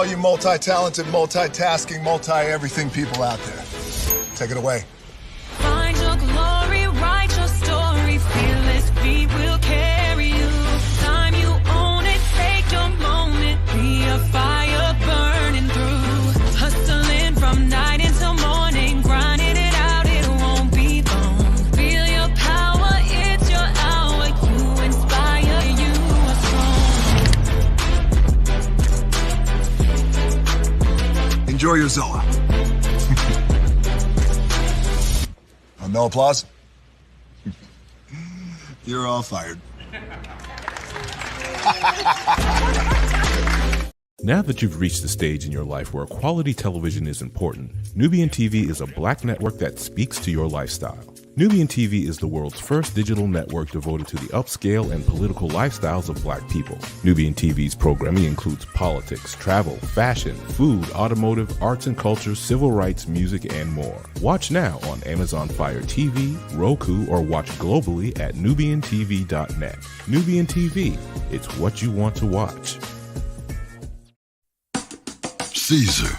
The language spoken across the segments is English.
all you multi-talented, multitasking, multi-everything people out there. Take it away. Find your glory, write your story, fearless feet will carry you. Time you own it, take your moment, be a fire burning through. Hustling from night until morning, grinding it out, it won't be long. Feel your power, it's your hour, you inspire, you are strong. Enjoy your Zoa. No applause? You're all fired. Now that you've reached the stage in your life where quality television is important, Nubian TV is a black network that speaks to your lifestyle. Nubian TV is the world's first digital network devoted to the upscale and political lifestyles of black people. Nubian TV's programming includes politics, travel, fashion, food, automotive, arts and culture, civil rights, music, and more. Watch now on Amazon Fire TV, Roku, or watch globally at nubiantv.net. Nubian TV, it's what you want to watch. Caesar.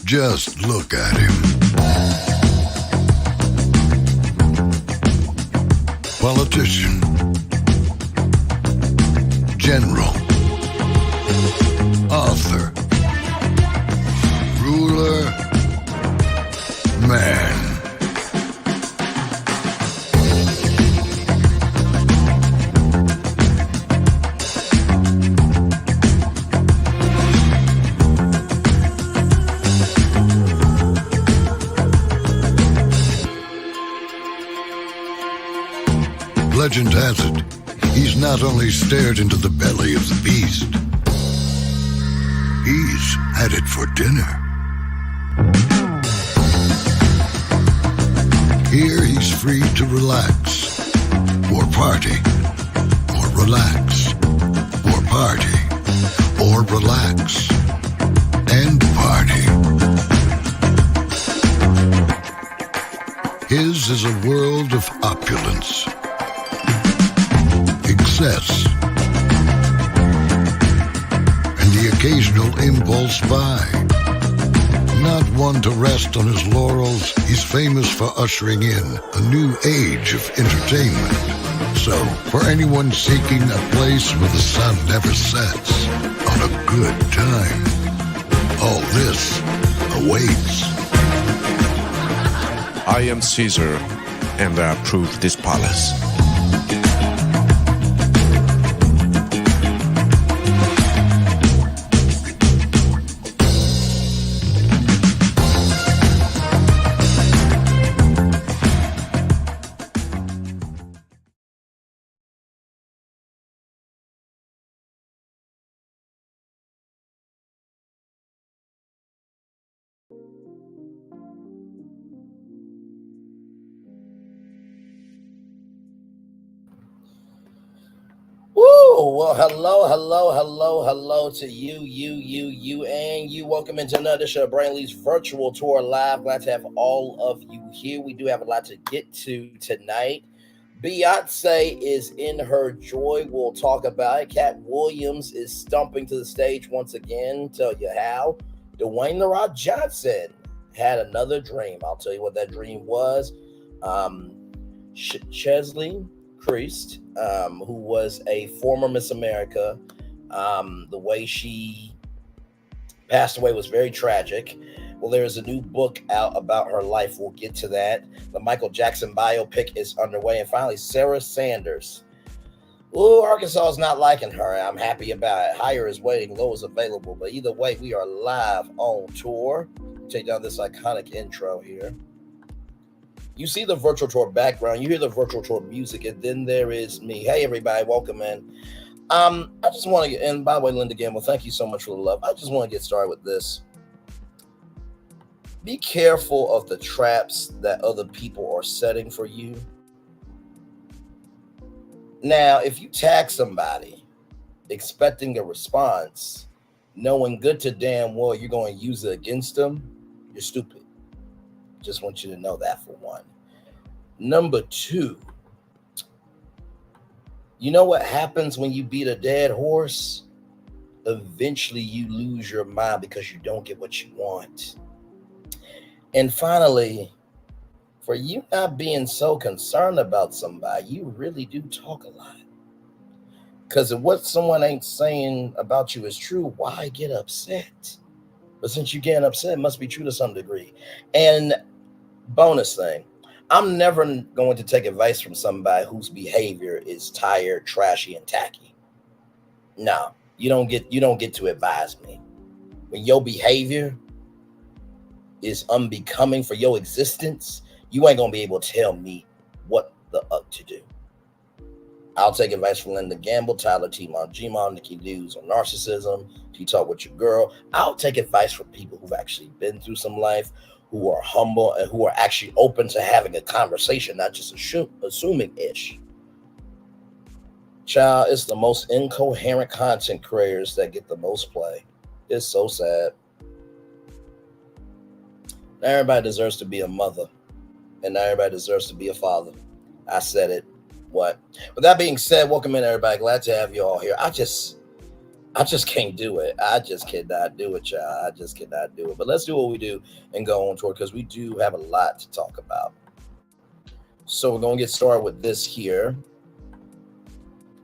Just look at him. Politician, general, author, ruler, man. Legend has it, he's not only stared into the belly of the beast, he's had it for dinner. Here he's free to relax, or party, or relax, or party, or relax, and party. His is a world of opulence, excess, and the occasional impulse buy. Not one to rest on his laurels, he's famous for ushering in a new age of entertainment. So, for anyone seeking a place where the sun never sets on a good time, all this awaits. I am Caesar, and I approve this palace. Well, hello to you, and you. Welcome into another edition of Brainley's Virtual Tour Live. Glad to have all of you here. We do have a lot to get to tonight. Beyonce is in her joy. We'll talk about it. Katt Williams is stumping to the stage once again. Tell you how. Dwayne The Rock Johnson had another dream. I'll tell you what that dream was. Cheslie Kryst, who was a former Miss America. The way she passed away was very tragic. Well, there is a new book out about her life. We'll get to that. The Michael Jackson biopic is underway. And finally, Sarah Sanders. Ooh, Arkansas is not liking her. I'm happy about it. Higher is waiting, low is available. But either way, we are live on tour. Take down this iconic intro here. You see the virtual tour background, you hear the virtual tour music, and then there is me. Hey, everybody, welcome in. I just want to get, and by the way, Linda Gamble, thank you so much for the love. I just want to get started with this. Be careful of the traps that other people are setting for you. Now, if you tag somebody expecting a response, knowing good to damn well you're going to use it against them, you're stupid. Just want you to know that, for one. Number two, you know what happens when you beat a dead horse? eventually you lose your mind because you don't get what you want. And finally, for you not being so concerned about somebody, you really do talk a lot. Because if what someone ain't saying about you is true, why get upset? But since you're getting upset, it must be true to some degree. And bonus thing, I'm never going to take advice from somebody whose behavior is tired, trashy, and tacky. No, you don't get to advise me. When your behavior is unbecoming for your existence, you ain't gonna be able to tell me what the to do. I'll take advice from Linda Gamble, Tyler T. Mongimo, Nikki News on narcissism, T-Talk with your girl. I'll take advice from people who've actually been through some life, who are humble, and who are actually open to having a conversation, not just assuming-ish. Child, it's the most incoherent content creators that get the most play. It's so sad. Not everybody deserves to be a mother, and not everybody deserves to be a father. I said it. What? With that being said, welcome in, everybody. Glad to have you all here. I just can't do it. I just cannot do it, y'all. I just cannot do it. But let's do what we do and go on toward, because we do have a lot to talk about. So we're going to get started with this here.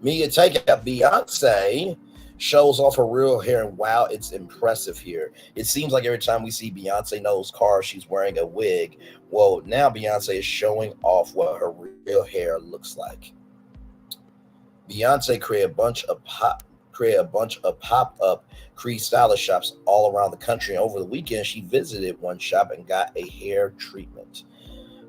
Media takeout. Beyonce shows off her real hair, and wow, it's impressive here. It seems like every time we see Beyonce Knowles' car, she's wearing a wig. Well, now Beyonce is showing off what her real hair looks like. Beyonce created a bunch of pop-up Creed stylist shops all around the country, and over the weekend she visited one shop and got a hair treatment.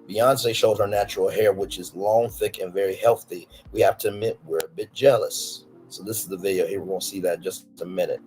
Beyonce showed her natural hair, which is long, thick, and very healthy. We have to admit we're a bit jealous. So this is the video here. We're going to see that in just a minute.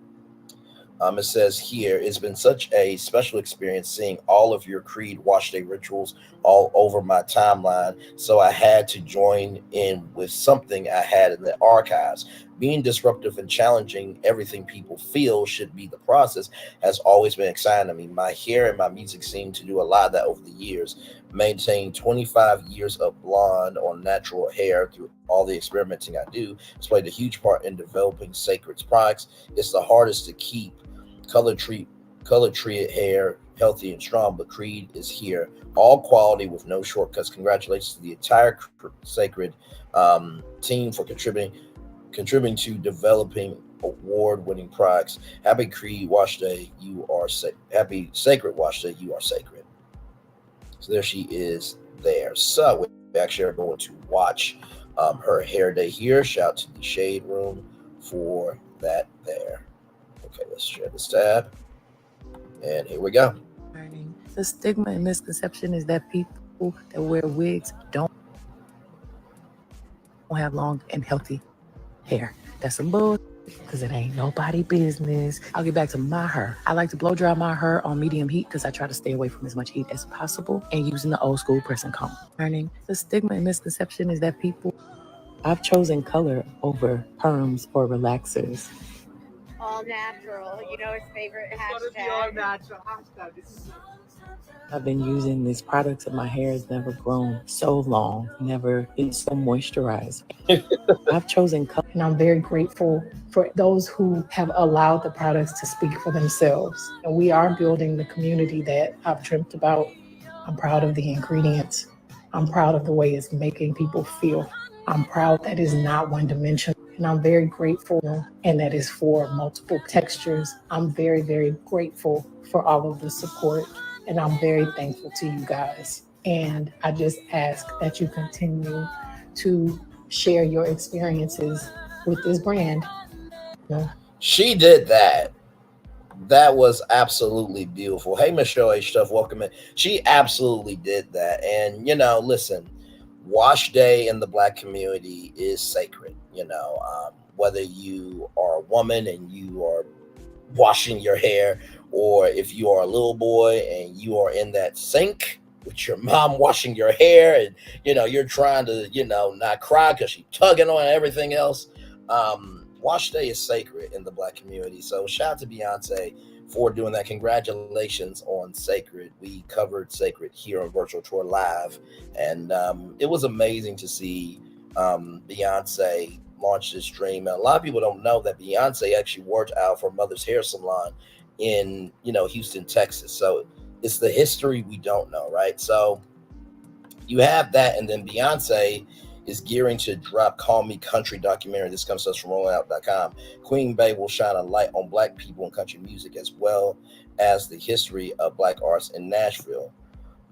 It says here, it's been such a special experience seeing all of your Creed wash day rituals all over my timeline. So I had to join in with something I had in the archives. Being disruptive and challenging everything people feel should be the process has always been exciting to me. My hair and my music seem to do a lot of that over the years. Maintained 25 years of blonde on natural hair through all the experimenting I do. It's played a huge part in developing Sacred's products. It's the hardest to keep color-treated hair healthy and strong, but Creed is here. All quality with no shortcuts. Congratulations to the entire Sacred team for contributing to developing award-winning products. Happy Creed Wash Day, you are happy Sacred Wash Day, you are sacred. So there she is there. So we actually are going to watch her hair day here. Shout out to the Shade Room for that there. Okay, let's share this tab. And here we go. The stigma and misconception is that people that wear wigs don't have long and healthy hair. That's some bull, because it ain't nobody business. I'll get back to my hair. I like to blow dry my hair on medium heat because I try to stay away from as much heat as possible, and using the old school press and comb. The stigma and misconception is that I've chosen color over perms or relaxers. All natural, you know his favorite hashtag. I've been using these products and my hair has never grown so long, never been so moisturized. I've chosen color. And I'm very grateful for those who have allowed the products to speak for themselves. And we are building the community that I've dreamt about. I'm proud of the ingredients. I'm proud of the way it's making people feel. I'm proud that it's not one dimensional. And I'm very grateful, and that is for multiple textures. I'm very, very grateful for all of the support, and I'm very thankful to you guys. And I just ask that you continue to share your experiences with this brand. She did that. That was absolutely beautiful. Hey, Michelle H. Stuff, welcome in. She absolutely did that. And, listen, wash day in the Black community is sacred. Whether you are a woman and you are washing your hair, or if you are a little boy and you are in that sink with your mom washing your hair, and you're trying to not cry because she's tugging on everything else. Wash day is sacred in the Black community. So shout out to Beyonce for doing that. Congratulations on Sacred. We covered Sacred here on Virtual Tour Live, and it was amazing to see Beyonce launched this dream. And a lot of people don't know that Beyonce actually worked out for her mother's hair salon in, Houston, Texas. So it's the history we don't know, right? So you have that, and then Beyonce is gearing to drop Call Me Country documentary. This comes to us from rollingout.com. Queen Bey will shine a light on Black people in country music as well as the history of Black arts in Nashville.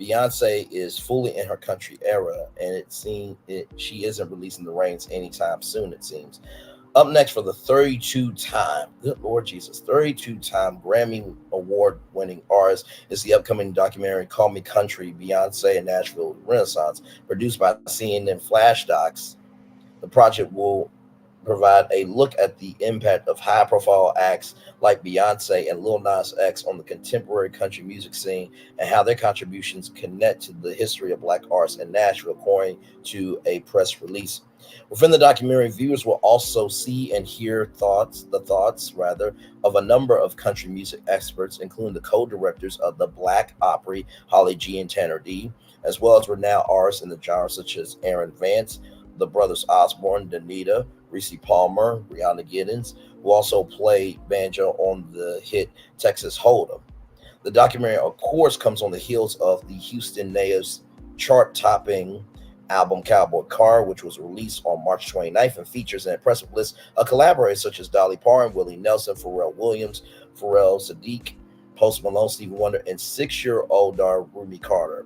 Beyonce is fully in her country era, and she isn't releasing the reins anytime soon, it seems. Up next, for the 32-time Grammy Award-winning artist, is the upcoming documentary Call Me Country, Beyonce and Nashville Renaissance, produced by CNN Flash Docs. The project will provide a look at the impact of high-profile acts like Beyonce and Lil Nas X on the contemporary country music scene and how their contributions connect to the history of Black arts in Nashville, according to a press release. Within the documentary, viewers will also see and hear the thoughts of a number of country music experts, including the co-directors of the Black Opry, Holly G and Tanner D, as well as renowned artists in the genre such as Aaron Vance, the brothers Osborne, Danita, Reese Palmer, Rihanna Giddens, who also played banjo on the hit Texas Hold'em. The documentary, of course, comes on the heels of the Houston natives' chart-topping album Cowboy, which was released on March 29th and features an impressive list of collaborators such as Dolly Parton, Willie Nelson, Pharrell Williams, Pharrell Sadiq, Post Malone, Stevie Wonder, and 6-year-old daughter Rumi Carter.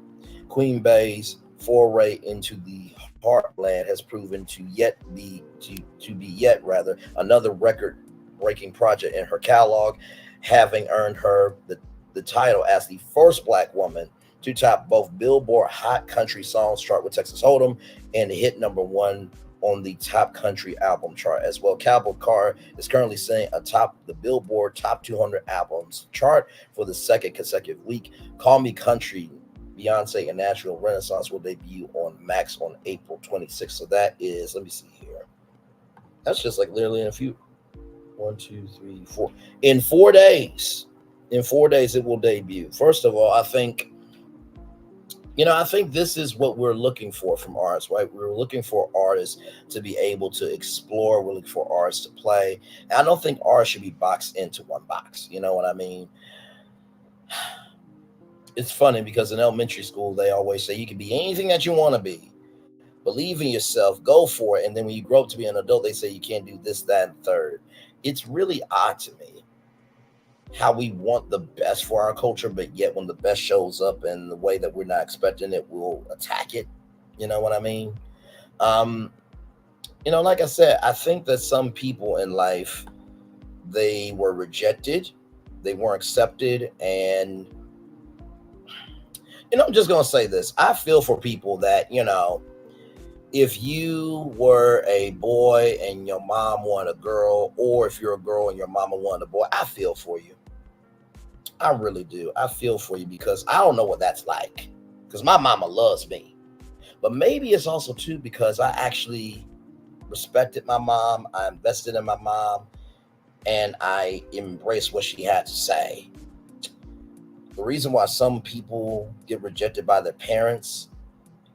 Queen Bey's foray into the heartland has proven to be another record-breaking project in her catalog, having earned her the title as the first Black woman to top both Billboard Hot Country Songs chart with Texas Hold'em and hit #1 on the Top Country Album chart as well. Cowboy Carr is currently sitting atop the Billboard Top 200 Albums chart for the second consecutive week. Call Me Country, Beyonce and Nashville Renaissance will debut on Max on April 26th. So that is, let me see here. That's just like literally in a few, 1, 2, 3, 4. In 4 days. In 4 days, it will debut. First of all, I think this is what we're looking for from artists, right? We're looking for artists to be able to explore. We're looking for artists to play. And I don't think artists should be boxed into one box. You know what I mean? It's funny because in elementary school, they always say you can be anything that you want to be. Believe in yourself, go for it. And then when you grow up to be an adult, they say you can't do this, that, and third. It's really odd to me how we want the best for our culture, but yet when the best shows up in the way that we're not expecting it, we'll attack it. You know what I mean? Like I said, I think that some people in life, they were rejected, they weren't accepted, and I'm just going to say this. I feel for people that, if you were a boy and your mom wanted a girl, or if you're a girl and your mama wanted a boy, I feel for you. I really do. I feel for you because I don't know what that's like, because my mama loves me. But maybe it's also, too, because I actually respected my mom. I invested in my mom, and I embraced what she had to say. The reason why some people get rejected by their parents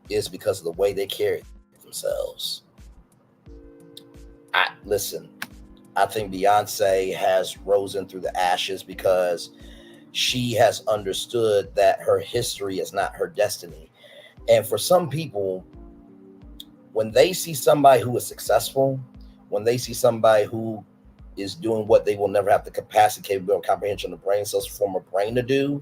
is because of the way they carry themselves. I think Beyonce has risen through the ashes because she has understood that her history is not her destiny. And for some people, when they see somebody who is successful, when they see somebody who is doing what they will never have the capacity, capability, comprehension of brain cells form a brain to do,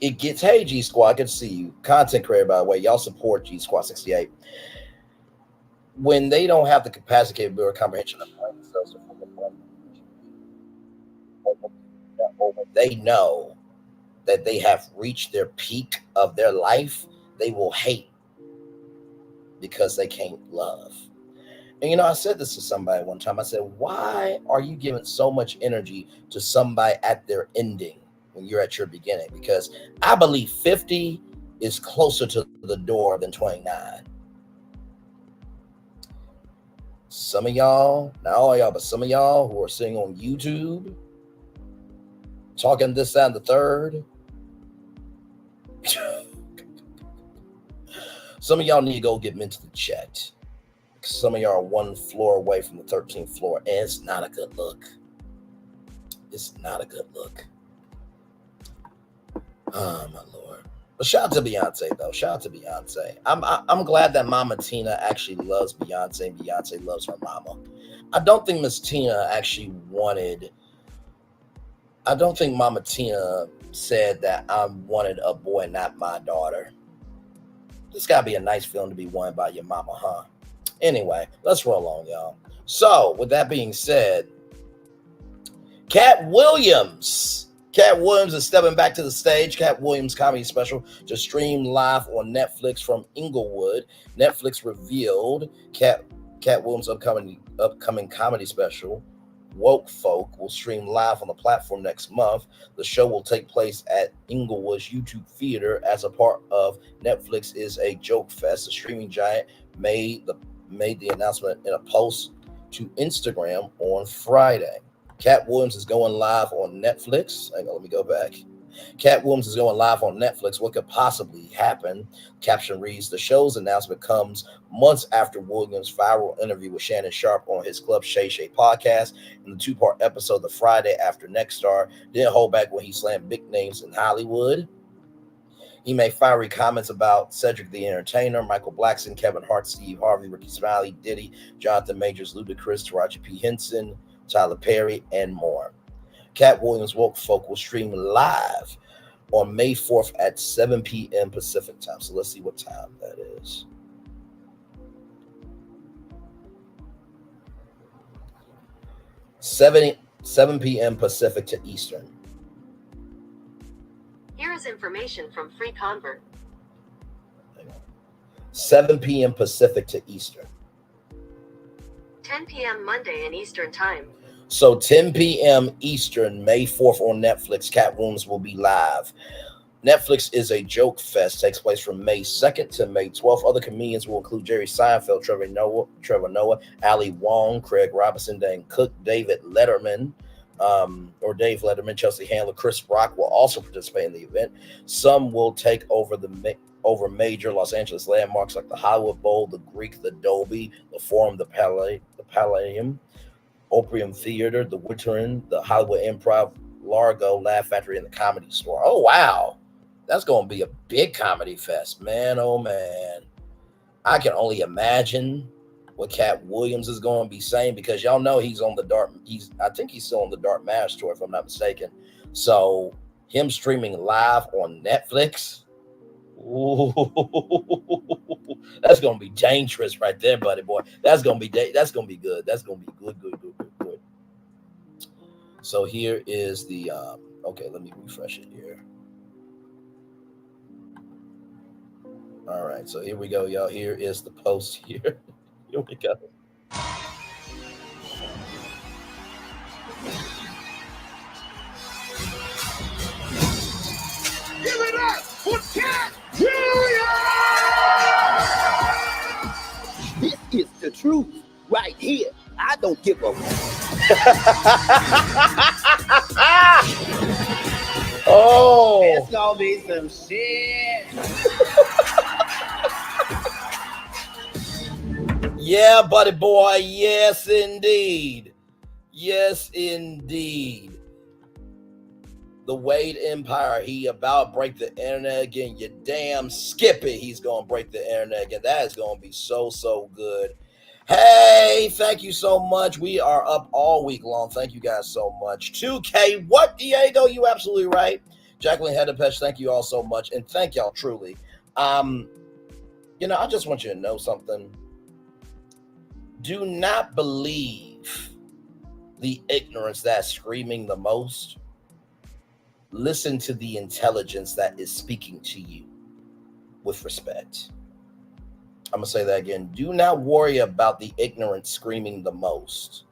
it gets, hey, G Squad, good to see you. Content creator, by the way, y'all support G Squad 68. When they don't have the capacity, capability, comprehension of brain cells to form a brain, or when they know that they have reached their peak of their life, they will hate because they can't love. And I said this to somebody one time. I said, why are you giving so much energy to somebody at their ending when you're at your beginning? Because I believe 50 is closer to the door than 29. Some of y'all, not all y'all, but some of y'all who are sitting on YouTube, talking this, that, and the third, some of y'all need to go get mentally checked. Some of y'all are one floor away from the 13th floor, and it's not a good look. It's not a good look. Oh my Lord. But shout out to Beyonce though. Shout out to Beyonce. I'm glad that Mama Tina actually loves Beyonce and Beyonce loves her mama. I don't think Miss Tina actually wanted. I don't think Mama Tina said that I wanted a boy, not my daughter. This gotta be a nice feeling to be wanted by your mama, huh? Anyway, let's roll on, y'all. So, with that being said, Katt Williams. Katt Williams is stepping back to the stage. Katt Williams comedy special to stream live on Netflix from Inglewood. Netflix revealed Katt Williams' upcoming comedy special, Woke Folk, will stream live on the platform next month. The show will take place at Inglewood's YouTube Theater as a part of Netflix is a Joke Fest. The streaming giant made the announcement in a post to Instagram on Friday. Katt Williams is going live on Netflix. Hang on, let me go back. Katt Williams is going live on Netflix. What could possibly happen? Caption reads, the show's announcement comes months after Williams' viral interview with Shannon Sharpe on his Club Shay Shay podcast. In the two-part episode, the Friday after Next Star, didn't hold back when he slammed big names in Hollywood. He made fiery comments about Cedric the Entertainer, Michael Blackson, Kevin Hart, Steve Harvey, Ricky Smiley, Diddy, Jonathan Majors, Ludacris, Taraji P. Henson, Tyler Perry, and more. Katt Williams' Woke Folk will stream live on May 4th at 7 p.m. Pacific time. So let's see what time that is. 7 p.m. Pacific to Eastern. Here is information from Free Convert. 7 p.m. Pacific to Eastern. 10 p.m. Monday in Eastern Time. So 10 p.m. Eastern, May 4th on Netflix, Katt Williams will be live. Netflix is a Joke Fest. Takes place from May 2nd to May 12th. Other comedians will include Jerry Seinfeld, Trevor Noah, Ali Wong, Craig Robinson, Dan Cook, Dave Letterman, Chelsea Handler, Chris Rock will also participate in the event. Some will take over major Los Angeles landmarks like the Hollywood Bowl, the Greek, the Dolby, the Forum, the Palladium, Opium Theater, the Wittern, the Hollywood Improv, Largo, Laugh Factory, and the Comedy Store. Oh, wow. That's going to be a big comedy fest. Man, oh, man. I can only imagine what Katt Williams is going to be saying because y'all know he's on the Dark. I think he's still on the Dark Matter tour, if I'm not mistaken. So him streaming live on Netflix. Ooh, that's gonna be dangerous right there, buddy boy. That's gonna be good. That's gonna be good. So here is the okay, let me refresh it here. All right, so here we go, y'all. Here is the post here. Here we go. Give it up for Katt Williams! This is the truth right here. I don't give a Oh, it's gonna be some shit. Yeah, buddy boy. Yes, indeed. Yes, indeed. The Wade Empire, he about break the internet again. You damn skip it. He's going to break the internet again. That is going to be so, so good. Hey, thank you so much. We are up all week long. Thank you guys so much. 2K, what, Diego? You absolutely right. Jacqueline Hedepesh, thank you all so much. And thank y'all truly. I just want you to know something. Do not believe the ignorance that's screaming the most. Listen to the intelligence that is speaking to you with respect. I'm going to say that again. Do not worry about the ignorance screaming the most.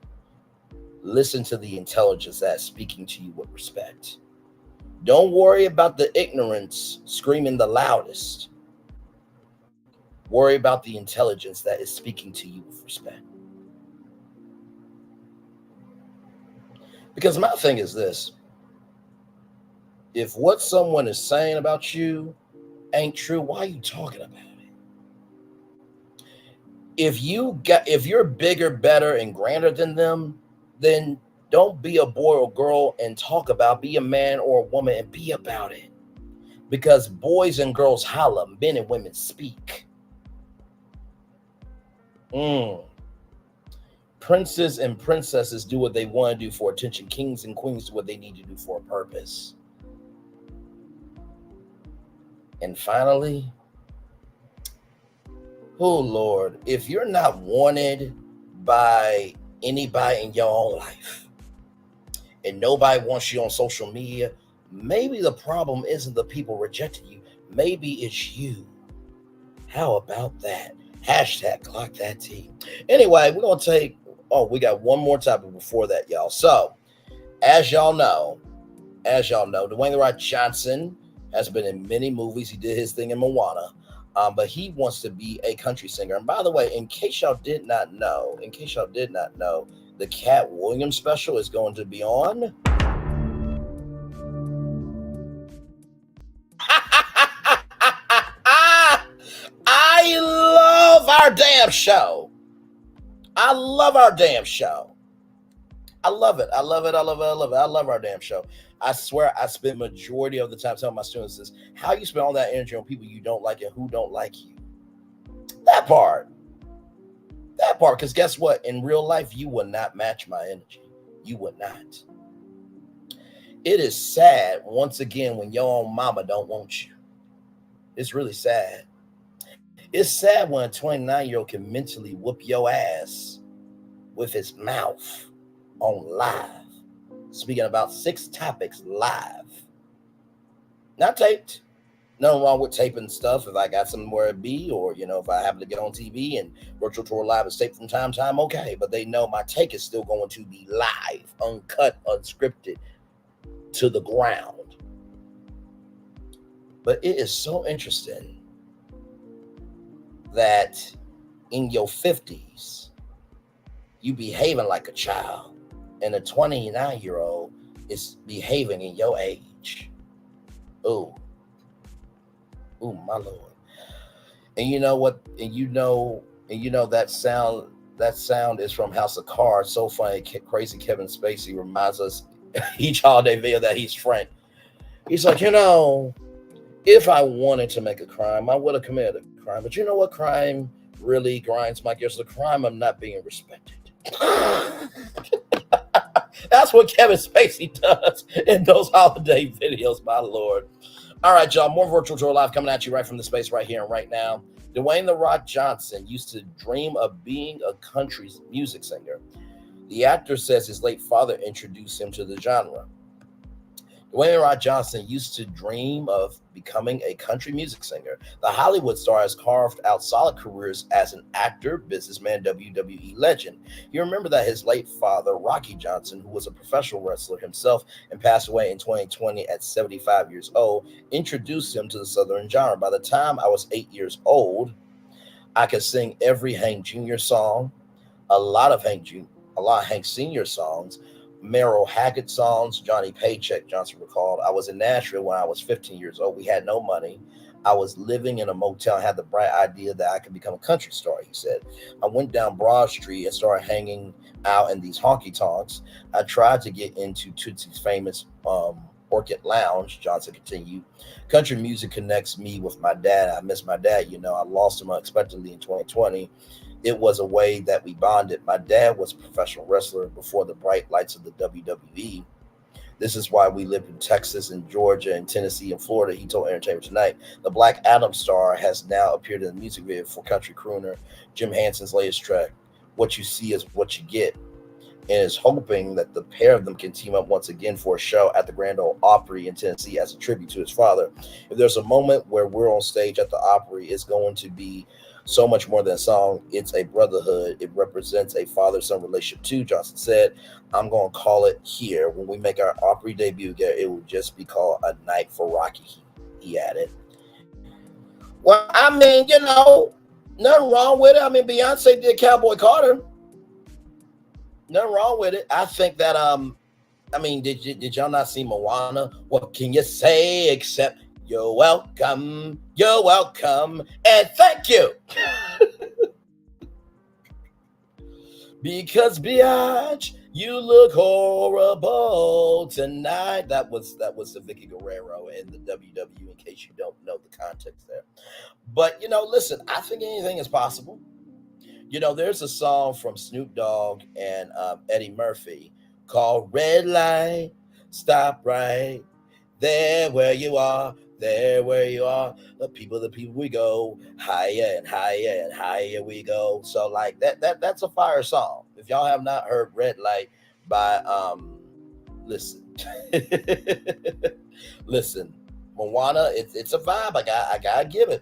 Listen to the intelligence that's speaking to you with respect. Don't worry about the ignorance screaming the loudest. Worry about the intelligence that is speaking to you with respect. Because my thing is this. If what someone is saying about you ain't true, why are you talking about it? if you're bigger, better, and grander than them, then don't be a boy or girl and talk about, be a man or a woman and be about it. Because boys and girls holler, men and women speak. Princes and princesses do what they want to do for attention. Kings and queens do what they need to do for a purpose. And finally, oh Lord, if you're not wanted by anybody in your own life and nobody wants you on social media, maybe the problem isn't the people rejecting you. Maybe it's you. How about that? Hashtag clock that T. Anyway, we're going to take, we got one more topic before that, y'all. So, as y'all know, Dwayne The Rock Johnson has been in many movies. He did his thing in Moana, but he wants to be a country singer. And by the way, in case y'all did not know, the Katt Williams special is going to be on. I love our damn show. I love our damn show. I love it. I love our damn show. I swear I spend majority of the time telling my students this, how you spend all that energy on people you don't like and who don't like you. That part, because guess what? In real life, you will not match my energy. You would not. It is sad, once again, when your own mama don't want you. It's really sad. It's sad when a 29-year-old can mentally whoop your ass with his mouth on live. Speaking about 6 topics live. Not taped. Nothing wrong with taping stuff if I got somewhere to be, or, if I happen to get on TV and virtual tour live is taped from time to time, okay. But they know my take is still going to be live, uncut, unscripted, to the ground. But it is so interesting that in your 50s, you behaving like a child, and a 29-year-old is behaving in your age. Ooh, my Lord. And you know what? And you know that sound is from House of Cards. So funny, crazy Kevin Spacey reminds us each holiday video that he's Frank. He's like, if I wanted to make a crime, I would have committed a crime. But you know what crime really grinds my gears? The crime of not being respected. That's what Kevin Spacey does in those holiday videos, my Lord. All right, y'all, more Virtual Tour Live coming at you right from the space right here and right now. Dwayne The Rock Johnson used to dream of being a country music singer. The actor says his late father introduced him to the genre. Dwayne The Rock Johnson used to dream of becoming a country music singer. The Hollywood star has carved out solid careers as an actor, businessman, WWE legend. You remember that his late father, Rocky Johnson, who was a professional wrestler himself and passed away in 2020 at 75 years old, introduced him to the Southern genre. By the time I was 8 years old, I could sing every Hank Jr. song, a lot of Hank Sr. songs, Merrill Haggard songs, Johnny Paycheck, Johnson recalled. I was in Nashville when I was 15 years old. We had no money. I was living in a motel and had the bright idea that I could become a country star, he said. I went down Broad Street and started hanging out in these honky-tonks. I tried to get into Tootsie's famous Orchid Lounge, Johnson continued. Country music connects me with my dad. I miss my dad. I lost him unexpectedly in 2020. It was a way that we bonded. My dad was a professional wrestler before the bright lights of the WWE. This is why we lived in Texas and Georgia and Tennessee and Florida, he told Entertainment Tonight. The Black Adam star has now appeared in the music video for country crooner Jim Henson's latest track, What You See Is What You Get, and is hoping that the pair of them can team up once again for a show at the Grand Ole Opry in Tennessee as a tribute to his father. If there's a moment where we're on stage at the Opry, it's going to be so much more than a song. It's a brotherhood. It represents a father-son relationship too, Johnson said. I'm going to call it here. When we make our Opry debut together, it will just be called A Night for Rocky, he added. Well, I mean, nothing wrong with it. I mean, Beyonce did Cowboy Carter. Nothing wrong with it. I think that, did y'all not see Moana? What can you say except you're welcome, and thank you. Because Biatch, you look horrible tonight. That was the Vicky Guerrero in the WWE, in case you don't know the context there. But, listen, I think anything is possible. There's a song from Snoop Dogg and Eddie Murphy called Red Light, Stop Right There Where You Are. There where you are, the people we go higher and higher and higher we go. So like that's a fire song. If y'all have not heard Red Light by listen Moana, it's a vibe. I gotta give it.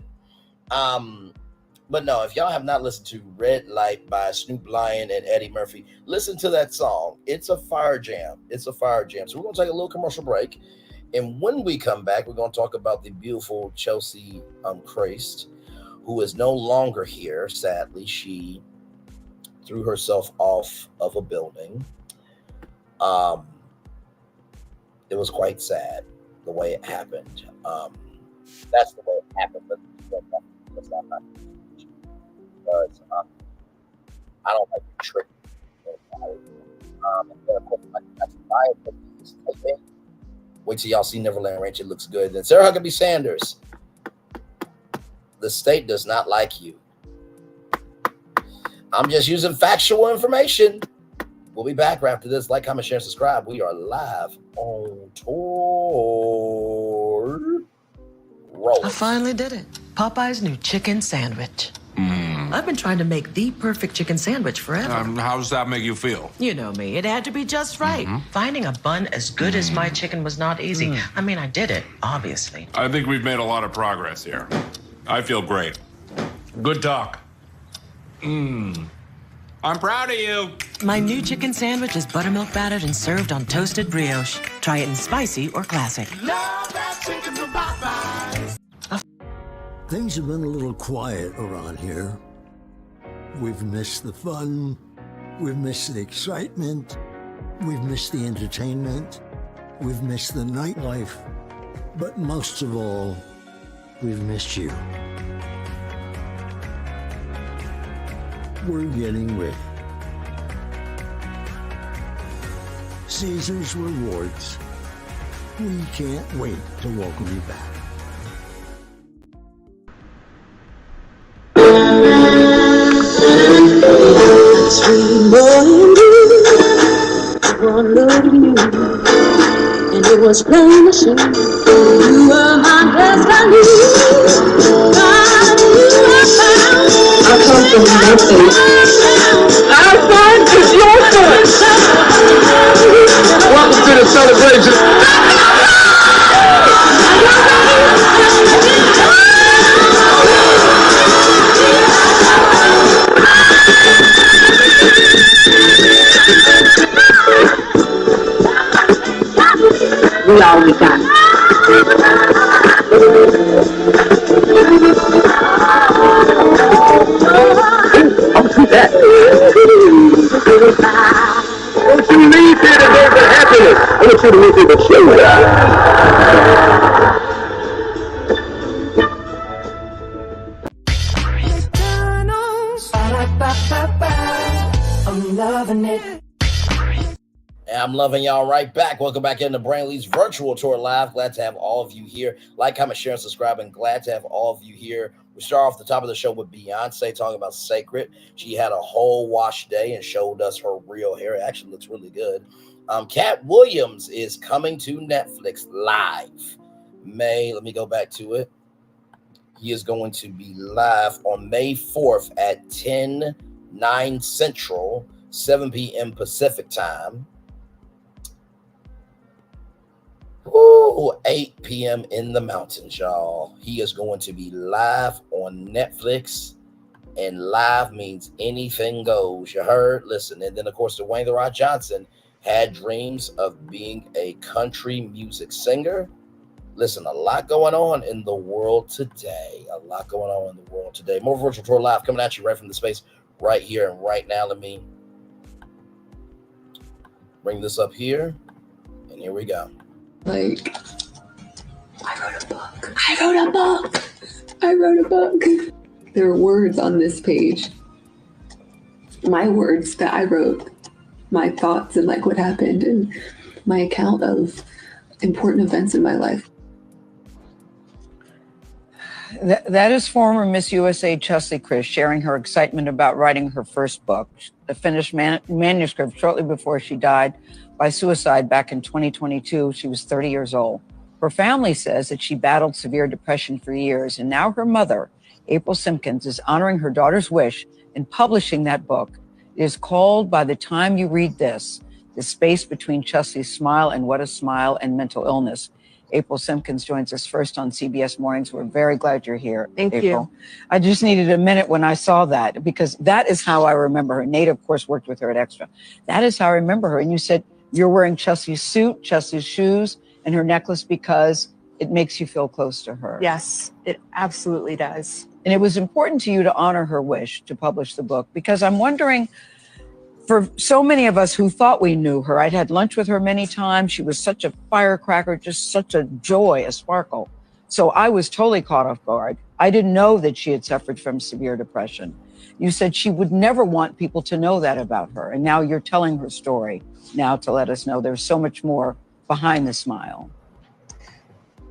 But no, if y'all have not listened to Red Light by Snoop Lion and Eddie Murphy, listen to that song. It's a fire jam. So we're gonna take a little commercial break. And when we come back, we're going to talk about the beautiful Cheslie Kryst, who is no longer here. Sadly, she threw herself off of a building. It was quite sad the way it happened. That's the way it happened, but that's not my because I don't like to trick. And then, of course, that's biopic. Wait till y'all see Neverland Ranch. It looks good. And Sarah Huckabee Sanders, the state does not like you. I'm just using factual information. We'll be back after this. Like, comment, share, and subscribe. We are live on tour. Roll. I finally did it. Popeye's new chicken sandwich. I've been trying to make the perfect chicken sandwich forever. How does that make you feel? You know me. It had to be just right. Finding a bun as good as my chicken was not easy. I mean, I did it, obviously. I think we've made a lot of progress here. I feel great. Good talk. I'm proud of you. My new chicken sandwich is buttermilk battered and served on toasted brioche. Try it in spicy or classic. Love that chicken from Popeyes. Things have been a little quiet around here. We've missed the fun. We've missed the excitement. We've missed the entertainment. We've missed the nightlife. But most of all, we've missed you. We're getting ready. Caesar's Rewards. We can't wait to welcome you back. Sweet morning dew, one look at you, and it was plain to see you were my destiny. God, you were found. I come from Memphis. Our son is your son. Welcome to the celebration. We all we got. I'll see that. Don't you leave here to go to happiness. I want you to leave here to show that. I'm loving it. I'm loving y'all right back. Welcome back into Brainley's virtual tour live. Glad to have all of you here. Like, comment, share, and subscribe, and glad to have all of you here. We start off the top of the show with Beyonce talking about Sacred. She had a whole wash day and showed us her real hair. It actually looks really good. Katt Williams is coming to Netflix live. Let me go back to it. He is going to be live on May 4th at 9 Central, 7 p.m. Pacific time. 8 p.m. in the mountains, y'all. He is going to be live on Netflix, and live means anything goes. You heard? Listen. And then, of course, Dwayne The Rock Johnson had dreams of being a country music singer. Listen, a lot going on in the world today. More virtual tour live coming at you right from the space right here and right now. Let me bring this up here, and here we go. Like, I wrote a book. There are words on this page. my words that I wrote, my thoughts and like what happened and my account of important events in my life. That is former Miss USA Cheslie Kryst sharing her excitement about writing her first book, the finished manuscript shortly before she died by suicide back in 2022. She was 30 years old. Her family says that she battled severe depression for years, and now her mother, April Simpkins, is honoring her daughter's wish in publishing that book. It is called By the Time You Read This, The Space Between Cheslie's Smile and What a Smile and Mental Illness. April Simpkins joins us first on CBS Mornings. We're very glad you're here, Thank April. you. I just needed a minute when I saw that, because that is how I remember her. Nate, of course, worked with her at Extra. That is how I remember her. And you said you're wearing Cheslie's suit, Cheslie's shoes, and her necklace because it makes you feel close to her. Yes, it absolutely does. And it was important to you to honor her wish to publish the book, because I'm wondering, for so many of us who thought we knew her, I'd had lunch with her many times. She was such a firecracker, just such a joy, a sparkle. So I was totally caught off guard. I didn't know that she had suffered from severe depression. You said she would never want people to know that about her. And now you're telling her story now to let us know there's so much more behind the smile.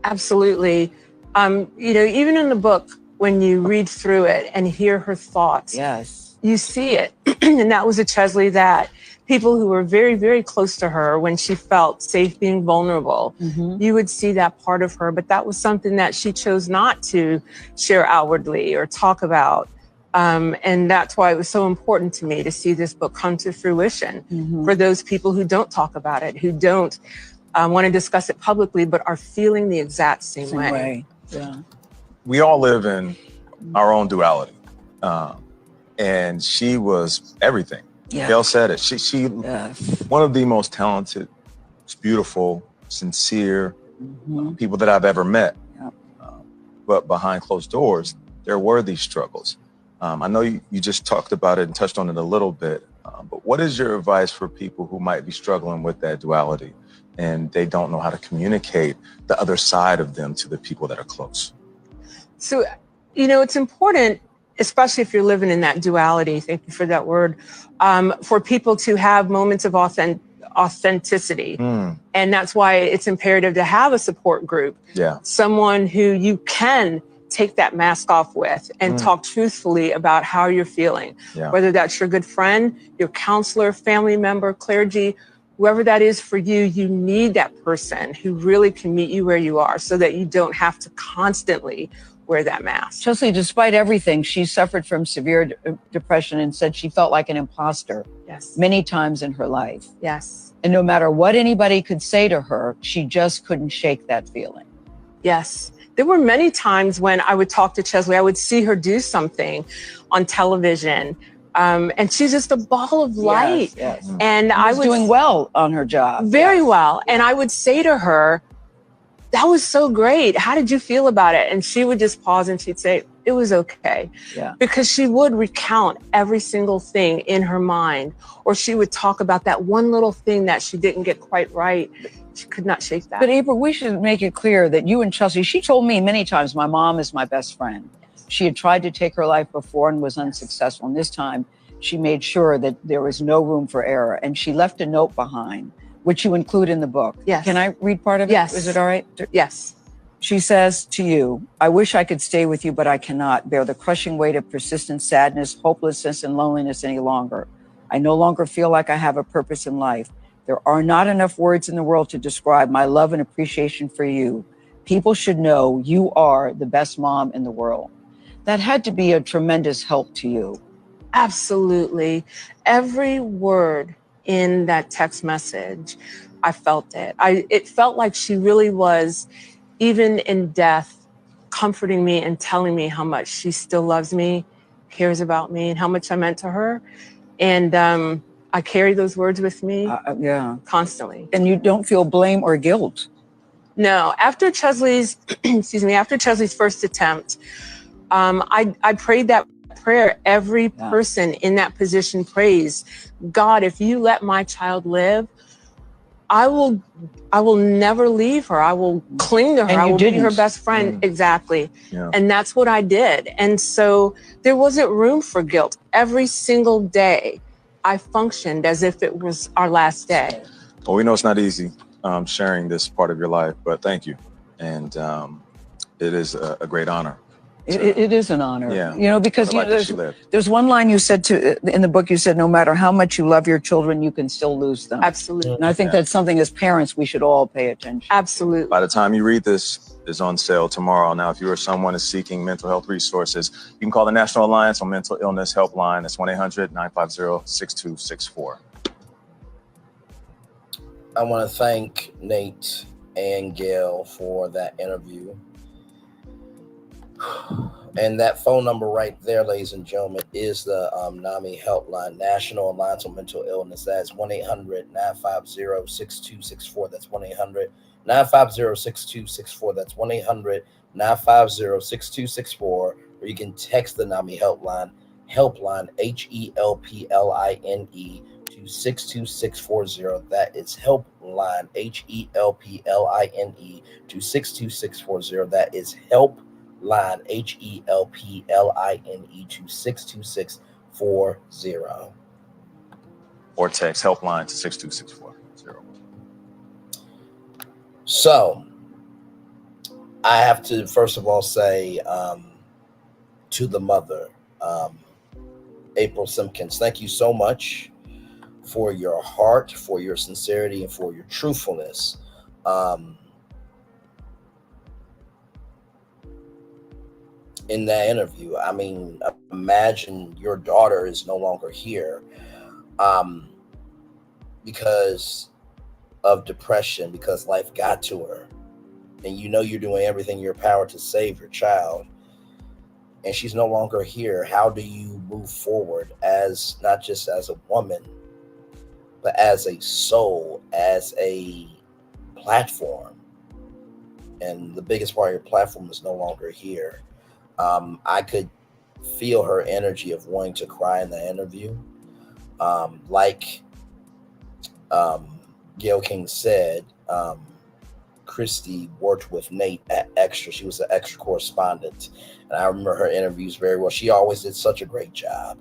Absolutely. Even in the book, when you read through it and hear her thoughts, yes, you see it. And that was a Cheslie that people who were very, very close to her, when she felt safe being vulnerable, you would see that part of her. But that was something that she chose not to share outwardly or talk about. And that's why it was so important to me to see this book come to fruition for those people who don't talk about it, who don't want to discuss it publicly, but are feeling the exact same way. Yeah. We all live in our own duality. And she was everything. Yeah. Gail said it. She one of the most talented, beautiful, sincere people that I've ever met. But behind closed doors, there were these struggles. I know you just talked about it and touched on it a little bit, but what is your advice for people who might be struggling with that duality and they don't know how to communicate the other side of them to the people that are close? So, it's important, especially if you're living in that duality, thank you for that word, for people to have moments of authenticity. And that's why it's imperative to have a support group. Yeah. Someone who you can take that mask off with and talk truthfully about how you're feeling. Yeah. Whether that's your good friend, your counselor, family member, clergy, whoever that is for you, you need that person who really can meet you where you are so that you don't have to constantly wear that mask. Cheslie, despite everything, she suffered from severe depression and said she felt like an imposter many times in her life. Yes. And no matter what anybody could say to her, she just couldn't shake that feeling. Yes. There were many times when I would talk to Cheslie, I would see her do something on television, and she's just a ball of light. Yes. And I was doing well on her job. Very well. And I would say to her, that was so great. How did you feel about it? And she would just pause and she'd say, it was okay. Yeah. Because she would recount every single thing in her mind, or she would talk about that one little thing that she didn't get quite right. She could not shake that. But April, we should make it clear that you and Cheslie, she told me many times, my mom is my best friend. She had tried to take her life before and was unsuccessful. And this time she made sure that there was no room for error. And she left a note behind, which you include in the book. Yes. Can I read part of it? Yes. Is it all right? Yes. She says to you, I wish I could stay with you, but I cannot bear the crushing weight of persistent sadness, hopelessness, and loneliness any longer. I no longer feel like I have a purpose in life. There are not enough words in the world to describe my love and appreciation for you. People should know you are the best mom in the world. That had to be a tremendous help to you. Absolutely. Every word in that text message, I felt it. It felt like she really was, even in death, comforting me and telling me how much she still loves me, cares about me, and how much I meant to her. And I carry those words with me constantly. And you don't feel blame or guilt? No. After Cheslie's, after Cheslie's first attempt, I prayed that prayer every person in that position prays. God, if you let my child live, I will never leave her. I will cling to her. I will be her best friend. Exactly. Yeah. And that's what I did. And so there wasn't room for guilt. Every single day I functioned as if it was our last day. Well, we know it's not easy sharing this part of your life, but thank you. And it is a great honor. It is an honor. Yeah. You know, because The life that she lived. there's one line you said in the book, you said, no matter how much you love your children, you can still lose them. Absolutely. And I think that's something as parents, we should all pay attention. Absolutely. By the time you read this, is on sale tomorrow. Now, if you or someone is seeking mental health resources, you can call the National Alliance on Mental Illness Helpline. That's 1-800-950-6264. I want to thank Nate and Gail for that interview. And that phone number right there, ladies and gentlemen, is the NAMI Helpline, National Alliance on Mental Illness. That's 1-800-950-6264. That's 1-800-950-6264. That's 1-800-950-6264. Or you can text the NAMI Helpline, HELPLINE, to 62640. That is Helpline, HELPLINE, to 62640. That is Helpline, HELPLINE, to 62640. Or text Helpline to 62640. So, I have to first of all say to the mother, April Simpkins, thank you so much for your heart, for your sincerity, and for your truthfulness. In that interview, I mean, imagine your daughter is no longer here because of depression, because life got to her, and you know you're doing everything in your power to save your child, and she's no longer here. How do you move forward as not just as a woman, but as a soul, as a platform? And the biggest part of your platform is no longer here. I could feel her energy of wanting to cry in the interview. Like Gail King said, Christy worked with Nate at Extra. She was an Extra correspondent. And I remember her interviews very well. She always did such a great job.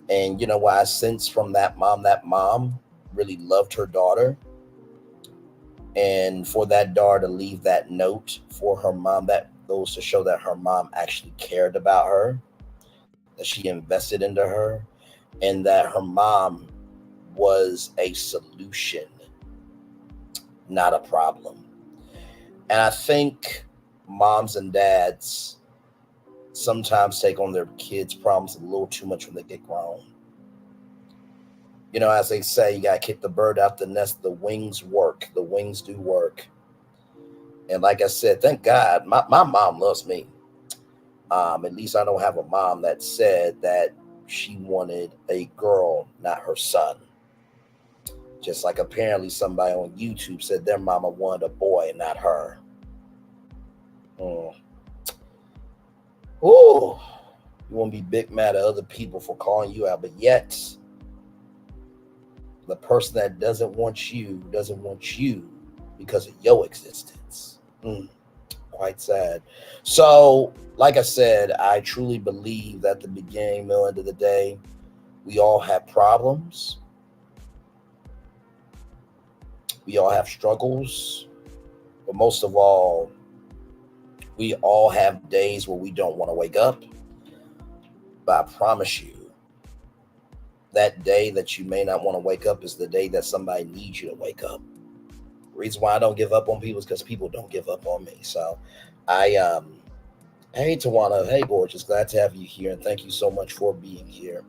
And you know what I sensed from that mom really loved her daughter. And for that daughter to leave that note for her mom, that goes to show that her mom actually cared about her, that she invested into her, and that her mom was a solution, not a problem. And I think moms and dads sometimes take on their kids' problems a little too much when they get grown. You know, as they say, you got to kick the bird out the nest. The wings work. The wings do work. And like I said, thank God, my mom loves me. At least I don't have a mom that said that she wanted a girl, not her son. Just like apparently somebody on YouTube said their mama wanted a boy, not her. Ooh, you want to be big mad at other people for calling you out, but yet the person that doesn't want you because of your existence. Quite sad. So, like I said, I truly believe that the beginning, middle, end of the day, we all have problems. We all have struggles. But most of all, we all have days where we don't want to wake up. But I promise you, that day that you may not want to wake up is the day that somebody needs you to wake up. The reason why I don't give up on people is because people don't give up on me. So I hate to want to, hey, gorgeous, glad to have you here. And thank you so much for being here.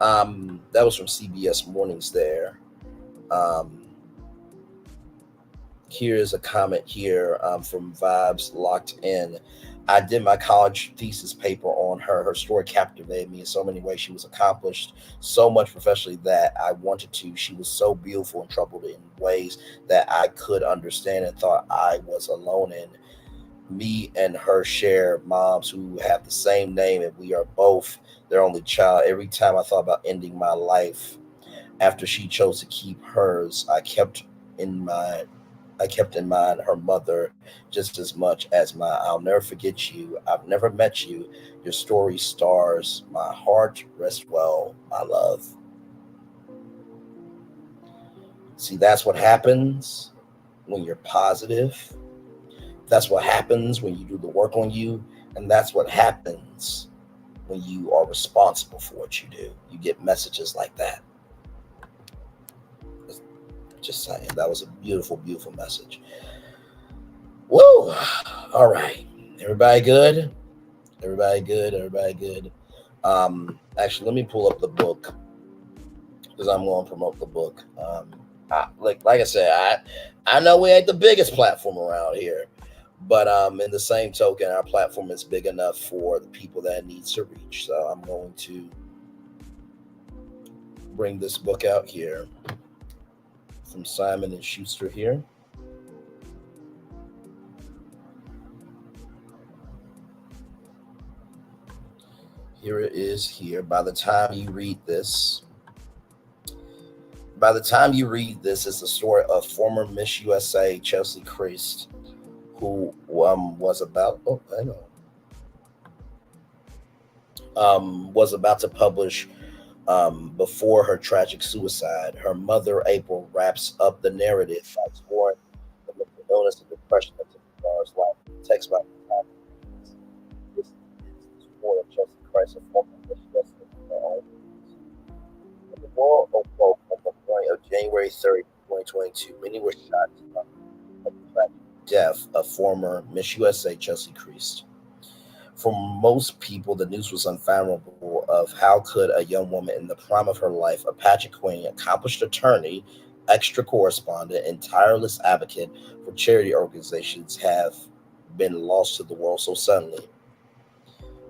That was from CBS Mornings there. Here's a comment here from Vibes Locked In. I did my college thesis paper on her. Her story captivated me in so many ways. She was accomplished so much professionally that I wanted to. She was so beautiful and troubled in ways that I could understand and thought I was alone in. Me and her share moms who have the same name, and we are both their only child. Every time I thought about ending my life after she chose to keep hers, I kept in mind her mother just as much as mine. I'll never forget you. I've never met you. Your story stars my heart. Rest well, my love. See, that's what happens when you're positive. That's what happens when you do the work on you. And that's what happens when you are responsible for what you do. You get messages like that. Just saying, that was a beautiful, beautiful message. Whoa. All right. Everybody good? Everybody good? Everybody good? Actually, let me pull up the book because I'm going to promote the book. Like I said, I know we ain't the biggest platform around here, but in the same token, our platform is big enough for the people that it needs to reach. So I'm going to bring this book out here from Simon & Schuster here. Here it is here. By the time you read this, it's the story of former Miss USA Cheslie Kryst, who was about to publish before her tragic suicide. Her mother, April, wraps up the narrative by exploring the mental illness and depression that took Laura's life. Text by this is the story of Cheslie Kryst, a former Miss USA. The world awoke on the morning of January 3rd, 2022. Many were shocked about the death of former Miss USA Cheslie Kryst. For most people, the news was unfathomable of how could a young woman in the prime of her life, a pageant queen, accomplished attorney, extra correspondent, and tireless advocate for charity organizations have been lost to the world so suddenly.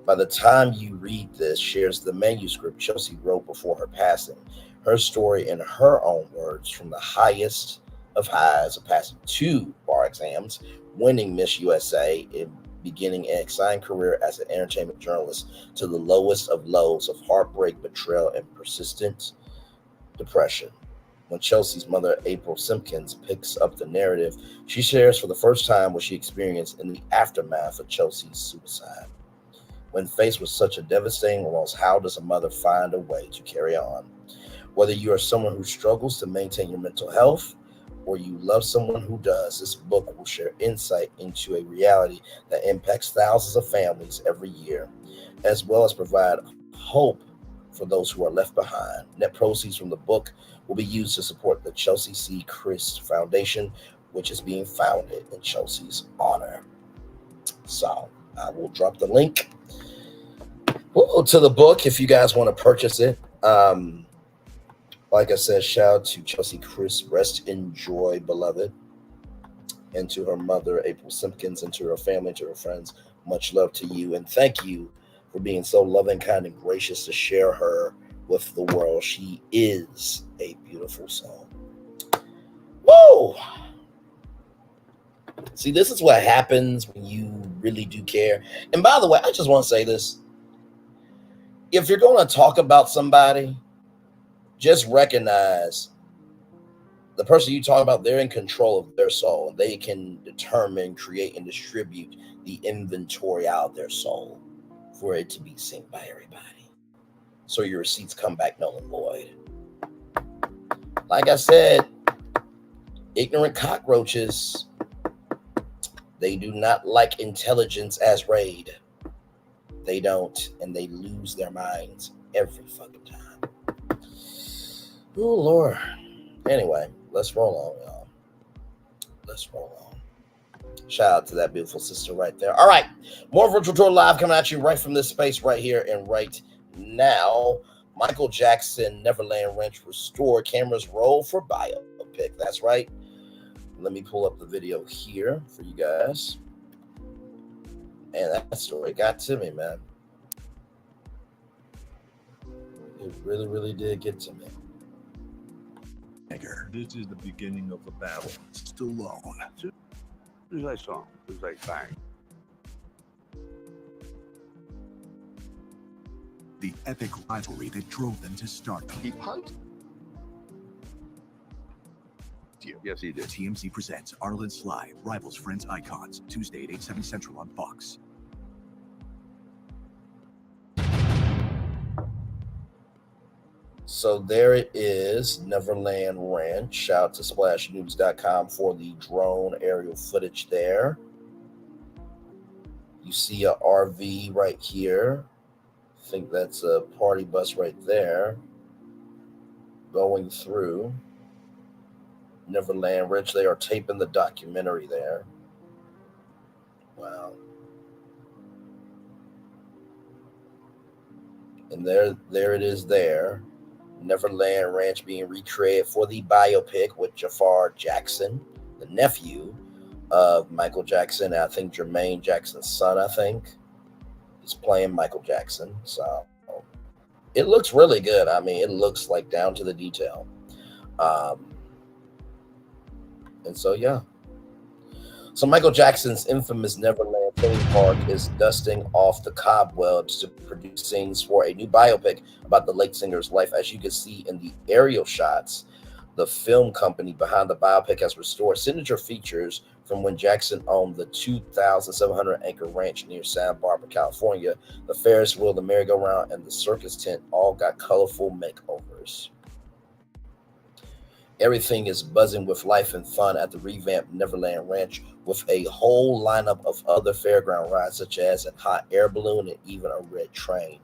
By the time you read this, shares the manuscript Cheslie wrote before her passing. Her story in her own words, from the highest of highs of passing 2 bar exams, winning Miss USA, and beginning an exciting career as an entertainment journalist, to the lowest of lows of heartbreak, betrayal, and persistent depression. When Chelsea's mother, April Simpkins, picks up the narrative, she shares for the first time what she experienced in the aftermath of Chelsea's suicide. When faced with such a devastating loss, how does a mother find a way to carry on? Whether you are someone who struggles to maintain your mental health or you love someone who does, this book will share insight into a reality that impacts thousands of families every year, as well as provide hope for those who are left behind. Net proceeds from the book will be used to support the Cheslie C. Kryst Foundation, which is being founded in Chelsea's honor. So I will drop the link to the book if you guys want to purchase it. Like I said, shout out to Cheslie Kryst, rest in joy, beloved, and to her mother, April Simpkins, and to her family, to her friends. Much love to you, and thank you for being so loving, kind, and gracious to share her with the world. She is a beautiful soul. Whoa! See, this is what happens when you really do care. And by the way, I just want to say this. If you're going to talk about somebody, just recognize the person you talk about, they're in control of their soul. They can determine, create, and distribute the inventory out of their soul for it to be seen by everybody. So your receipts come back null and void. Like I said, ignorant cockroaches, they do not like intelligence as raid. They don't, and they lose their minds every fucking time. Oh, Lord. Anyway, let's roll on, y'all. Let's roll on. Shout out to that beautiful sister right there. All right. More Virtual Tour Live coming at you right from this space right here and right now. Michael Jackson, Neverland Ranch restored. Cameras roll for biopic. That's right. Let me pull up the video here for you guys. And that story got to me, man. It really, really did get to me. This is the beginning of the battle. Stallone. As soon as I saw him, it was like bang. The epic rivalry that drove them to stardom. He punched. Yes, he did. TMZ presents Arlen's Live, Rivals, Friends, Icons, Tuesday at 8, 7 Central on Fox. So there it is, Neverland Ranch. Shout out to splashnews.com for the drone aerial footage there. You see a RV right here. I think that's a party bus right there. Going through Neverland Ranch. They are taping the documentary there. Wow. And there it is there. Neverland Ranch being recreated for the biopic with Jafar Jackson, the nephew of Michael Jackson. I think Jermaine Jackson's son, I think, is playing Michael Jackson. So it looks really good. I mean, it looks like down to the detail. And so, yeah. So Michael Jackson's infamous Neverland theme park is dusting off the cobwebs to produce scenes for a new biopic about the late singer's life. As you can see in the aerial shots, the film company behind the biopic has restored signature features from when Jackson owned the 2,700-acre ranch near Santa Barbara, California. The Ferris wheel, the merry-go-round, and the circus tent all got colorful makeovers. Everything is buzzing with life and fun at the revamped Neverland Ranch, with a whole lineup of other fairground rides, such as a hot air balloon and even a red train.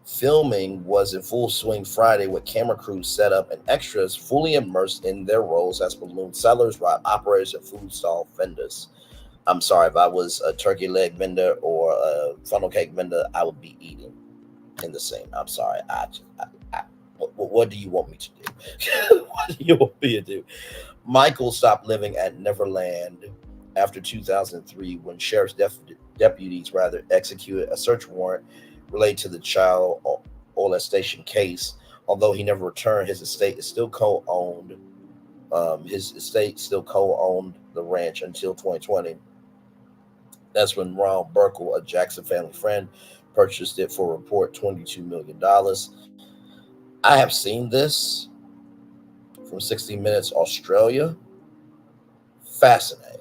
Filming was in full swing Friday, with camera crews set up and extras fully immersed in their roles as balloon sellers, ride operators, and food stall vendors. I'm sorry, if I was a turkey leg vendor or a funnel cake vendor, I would be eating in the scene. I'm sorry. What do you want me to do? What do you want me to do? Michael stopped living at Neverland after 2003 when sheriff's deputies executed a search warrant related to the child molestation case. Although he never returned, his estate is still co-owned. The ranch until 2020. That's when Ron Burkle, a Jackson family friend, purchased it for a report $22 million. I have seen this from 60 Minutes Australia. Fascinating.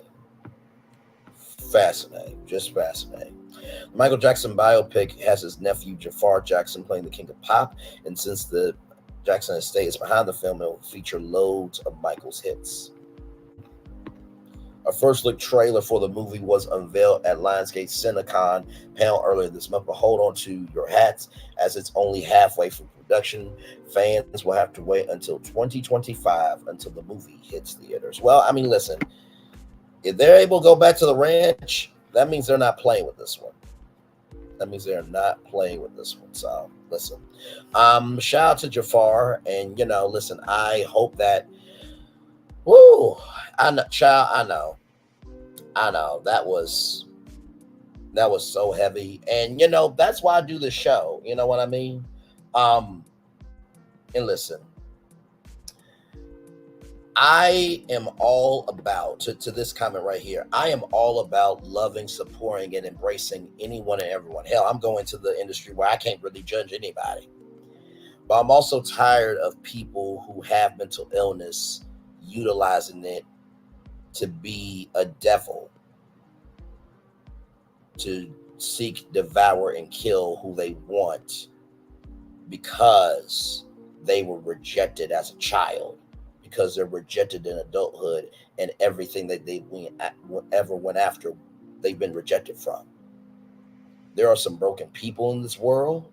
Just fascinating. The Michael Jackson biopic has his nephew Jafar Jackson playing the king of pop, and since the Jackson estate is behind the film, it will feature loads of Michael's hits. A first look trailer for the movie was unveiled at Lionsgate CineCon panel earlier this month, but hold on to your hats as it's only halfway through production. Fans will have to wait until 2025 until the movie hits theaters. Well, I mean, listen, if they're able to go back to the ranch, that means they're not playing with this one. So listen, shout out to Jafar, and listen, I hope that. Woo! I know that was so heavy, and that's why I do the show. You know what I mean? And listen, I am all about to this comment right here. I am all about loving, supporting, and embracing anyone and everyone. Hell, I'm going to the industry where I can't really judge anybody, but I'm also tired of people who have mental illness utilizing it to be a devil, to seek, devour, and kill who they want because they were rejected as a child, because they're rejected in adulthood, and everything that they ever went after, they've been rejected from. There are some broken people in this world.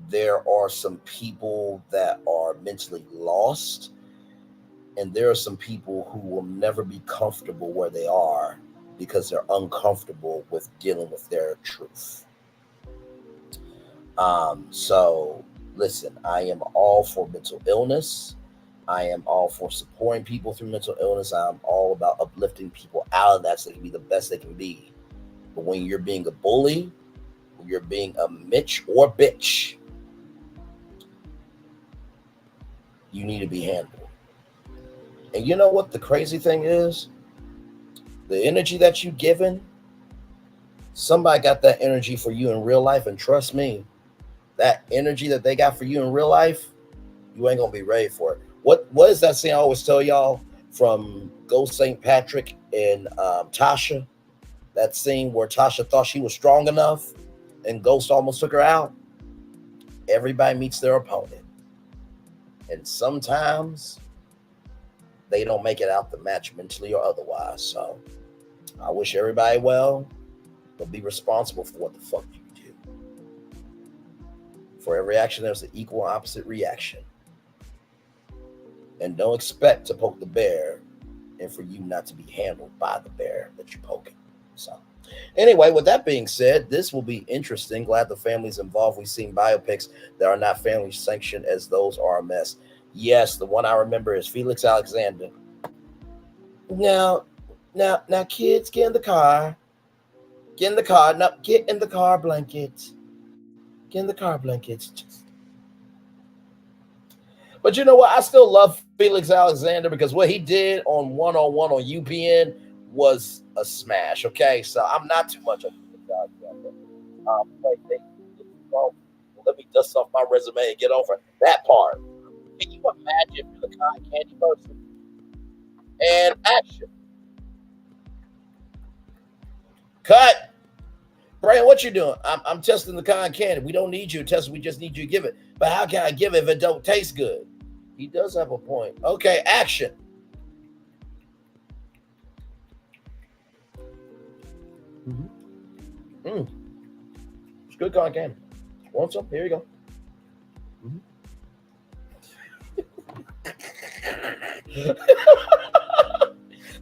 There are some people that are mentally lost. And there are some people who will never be comfortable where they are because they're uncomfortable with dealing with their truth. So listen, I am all for mental illness. I am all for supporting people through mental illness. I'm all about uplifting people out of that so they can be the best they can be. But when you're being a bully, when you're being a Mitch or bitch, you need to be handled. And you know what the crazy thing is? The energy that you've given, somebody got that energy for you in real life. And trust me, that energy that they got for you in real life, you ain't going to be ready for it. What is that scene I always tell y'all from Ghost St. Patrick and Tasha? That scene where Tasha thought she was strong enough and Ghost almost took her out. everybody meets their opponent. And sometimes they don't make it out the match mentally or otherwise. So I wish everybody well, but be responsible for what the fuck you do. For every action, there's an equal and opposite reaction. And don't expect to poke the bear and for you not to be handled by the bear that you're poking. So anyway, with that being said, this will be interesting. Glad the family's involved. We've seen biopics that are not family sanctioned, as those are a mess. Yes, the one I remember is Felix Alexander. Now, kids, get in the car. Get in the car. No, get in the car blanket. Get in the car blankets. But you know what? I still love Felix Alexander because what he did on one-on-one on UPN was a smash. Okay, so I'm not too much of Felix Alexander. Let me dust off my resume and get over that part. Can you imagine the cotton candy person? And action. Cut. Brian, what you doing? I'm testing the cotton candy. We don't need you to test it. We just need you to give it. But how can I give it if it don't taste good? He does have a point. Okay, action. It's good cotton candy. Want some? Here you go.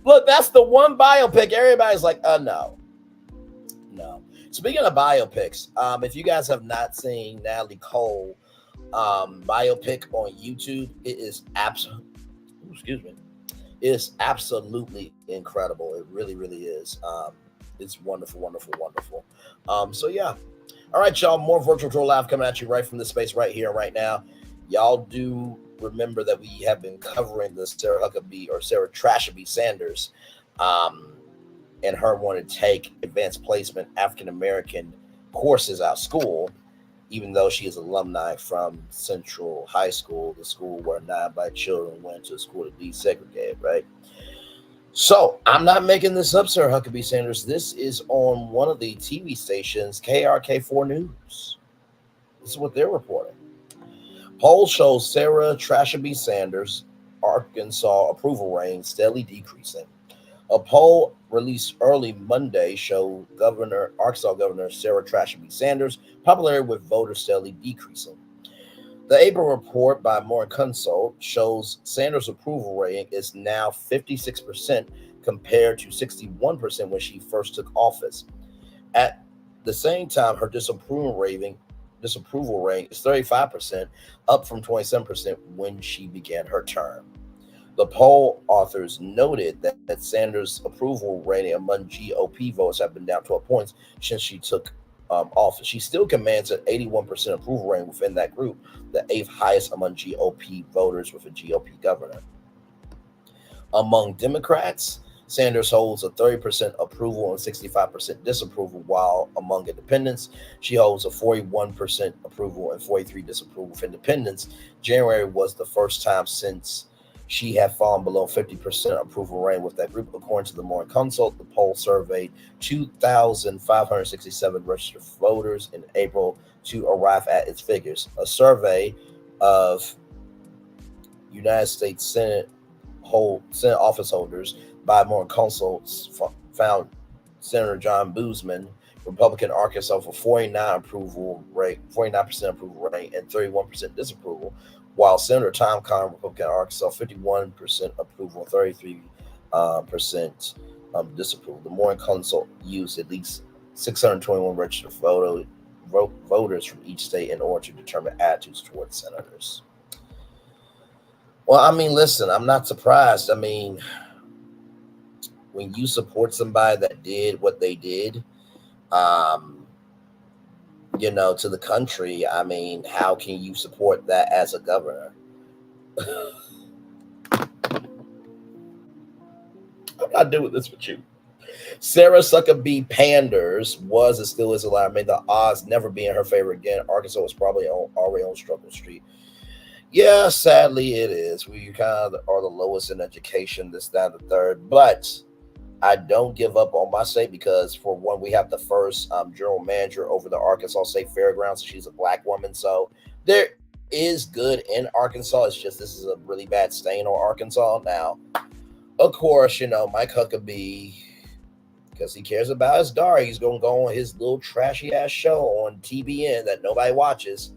Look, that's the one biopic everybody's like, no. Speaking of biopics, if you guys have not seen Natalie Cole biopic on YouTube, it is absolutely incredible. It really, really is. It's wonderful, wonderful, wonderful. So yeah. All right, y'all. More Virtual Troll Live coming at you right from this space right here, right now. Y'all do remember that we have been covering the Sarah Trashaby Sanders, and her wanting to take advanced placement African-American courses out of school, even though she is alumni from Central High School, the school where 9 Black children went to school to desegregate, right? So I'm not making this up, Sarah Huckabee Sanders. This is on one of the TV stations, KRK4 News. This is what they're reporting. Poll shows Sarah Trashaby Sanders' Arkansas approval rating steadily decreasing. A poll released early Monday showed Arkansas Governor Sarah Trashaby Sanders' popularity with voters steadily decreasing. The April report by Morning Consult shows Sanders' approval rating is now 56% compared to 61% when she first took office. At the same time, her disapproval rating is 35%, up from 27% when she began her term. The poll authors noted that Sanders' approval rating among GOP voters have been down 12 points since she took office. She still commands an 81% approval rating within that group, the 8th highest among GOP voters with a GOP governor. Among Democrats, Sanders holds a 30% approval and 65% disapproval, while among independents, she holds a 41% approval and 43% disapproval. With independents, January was the first time since she had fallen below 50% approval rating with that group. According to the Morning Consult, the poll surveyed 2,567 registered voters in April to arrive at its figures. A survey of United States Senate office holders by Morning Consult found Senator John Boozman, Republican Arkansas, for 49% approval rate, and 31% disapproval, while Senator Tom Cotton, Republican Arkansas, 51% approval, 33% disapproval. The Morning Consult used at least 621 registered voters from each state in order to determine attitudes towards senators. Well, I mean, listen, I'm not surprised. I mean, when you support somebody that did what they did, to the country, I mean, how can you support that as a governor? I'm not doing this with you. Sarah Huckabee Panders was and still is alive. May the odds never be in her favor again. Arkansas was probably already on struggle street. Yeah, sadly it is. We kind of are the lowest in education, this, that, and the third. But I don't give up on my state because, for one, we have the first general manager over the Arkansas State Fairgrounds. She's a Black woman, so There is good in Arkansas. It's just this is a really bad stain on Arkansas. Now, of course, Mike Huckabee, because he cares about his daughter, he's going to go on his little trashy ass show on TBN that nobody watches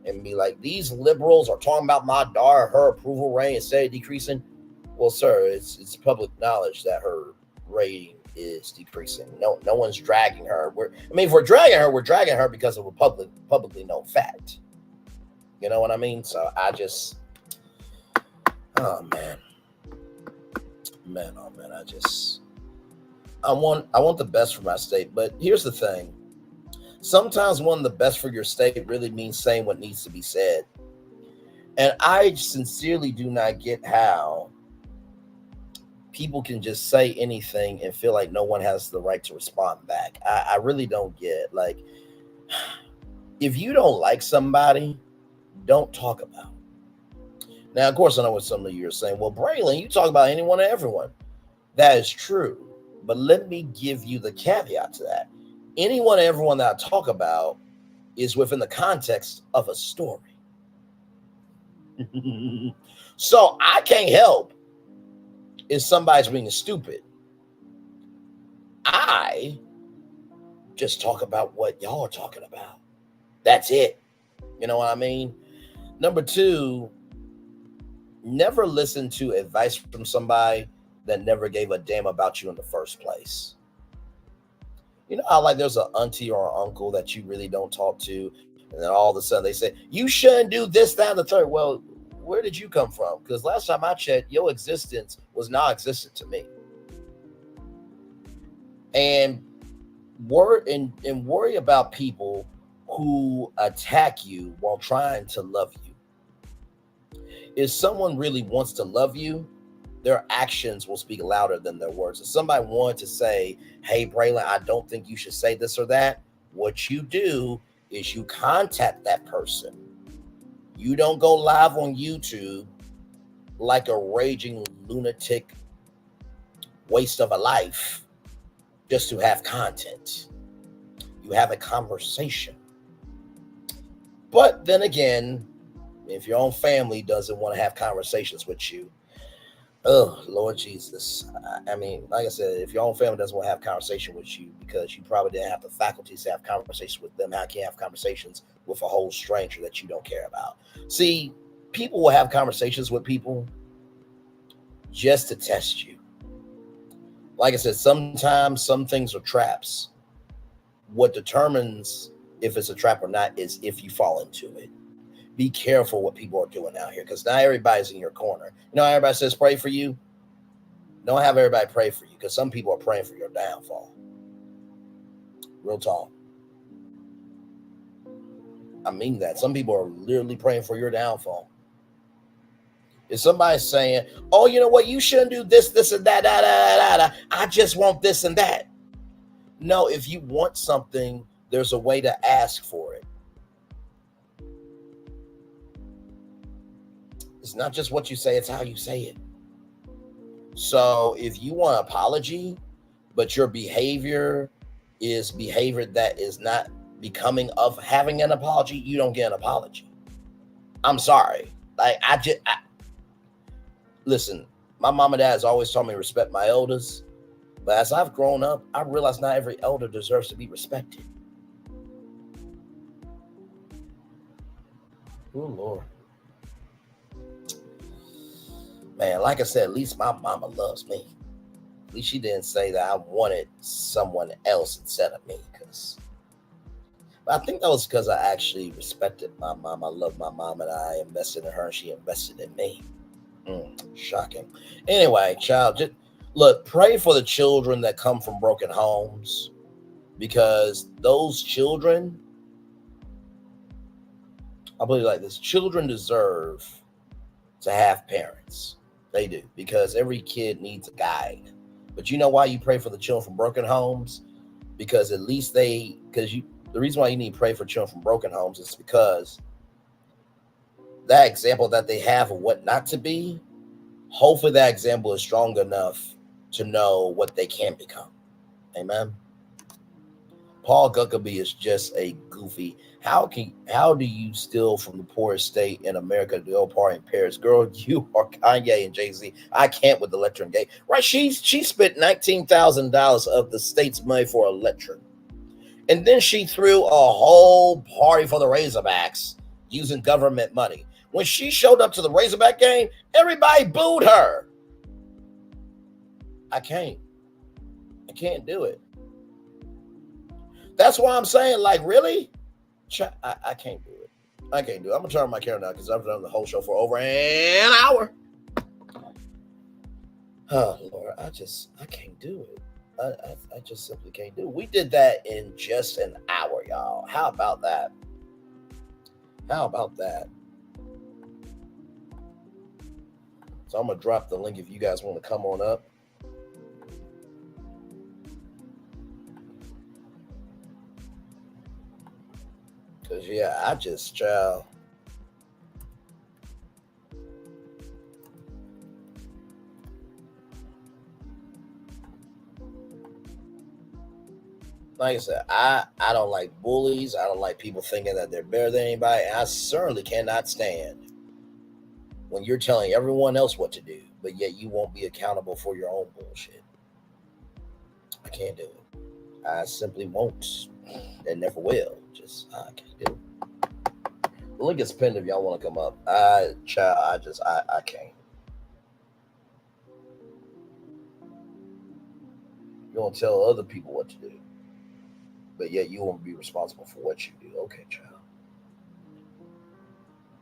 and be like, these liberals are talking about my daughter, her approval rating instead of decreasing. Well, sir, it's public knowledge that her rating is decreasing. No one's dragging her. If we're dragging her because of a publicly known fact. You know what I mean? So I just, oh man, I want the best for my state. But here's the thing: sometimes wanting the best for your state really means saying what needs to be said. And I sincerely do not get how people can just say anything and feel like no one has the right to respond back. I really don't get, like, if you don't like somebody, don't talk about it. Now, of course, I know what some of you are saying. Well, Braylon, you talk about anyone and everyone. That is true. But let me give you the caveat to that. Anyone and everyone that I talk about is within the context of a story. So I can't help if somebody's being stupid. I just talk about what y'all are talking about. That's it. You know what I mean? Number two, never listen to advice from somebody that never gave a damn about you in the first place. You know how, like, there's an auntie or an uncle that you really don't talk to, and then all of a sudden they say, you shouldn't do this, that, and the third. Well, where did you come from? Because last time I checked, your existence was non-existent to me. And worry about people who attack you while trying to love you. If someone really wants to love you, their actions will speak louder than their words. If somebody wanted to say, hey, Braylon, I don't think you should say this or that, what you do is you contact that person. You don't go live on YouTube like a raging lunatic waste of a life just to have content. You have a conversation. But then again, if your own family doesn't want to have conversations with you, oh, Lord Jesus. I mean, like I said, if your own family doesn't want to have conversation with you because you probably didn't have the faculties to have conversations with them, how can you have conversations with a whole stranger that you don't care about? See, people will have conversations with people just to test you. Like I said, sometimes some things are traps. What determines if it's a trap or not is if you fall into it. Be careful what people are doing out here, because not everybody's in your corner. You know, everybody says pray for you. Don't have everybody pray for you, because some people are praying for your downfall. Real talk. I mean that. Some people are literally praying for your downfall. If somebody's saying, oh, you know what, you shouldn't do this, this, and that, I just want this and that. No, if you want something, there's a way to ask for it. It's not just what you say, it's how you say it. So if you want an apology, but your behavior is behavior that is not becoming of having an apology, you don't get an apology. I'm sorry. Like, listen, my mom and dad has always taught me to respect my elders. But as I've grown up, I realize not every elder deserves to be respected. Oh, Lord. Man, like I said, at least my mama loves me. At least she didn't say that I wanted someone else instead of me. But I think that was because I actually respected my mom. I love my mom, and I invested in her, and she invested in me. Shocking. Anyway, child, just look, pray for the children that come from broken homes, because those children, I believe like this, children deserve to have parents. They do, because every kid needs a guide. But you know why you pray for the children from broken homes? Because at least the reason why you need to pray for children from broken homes is because that example that they have of what not to be, hopefully that example is strong enough to know what they can become. Amen. Paul Guckabee is just a goofy. How do you steal from the poorest state in America to go party in Paris? Girl, you are Kanye and Jay-Z. I can't with the Electron Gate. Right, she spent $19,000 of the state's money for Electron. And then she threw a whole party for the Razorbacks using government money. When she showed up to the Razorback game, everybody booed her. I can't do it. That's why I'm saying, like, really? I can't do it. I can't do it. I'm going to turn on my camera now because I've done the whole show for over an hour. Oh, Lord, I can't do it. I just simply can't do it. We did that in just an hour, y'all. How about that? How about that? So I'm going to drop the link if you guys want to come on up. Because, yeah, I just, child. Like I said, I don't like bullies. I don't like people thinking that they're better than anybody. I certainly cannot stand when you're telling everyone else what to do, but yet you won't be accountable for your own bullshit. I can't do it. I simply won't and never will. I can't do it. The link is pinned if y'all want to come up. I can't. You don't tell other people what to do, but yet you won't be responsible for what you do. Okay, child.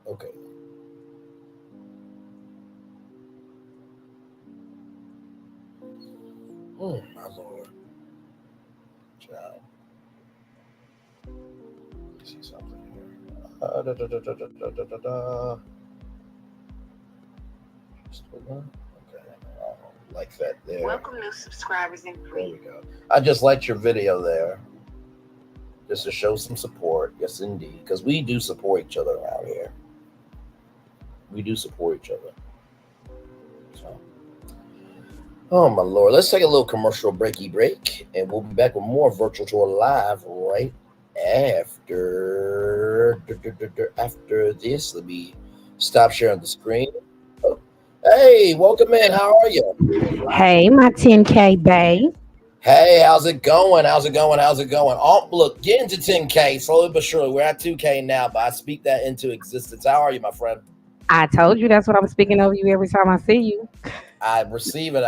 Okay. Oh, my Lord. Child. Let me see something here. Okay. Like that there. Welcome new subscribers in free. There we go. I just liked your video there. Just to show some support. Yes, indeed. Because we do support each other around here. We do support each other. So. Oh, my Lord. Let's take a little commercial breaky break. And we'll be back with more Virtual Tour Live right after this. Let me stop sharing the screen. Oh. Hey, welcome in. How are you? Hey, my 10K bae. Hey, how's it going? How's it going? Oh, look, getting to 10K slowly but surely. We're at 2K now, but I speak that into existence. How are you, my friend? I told you that's what I'm speaking over you every time I see you. I receive it.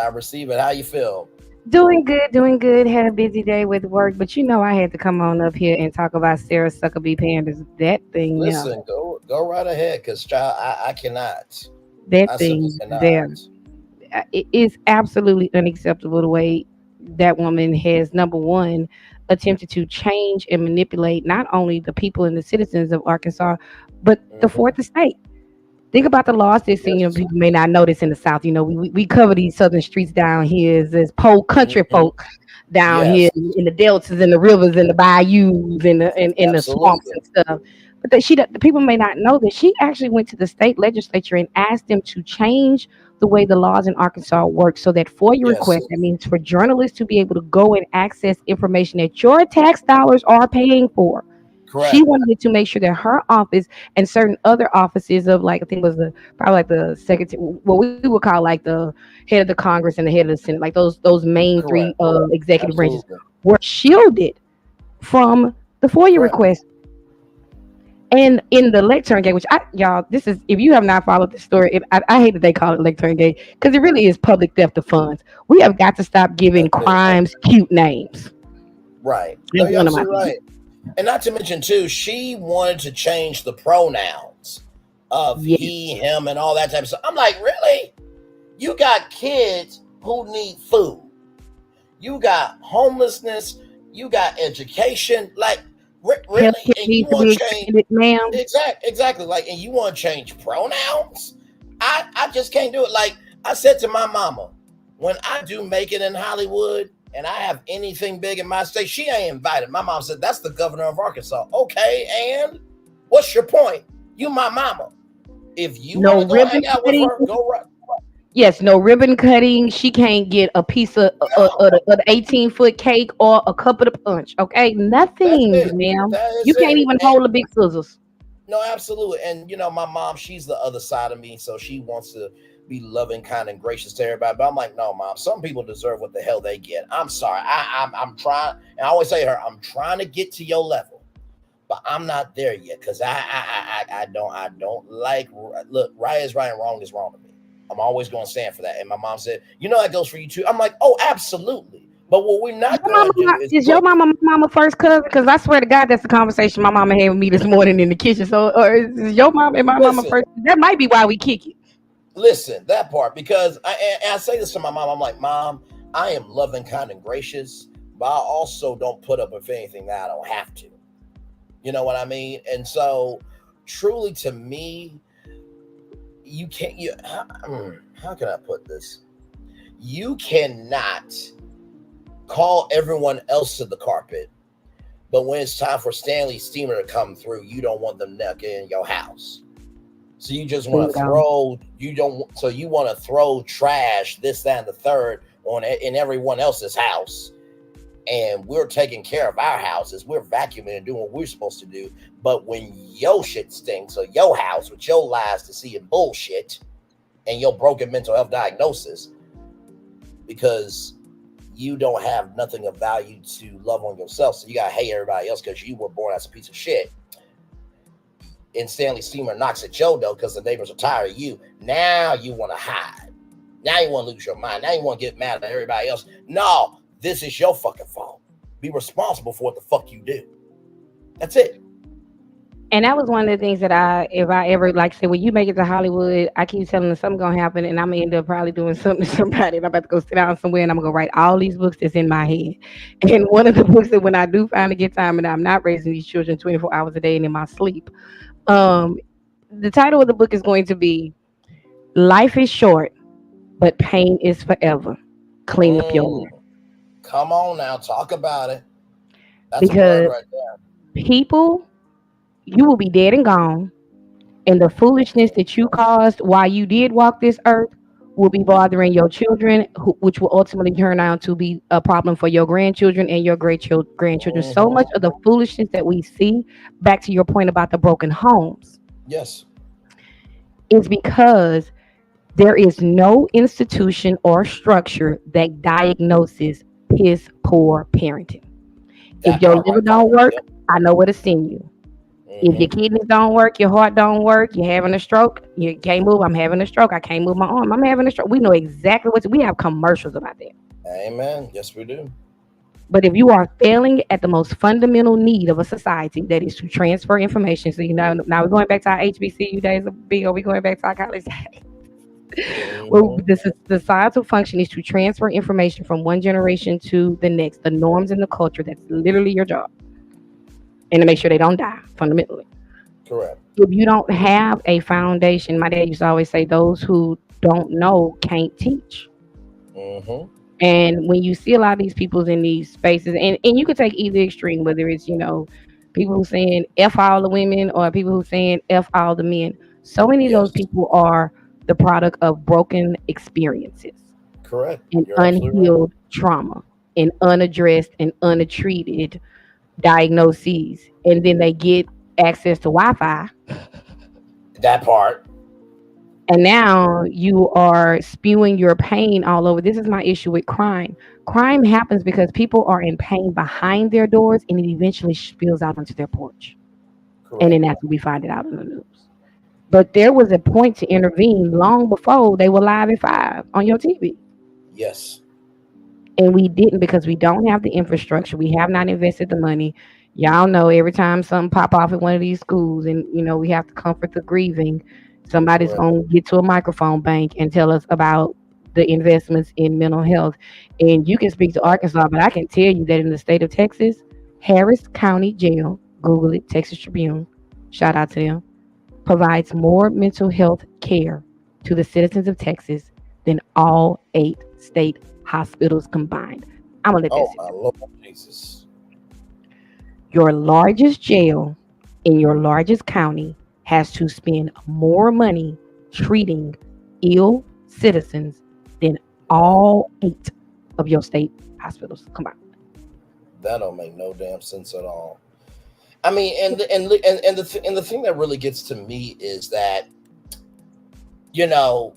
How you feel? Doing good. Had a busy day with work, but you know I had to come on up here and talk about Sarah Suckabee Pandas. That thing. Listen, go right ahead, because child, I cannot. That thing there. It is absolutely unacceptable the way that woman has, number one, attempted to change and manipulate not only the people and the citizens of Arkansas, but the fourth estate. Think about the laws that people may not notice in the South. You know, we cover these southern streets down here as poor country folk down here in the deltas and the rivers and the bayous and the swamps and stuff. But the people may not know that she actually went to the state legislature and asked them to change the way the laws in Arkansas work so that for your request, that means for journalists to be able to go and access information that your tax dollars are paying for. Correct. She wanted to make sure that her office and certain other offices of, like, I think it was probably like the secretary, what we would call like the head of the Congress and the head of the Senate, like those main three executive branches were shielded from the FOIA request. And in the lectern gate, which y'all, this is, if you have not followed this story, I hate that they call it lectern gate because it really is public theft of funds. We have got to stop giving crimes cute names. Right. No, you're absolutely right. And not to mention, too, she wanted to change the pronouns of he, him, and all that type of stuff. I'm like, really? You got kids who need food. You got homelessness. You got education. Like, really? And you want to change, ma'am? Exactly. Like, and you want to change pronouns? I just can't do it. Like I said to my mama, when I do make it in Hollywood and I have anything big in my state, she ain't invited. My mom said, that's the governor of Arkansas. Okay, and what's your point? You my mama. If you want to go hang out with her, go right. Yes, no ribbon cutting. She can't get a piece of the 18-foot cake or a cup of the punch. Okay, That's nothing, it. ma'am. That You is can't it. even hold the big scissors. No, absolutely. And my mom, she's the other side of me, so she wants to be loving, kind, and gracious to everybody. But I'm like, no, mom. Some people deserve what the hell they get. I'm sorry. I'm trying, and I always say to her, I'm trying to get to your level, but I'm not there yet because I don't like. Look, right is right and wrong is wrong to me. I'm always going to stand for that. And my mom said, that goes for you too. I'm like, oh, absolutely. But what we're not Your going mama, to do is is your mama my mama first cousin? Because I swear to God, that's the conversation my mama had with me this morning in the kitchen. So, or is your mom and my mama listen. first? That might be why we kick it. Listen, that part, because I say this to my mom. I'm like, Mom, I am loving, kind, and gracious, but I also don't put up with anything that I don't have to. You know what I mean? And so, truly, to me, you can't. How can I put this? You cannot call everyone else to the carpet, but when it's time for Stanley Steamer to come through, you don't want them naked in your house. So you just want to want to throw trash, this, that, and the third in everyone else's house. And we're taking care of our houses. We're vacuuming and doing what we're supposed to do. But when your shit stinks, or your house with your lies to see and bullshit and your broken mental health diagnosis, because you don't have nothing of value to love on yourself. So you got to hate everybody else because you were born as a piece of shit. And Stanley Steamer knocks at your door because the neighbors are tired of you. Now you want to hide. Now you want to lose your mind. Now you want to get mad at everybody else. No, this is your fucking fault. Be responsible for what the fuck you do. That's it. And that was one of the things that if I ever, like, say, when you make it to Hollywood, I keep telling them something's going to happen and I'm going to end up probably doing something to somebody and I'm about to go sit down somewhere and I'm going to go write all these books that's in my head. And one of the books that when I do finally get time and I'm not raising these children 24 hours a day and in my sleep, the title of the book is going to be Life is Short, but Pain is Forever. Clean up your mess. Come on now, talk about it. That's because a word right there. People, you will be dead and gone, and the foolishness that you caused while you did walk this earth will be bothering your children, which will ultimately turn out to be a problem for your grandchildren and your grandchildren. So much of the foolishness that we see, back to your point about the broken homes, yes, is because there is no institution or structure that diagnoses piss poor parenting. If your liver don't work, I know where to send you. If your kidneys don't work, your heart don't work, you're having a stroke, you can't move, I'm having a stroke, I can't move my arm, I'm having a stroke. We know exactly we have commercials about that. Amen. Yes, we do. But if you are failing at the most fundamental need of a society, that is to transfer information. So now we're going back to our HBCU days of BO, we're going back to our college days. Well, the societal function is to transfer information from one generation to the next, the norms and the culture. That's literally your job. And to make sure they don't die, fundamentally. Correct. If you don't have a foundation, my dad used to always say, those who don't know can't teach. And when you see a lot of these people in these spaces, and you could take either extreme, whether it's, people who saying F all the women or people who saying F all the men. So many of those people are the product of broken experiences. Correct. And unhealed trauma and unaddressed and untreated diagnoses. And then they get access to Wi-Fi. That part. And now you are spewing your pain all over. This is my issue with crime. Crime happens because people are in pain behind their doors and it eventually spills out onto their porch. Correct. And then that's when we find it out in the news. But there was a point to intervene long before they were live at 5 on your TV. Yes. And we didn't because we don't have the infrastructure. We have not invested the money. Y'all know every time something pop off at one of these schools and, we have to comfort the grieving, somebody's going to get to a microphone bank and tell us about the investments in mental health. And you can speak to Arkansas, but I can tell you that in the state of Texas, Harris County Jail, Google it, Texas Tribune, shout out to them, provides more mental health care to the citizens of Texas than all 8 state hospitals combined. I'm going to let this. Oh, my Lord Jesus. Your largest jail in your largest county has to spend more money treating ill, citizens than all 8 of your state hospitals combined. That don't make no damn sense at all. I mean, and the thing that really gets to me is that, you know,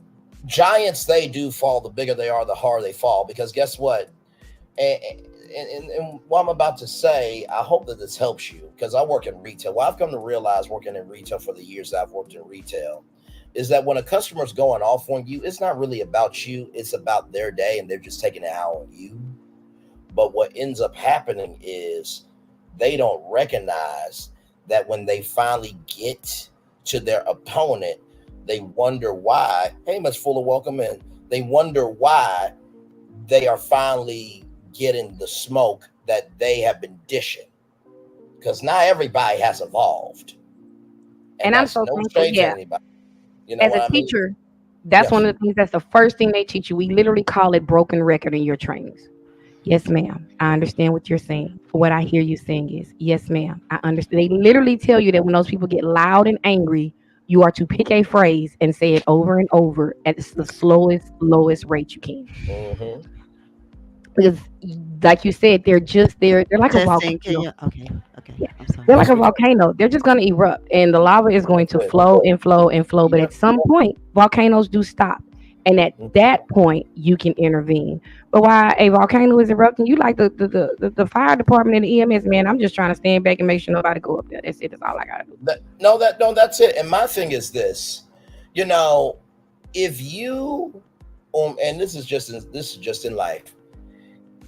giants, they do fall. The bigger they are, the harder they fall. Because guess what? And what I'm about to say, I hope that this helps you, because I work in retail. What I've come to realize working in retail for the years that I've worked in retail is that when a customer's going off on you, it's not really about you. It's about their day, and they're just taking it out on you. But what ends up happening is they don't recognize that when they finally get to their opponent, they wonder why. Hey, Miss Fuller, welcome in. They wonder why they are finally getting the smoke that they have been dishing, because not everybody has evolved. And I'm so thankful. Yeah. You know, as a teacher, that's one of the things. That's the first thing they teach you. We literally call it broken record in your trainings. Yes, ma'am. I understand what you're saying. What I hear you saying is, yes, ma'am. I understand. They literally tell you that when those people get loud and angry, you are to pick a phrase and say it over and over at the slowest, lowest rate you can. Mm-hmm. Because, like you said, they're like a volcano. Okay. Yeah. They're like a volcano. They're just going to erupt, and the lava is going to flow and flow and flow. But at some point, volcanoes do stop, and at that point, you can intervene. But while a volcano is erupting, you like the fire department and the EMS, man. I'm just trying to stand back and make sure nobody go up there. That's it. That's all I gotta do. That's it. And my thing is this, you know, if you, and this is just in life.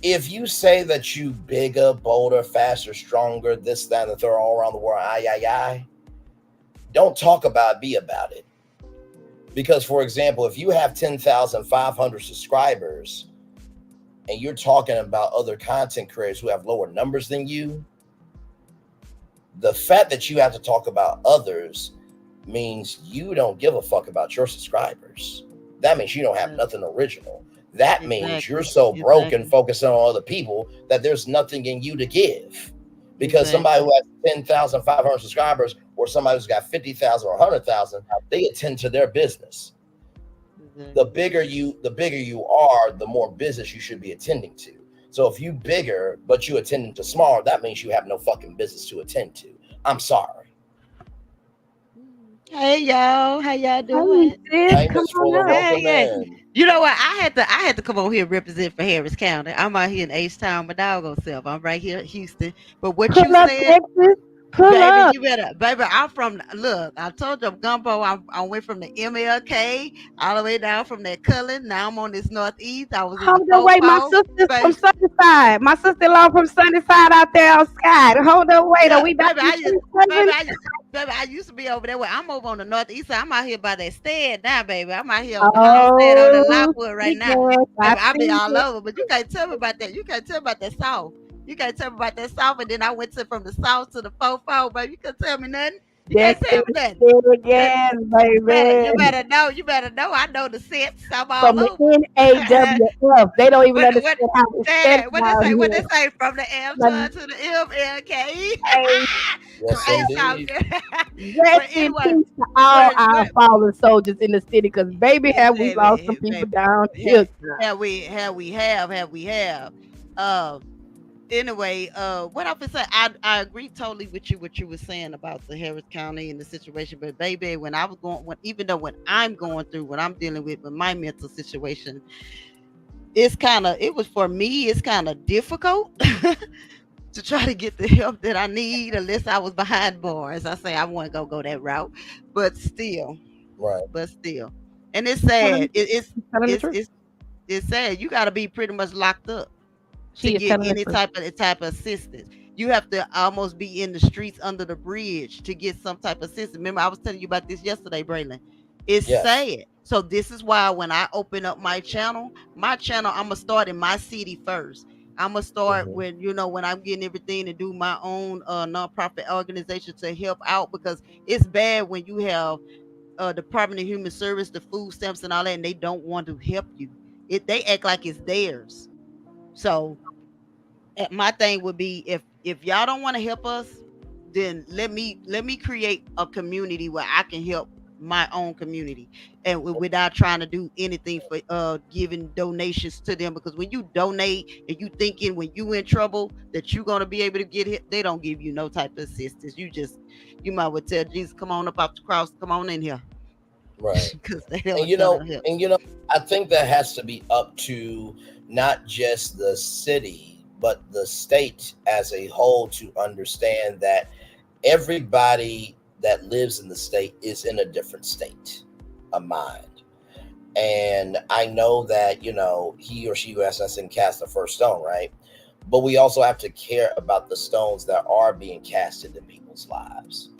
If you say that you bigger, bolder, faster, stronger, this, that, and the third, all around the world, don't talk about it, be about it. Because, for example, if you have 10,500 subscribers and you're talking about other content creators who have lower numbers than you, the fact that you have to talk about others means you don't give a fuck about your subscribers. That means you don't have nothing original. That means you're so broke and focusing on other people that there's nothing in you to give. Because somebody who has 10,500 subscribers or somebody who's got 50,000 or 100,000, they attend to their business. The bigger you are, the more business you should be attending to. So if you bigger, but you attending to smaller, that means you have no fucking business to attend to. I'm sorry. Hey y'all, how y'all doing? Hey, Miss Fuller, welcome in. You know what? I had to come over here and represent for Harris County. I'm out here in H-Town, my doggone self. I'm right here in Houston. But what you said, baby, you better, baby. I'm from. Look, I told you I'm gumbo. I went from the MLK all the way down from that Cullen. Now I'm on this Northeast. I was in the wait, my sister's from Sunnyside. My sister-in-law from Sunnyside out there on Sky. Hold on, wait. Are we back? Baby, I used to be over there. I'm over on the Northeast side. I'm out here by that stead now, baby. I'm out here on the homestead on the Lockwood right now. Baby, I be all over, but you can't tell me about that. You can't tell me about that South. You can't tell me about that South, and then I went from the South to the 4-4, baby. You can't tell me nothing. You can't tell me nothing. Yes, baby. You better know. You better know. I know the sets. I'm all from over. The NAWF. They don't even understand how to say what they say from the M to the MLK. Rest in peace to all our fallen soldiers in the city, because baby, have we lost some people down here. Have we. Anyway, what I was saying, I agree totally with you what you were saying about the Harris County and the situation. But baby, when I'm going through what I'm dealing with my mental situation, it's kind of difficult to try to get the help that I need unless I was behind bars. I say I want to go that route, but still, and it's sad. It's sad. You got to be pretty much locked up to get any type of assistance. You have to almost be in the streets under the bridge to get some type of assistance. Remember, I was telling you about this yesterday, Braylon. It's sad. So this is why when I open up my channel, I'm gonna start in my city first. I'm gonna start when I'm getting everything to do my own nonprofit organization to help out, because it's bad when you have Department of Human Service, the food stamps and all that, and they don't want to help you. They act like it's theirs. So my thing would be, if y'all don't want to help us, then let me create a community where I can help my own community, and without trying to do anything for giving donations to them, because when you donate and you thinking when you in trouble that you're going to be able to get it, they don't give you no type of assistance. You might well tell Jesus, come on up off the cross, come on in here. Right. Because they don't help. I think that has to be up to not just the city but the state as a whole to understand that everybody that lives in the state is in a different state of mind. And I know that, he or she who has not sinned cast the first stone, right? But we also have to care about the stones that are being casted in people's lives.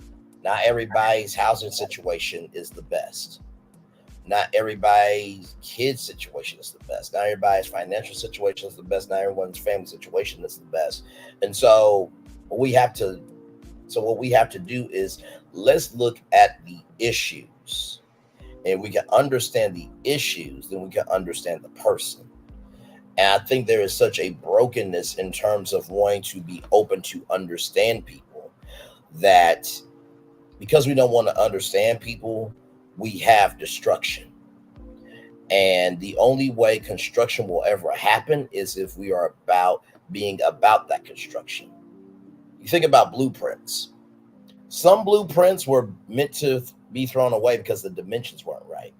Not everybody's housing situation is the best. Not everybody's kid situation is the best. Not everybody's financial situation is the best. Not everyone's family situation is the best. And so what we have to do is let's look at the issues. And we can understand the issues, then we can understand the person. And I think there is such a brokenness in terms of wanting to be open to understand people that because we don't want to understand people, we have destruction. And the only way construction will ever happen is if we are being about that construction. You think about blueprints. Some blueprints were meant to be thrown away because the dimensions weren't right.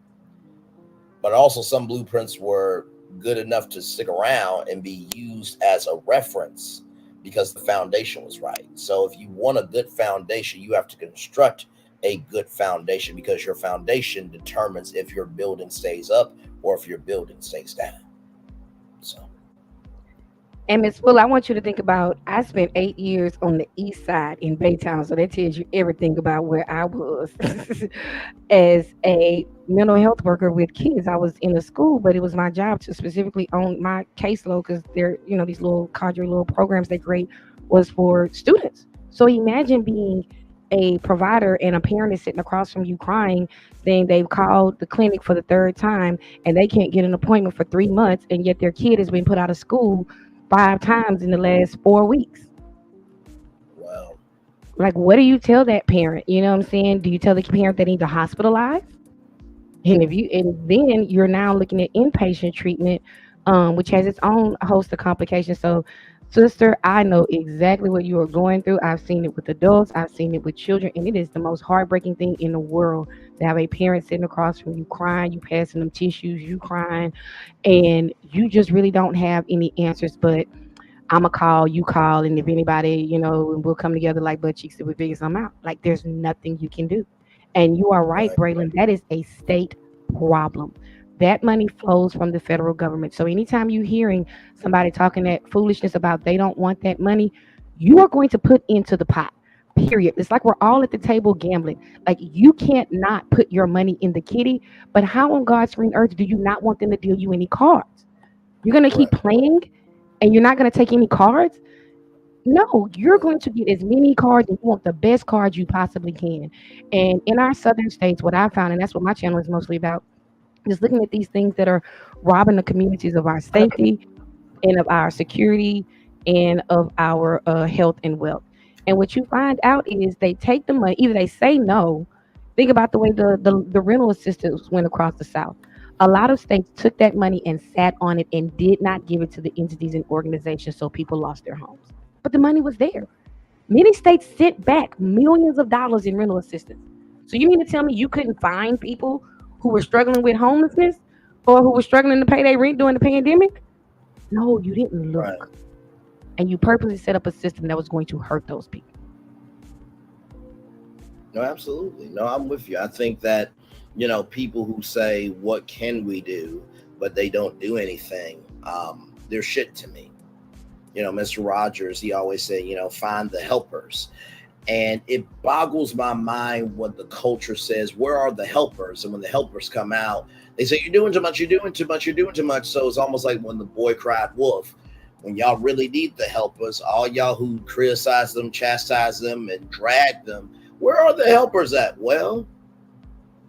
But also some blueprints were good enough to stick around and be used as a reference because the foundation was right. So if you want a good foundation, you have to construct a good foundation because your foundation determines if your building stays up or if your building stays down. So. And Ms. Fuller, I want you to think about, I spent 8 years on the east side in Baytown, so that tells you everything about where I was as a mental health worker with kids. I was in a school, but it was my job to specifically own my caseload because they're, these little cadre, little programs they create was for students. So imagine being a provider and a parent is sitting across from you crying, saying they've called the clinic for the third time and they can't get an appointment for 3 months, and yet their kid has been put out of school 5 times in the last 4 weeks. Wow. Like, what do you tell that parent? You know what I'm saying? Do you tell the parent they need to hospitalize? And then you're now looking at inpatient treatment, which has its own host of complications. So, sister, I know exactly what you are going through. I've seen it with adults. I've seen it with children. And it is the most heartbreaking thing in the world to have a parent sitting across from you crying, you passing them tissues, you crying, and you just really don't have any answers. But I'm a call, you call, and if anybody, we'll come together like butt cheeks if we figure something out. Like, there's nothing you can do. And you are right, Braylon. That is a state problem. That money flows from the federal government. So anytime you're hearing somebody talking that foolishness about they don't want that money, you are going to put into the pot. Period. It's like we're all at the table gambling. Like, you can't not put your money in the kitty, but how on God's green earth do you not want them to deal you any cards? You're going to keep playing and you're not going to take any cards? No, you're going to get as many cards and you want the best cards you possibly can. And in our southern states, what I found, and that's what my channel is mostly about, is looking at these things that are robbing the communities of our safety and of our security and of our health and wealth. And what you find out is they take the money, either they say no. Think about the way the rental assistance went across the South. A lot of states took that money and sat on it and did not give it to the entities and organizations, so people lost their homes. But the money was there. Many states sent back millions of dollars in rental assistance. So you mean to tell me you couldn't find people who were struggling with homelessness or who were struggling to pay their rent during the pandemic? No, you didn't look. Right. And you purposely set up a system that was going to hurt those people. No, absolutely. No, I'm with you. I think that, people who say, what can we do, but they don't do anything, they're shit to me. Mr. Rogers, he always said, find the helpers. And it boggles my mind what the culture says, where are the helpers? And when the helpers come out, they say, you're doing too much, you're doing too much, you're doing too much. So it's almost like when the boy cried wolf. When y'all really need the helpers, all y'all who criticize them, chastise them, and drag them, where are the helpers at? Well,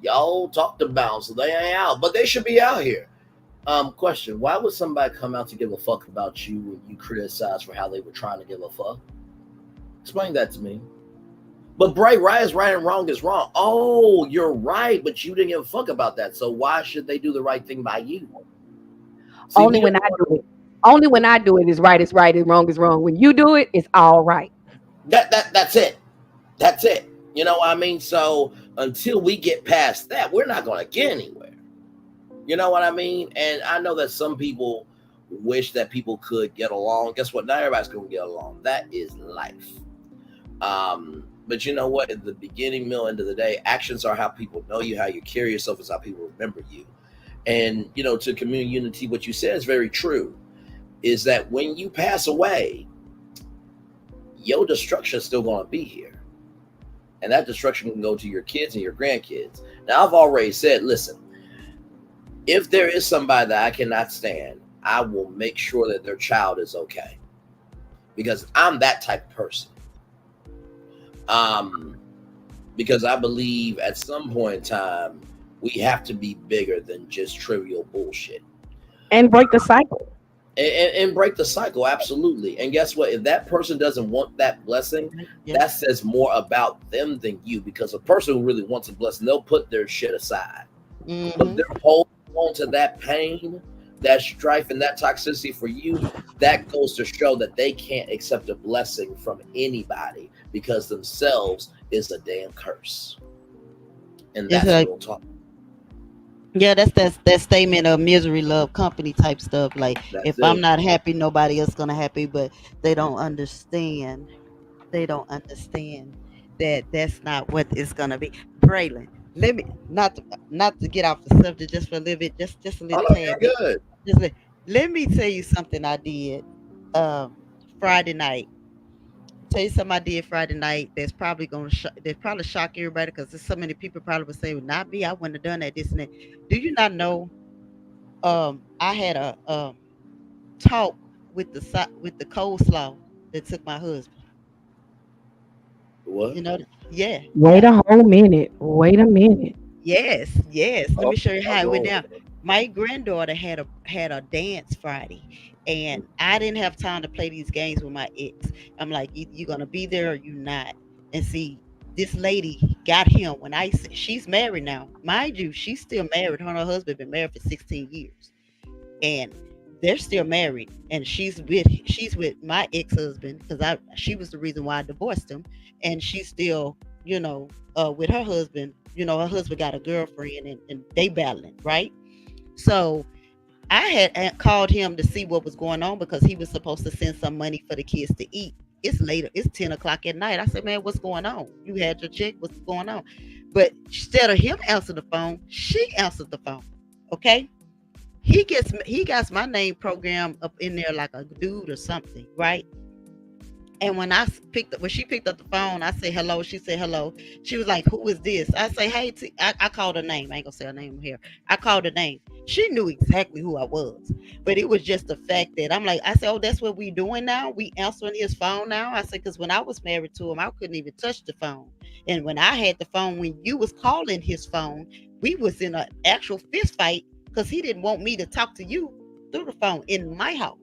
y'all talked about, so they ain't out, but they should be out here. Question, why would somebody come out to give a fuck about you when you criticize for how they were trying to give a fuck? Explain that to me. But Bray, right is right and wrong is wrong. Oh, you're right, but you didn't give a fuck about that. So why should they do the right thing by you? See, only when I do it. Only when I do it is right and wrong is wrong. When you do it, it's all right. That's it. That's it. You know what I mean? So until we get past that, we're not going to get anywhere. You know what I mean? And I know that some people wish that people could get along. Guess what? Not everybody's going to get along. That is life. But you know what? At the beginning, middle, end of the day, actions are how people know you. How you carry yourself is how people remember you. And, you know, to community unity, what you said is very true, is that when you pass away, your destruction is still going to be here. And that destruction can go to your kids and your grandkids. Now, I've already said, listen, if there is somebody that I cannot stand, I will make sure that their child is okay. Because I'm that type of person. Because I believe at some point in time, we have to be bigger than just trivial bullshit. And break the cycle. And break the cycle, absolutely. And guess what? If that person doesn't want that blessing, that says more about them than you. Because a person who really wants a blessing, they'll put their shit aside. But they're holding on to that pain, that strife, and that toxicity for you. That goes to show that they can't accept a blessing from anybody because themselves is a damn curse. And that's what we'll talk about. Yeah, that's that statement of misery, love, company type stuff. Like, if I'm not happy, nobody else gonna happy. But they don't understand. They don't understand that that's not what it's gonna be. Braylon, let me not to get off the subject just for a little bit, just a little tad bit. Good. Let me tell you something I did Friday night. Tell you something I did Friday night that's probably gonna shock everybody because there's so many people probably would say, well, not me, I wouldn't have done that, this and that. Do you not know? I had a talk with the coleslaw that took my husband. What? You know? Yeah. Wait a whole minute. Wait a minute. Yes. Let me show you how it went down. My granddaughter had a dance Friday, and I didn't have time to play these games with my ex. I'm like, either you're gonna be there or you not. And see, this lady got him when she's married now. Mind you, she's still married. Her and her husband been married for 16 years. And they're still married. And she's with my ex-husband because she was the reason why I divorced him. And she's still, with her husband. Her husband got a girlfriend and they battling, right? So I had called him to see what was going on because he was supposed to send some money for the kids to eat. It's later. It's 10 o'clock at night. I said, man, what's going on? You had your check. What's going on? But instead of him answering the phone, she answered the phone. Okay. He got my name programmed up in there like a dude or something, right? And when she picked up the phone, I said hello. She said hello. She was like, "Who is this?" I say, "Hey." I called her name. I ain't gonna say her name here. I called her name. She knew exactly who I was, but it was just the fact that I said, "Oh, that's what we doing now. We answering his phone now." I said, "Because when I was married to him, I couldn't even touch the phone, and when I had the phone, when you was calling his phone, we was in an actual fist fight because he didn't want me to talk to you through the phone in my house."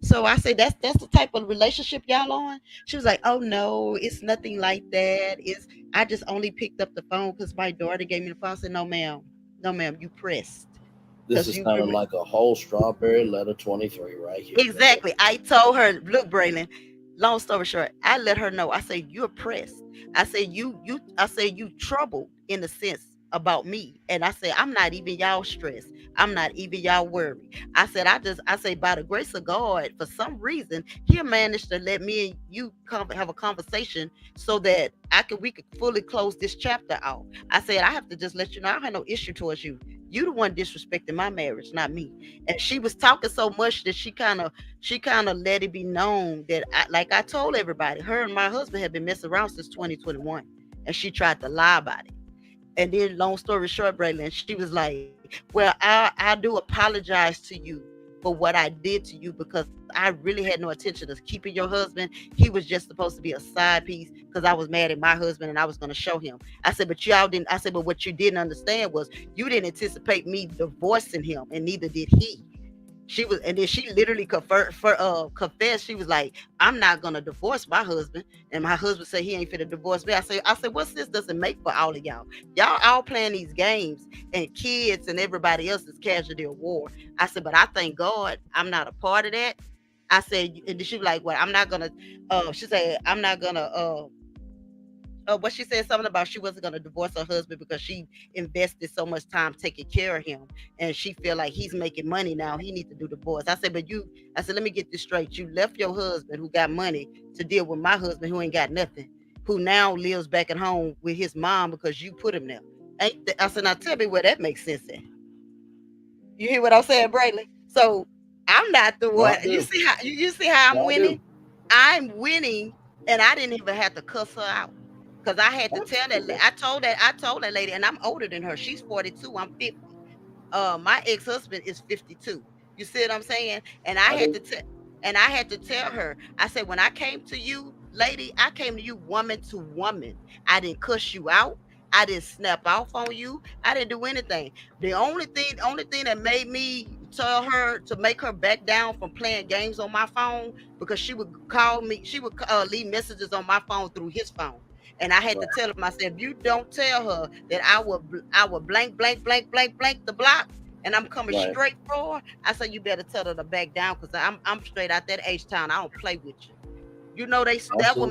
So I say that's the type of relationship y'all on. She was like, "Oh no, it's nothing like that. I just only picked up the phone because my daughter gave me the phone." I said, no ma'am, you pressed." This is sounding like a whole strawberry letter 23 right here. Exactly. I told her, look, Braylon, long story short, I let her know. I say, you're pressed. I say, you troubled in the sense about me. And I say, I'm not even y'all stressed. I'm not even y'all worried. I said, I say, by the grace of God, for some reason, he managed to let me and you have a conversation so that we could fully close this chapter out. I said, I have to just let you know, I have no issue towards you. You the one disrespecting my marriage, not me. And she was talking so much that she kind of let it be known that, I told everybody, her and my husband had been messing around since 2021, and she tried to lie about it. And then, long story short, Braylon, she was like, well, I do apologize to you for what I did to you because I really had no intention of keeping your husband. He was just supposed to be a side piece because I was mad at my husband and I was going to show him. I said, but y'all didn't. I said, but what you didn't understand was you didn't anticipate me divorcing him, and neither did he. She was, and then she literally confessed. She was like, "I'm not gonna divorce my husband," and my husband said he ain't finna divorce me. I said, what sense does it make for all of y'all? Y'all all playing these games, and kids and everybody else is casualty of war. I said, but I thank God I'm not a part of that. I said, and she was like, "Well, I'm not gonna." She said, "I'm not gonna." What she said something about she wasn't gonna divorce her husband because she invested so much time taking care of him, and she feel like he's making money now. He needs to do divorce. I said, but you, I said, let me get this straight. You left your husband who got money to deal with my husband who ain't got nothing, who now lives back at home with his mom because you put him there. I said, now tell me where that makes sense in. You hear what I'm saying, Braylon? So I'm not the one. You see how you see how I'm winning? I'm winning, and I didn't even have to cuss her out. Because I had to tell that. I told that lady, and I'm older than her. She's 42. I'm 50. My ex-husband is 52. You see what I'm saying? And I had to tell her. I said, when I came to you, lady, I came to you woman to woman. I didn't cuss you out. I didn't snap off on you. I didn't do anything. The only thing that made me tell her to make her back down from playing games on my phone, because she would call me. She would leave messages on my phone through his phone. And I had to tell him, I said, if you don't tell her that I will blank the block, and I'm coming straight for her, I said, you better tell her to back down, because I'm straight out that H-Town. I don't play with you. You know, that one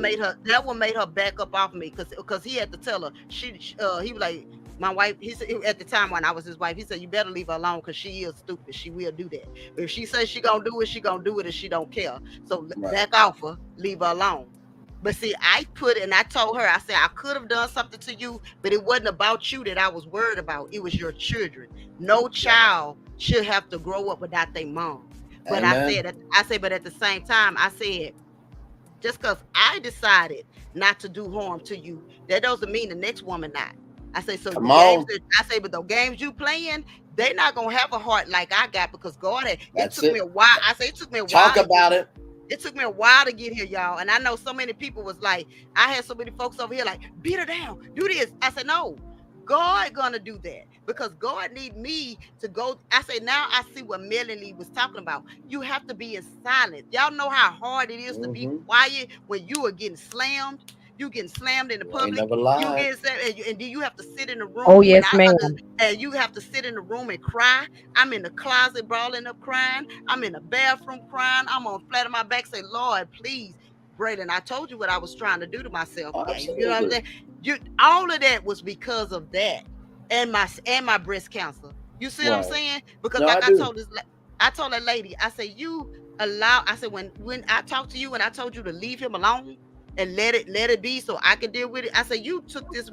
made her back up off me, because he had to tell her. He was like, my wife, he said, at the time when I was his wife, he said, you better leave her alone, because she is stupid. She will do that. If she says she gonna do it, she gonna do it, and she don't care. So back off her, leave her alone. But see, I told her, I said, I could have done something to you, but it wasn't about you that I was worried about. It was your children. No child should have to grow up without their mom. But Amen. I said, but at the same time, I said, just because I decided not to do harm to you, that doesn't mean the next woman not. I say, so but the games you playing, they're not gonna have a heart like I got, because God had. It took me a while. I say it took me a while. Talk about it. It took me a while to get here, y'all. And I know so many people was like, I had so many folks over here like, beat her down, do this. I said, no, God gonna do that, because God need me to go. I said, now I see what Melanie was talking about. You have to be in silence. Y'all know how hard it is to be quiet when you are getting slammed. You getting slammed in the public. And then you have to sit in the room. Oh yes, ma'am. And you have to sit in the room and cry. I'm in the closet brawling up crying. I'm in the bathroom crying. I'm on flat on my back, say, Lord, please, Braylon, I told you what I was trying to do to myself. You know what I'm saying? All of that was because of that, and my breast cancer. You see what I'm saying? Because I told that lady, I said, I said, when I talked to you and I told you to leave him alone and let it be so I could deal with it. I said, you took this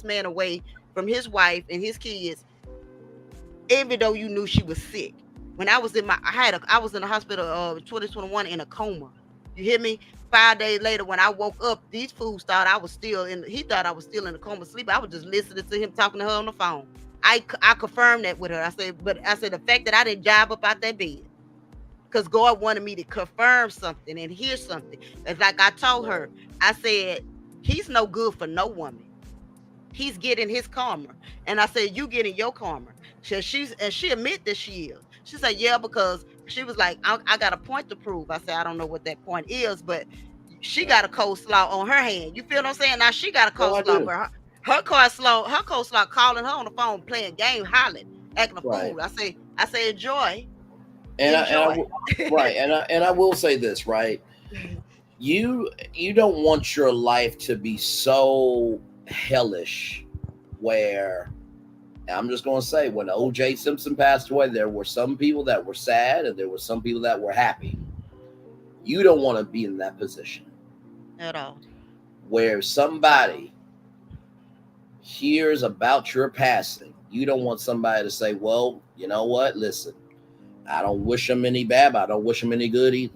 man away from his wife and his kids, even though you knew she was sick. When I was in I was in the hospital 2021 in a coma. You hear me? 5 days later, when I woke up, these fools thought I was still in the coma sleep. I was just listening to him talking to her on the phone. I confirmed that with her. I said the fact that I didn't jive up out that bed, because God wanted me to confirm something and hear something. It's like I told her, I said, he's no good for no woman. He's getting his karma. And I said, you getting your karma. She admit that she is. She said, yeah, because she was like, I got a point to prove. I said, I don't know what that point is, but she got a coleslaw on her hand. You feel what I'm saying? Now she got a coleslaw, but her coleslaw calling her on the phone, playing game, hollering, acting a fool. I say, enjoy. And I will say this, right? You don't want your life to be so hellish where, I'm just going to say, when O.J. Simpson passed away, there were some people that were sad and there were some people that were happy. You don't want to be in that position at all, where somebody hears about your passing. You don't want somebody to say, well, you know what? Listen, I don't wish them any bad, but I don't wish them any good either.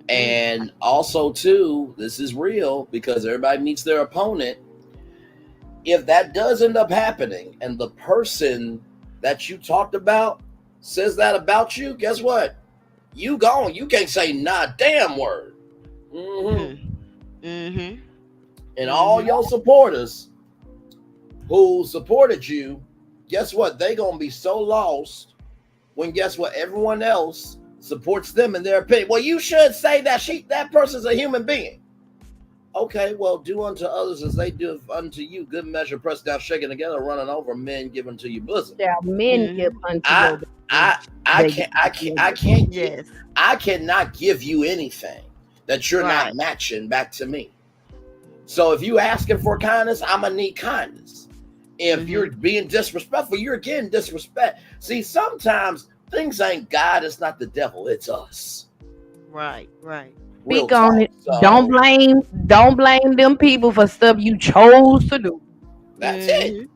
And also, too, this is real, because everybody meets their opponent. If that does end up happening and the person that you talked about says that about you, guess what? You gone. You can't say not damn word. And all your supporters who supported you guess what? They gonna be so lost when guess what? Everyone else supports them in their opinion. Well, you should say that person's a human being. Okay, well, do unto others as they do unto you. Good measure, pressed down, shaken together, running over, men given to your bosom. Yeah, men give unto your I cannot give you anything that you're not matching back to me. So if you asking for kindness, I'm gonna need kindness. If you're being disrespectful, you're getting disrespect. See, sometimes things ain't God, it's not the devil, it's us. Right. Speak on it. So, don't blame them people for stuff you chose to do. That's it.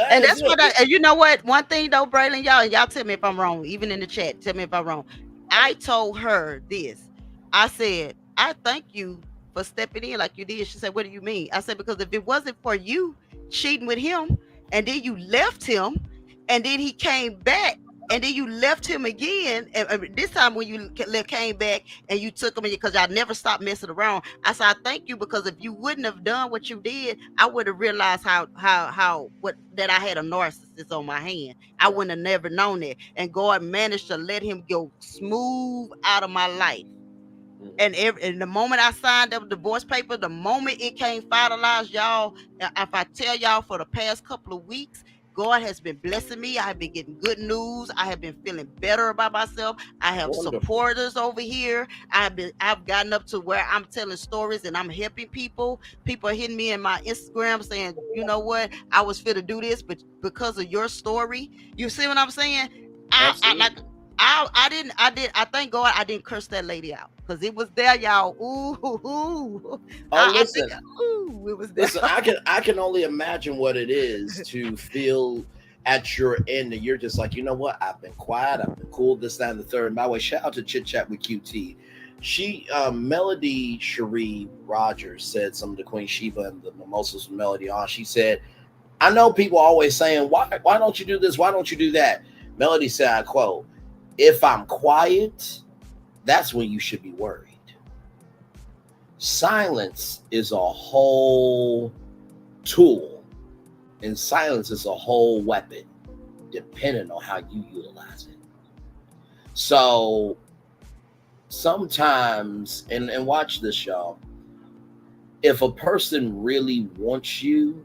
And that's what and you know what? One thing though, Braylon, y'all tell me if I'm wrong, even in the chat, tell me if I'm wrong. I told her this. I said, I thank you for stepping in like you did. She said, what do you mean? I said, because if it wasn't for you cheating with him, and then you left him, and then he came back, and then you left him again, and this time when you came back and you took him, because I never stopped messing around. I said, I thank you, because if you wouldn't have done what you did, I would have realized that I had a narcissist on my hand. I wouldn't have never known that. And God managed to let him go smooth out of my life. And the moment I signed the divorce paper, the moment it came finalized, y'all, if I tell y'all, for the past couple of weeks, God has been blessing me. I have been getting good news. I have been feeling better about myself. I have supporters over here. I've gotten up to where I'm telling stories and I'm helping people. People are hitting me in my Instagram saying, you know what, I was fit to do this, but because of your story, you see what I'm saying? I thank God I didn't curse that lady out, because it was there, y'all. Listen, it was there. Listen, I can only imagine what it is to feel at your end, and you're just like, you know what? I've been quiet, I've been cool, this, that, and the third. And by the way, shout out to Chit Chat with QT. She, Melody Cherie Rogers said something to Queen Sheba and the Mimosas with Melody on. She said, I know people always saying, why don't you do this? Why don't you do that? Melody said, I quote, if I'm quiet, that's when you should be worried. Silence is a whole tool, and silence is a whole weapon, depending on how you utilize it. So sometimes, and watch this, y'all, if a person really wants you,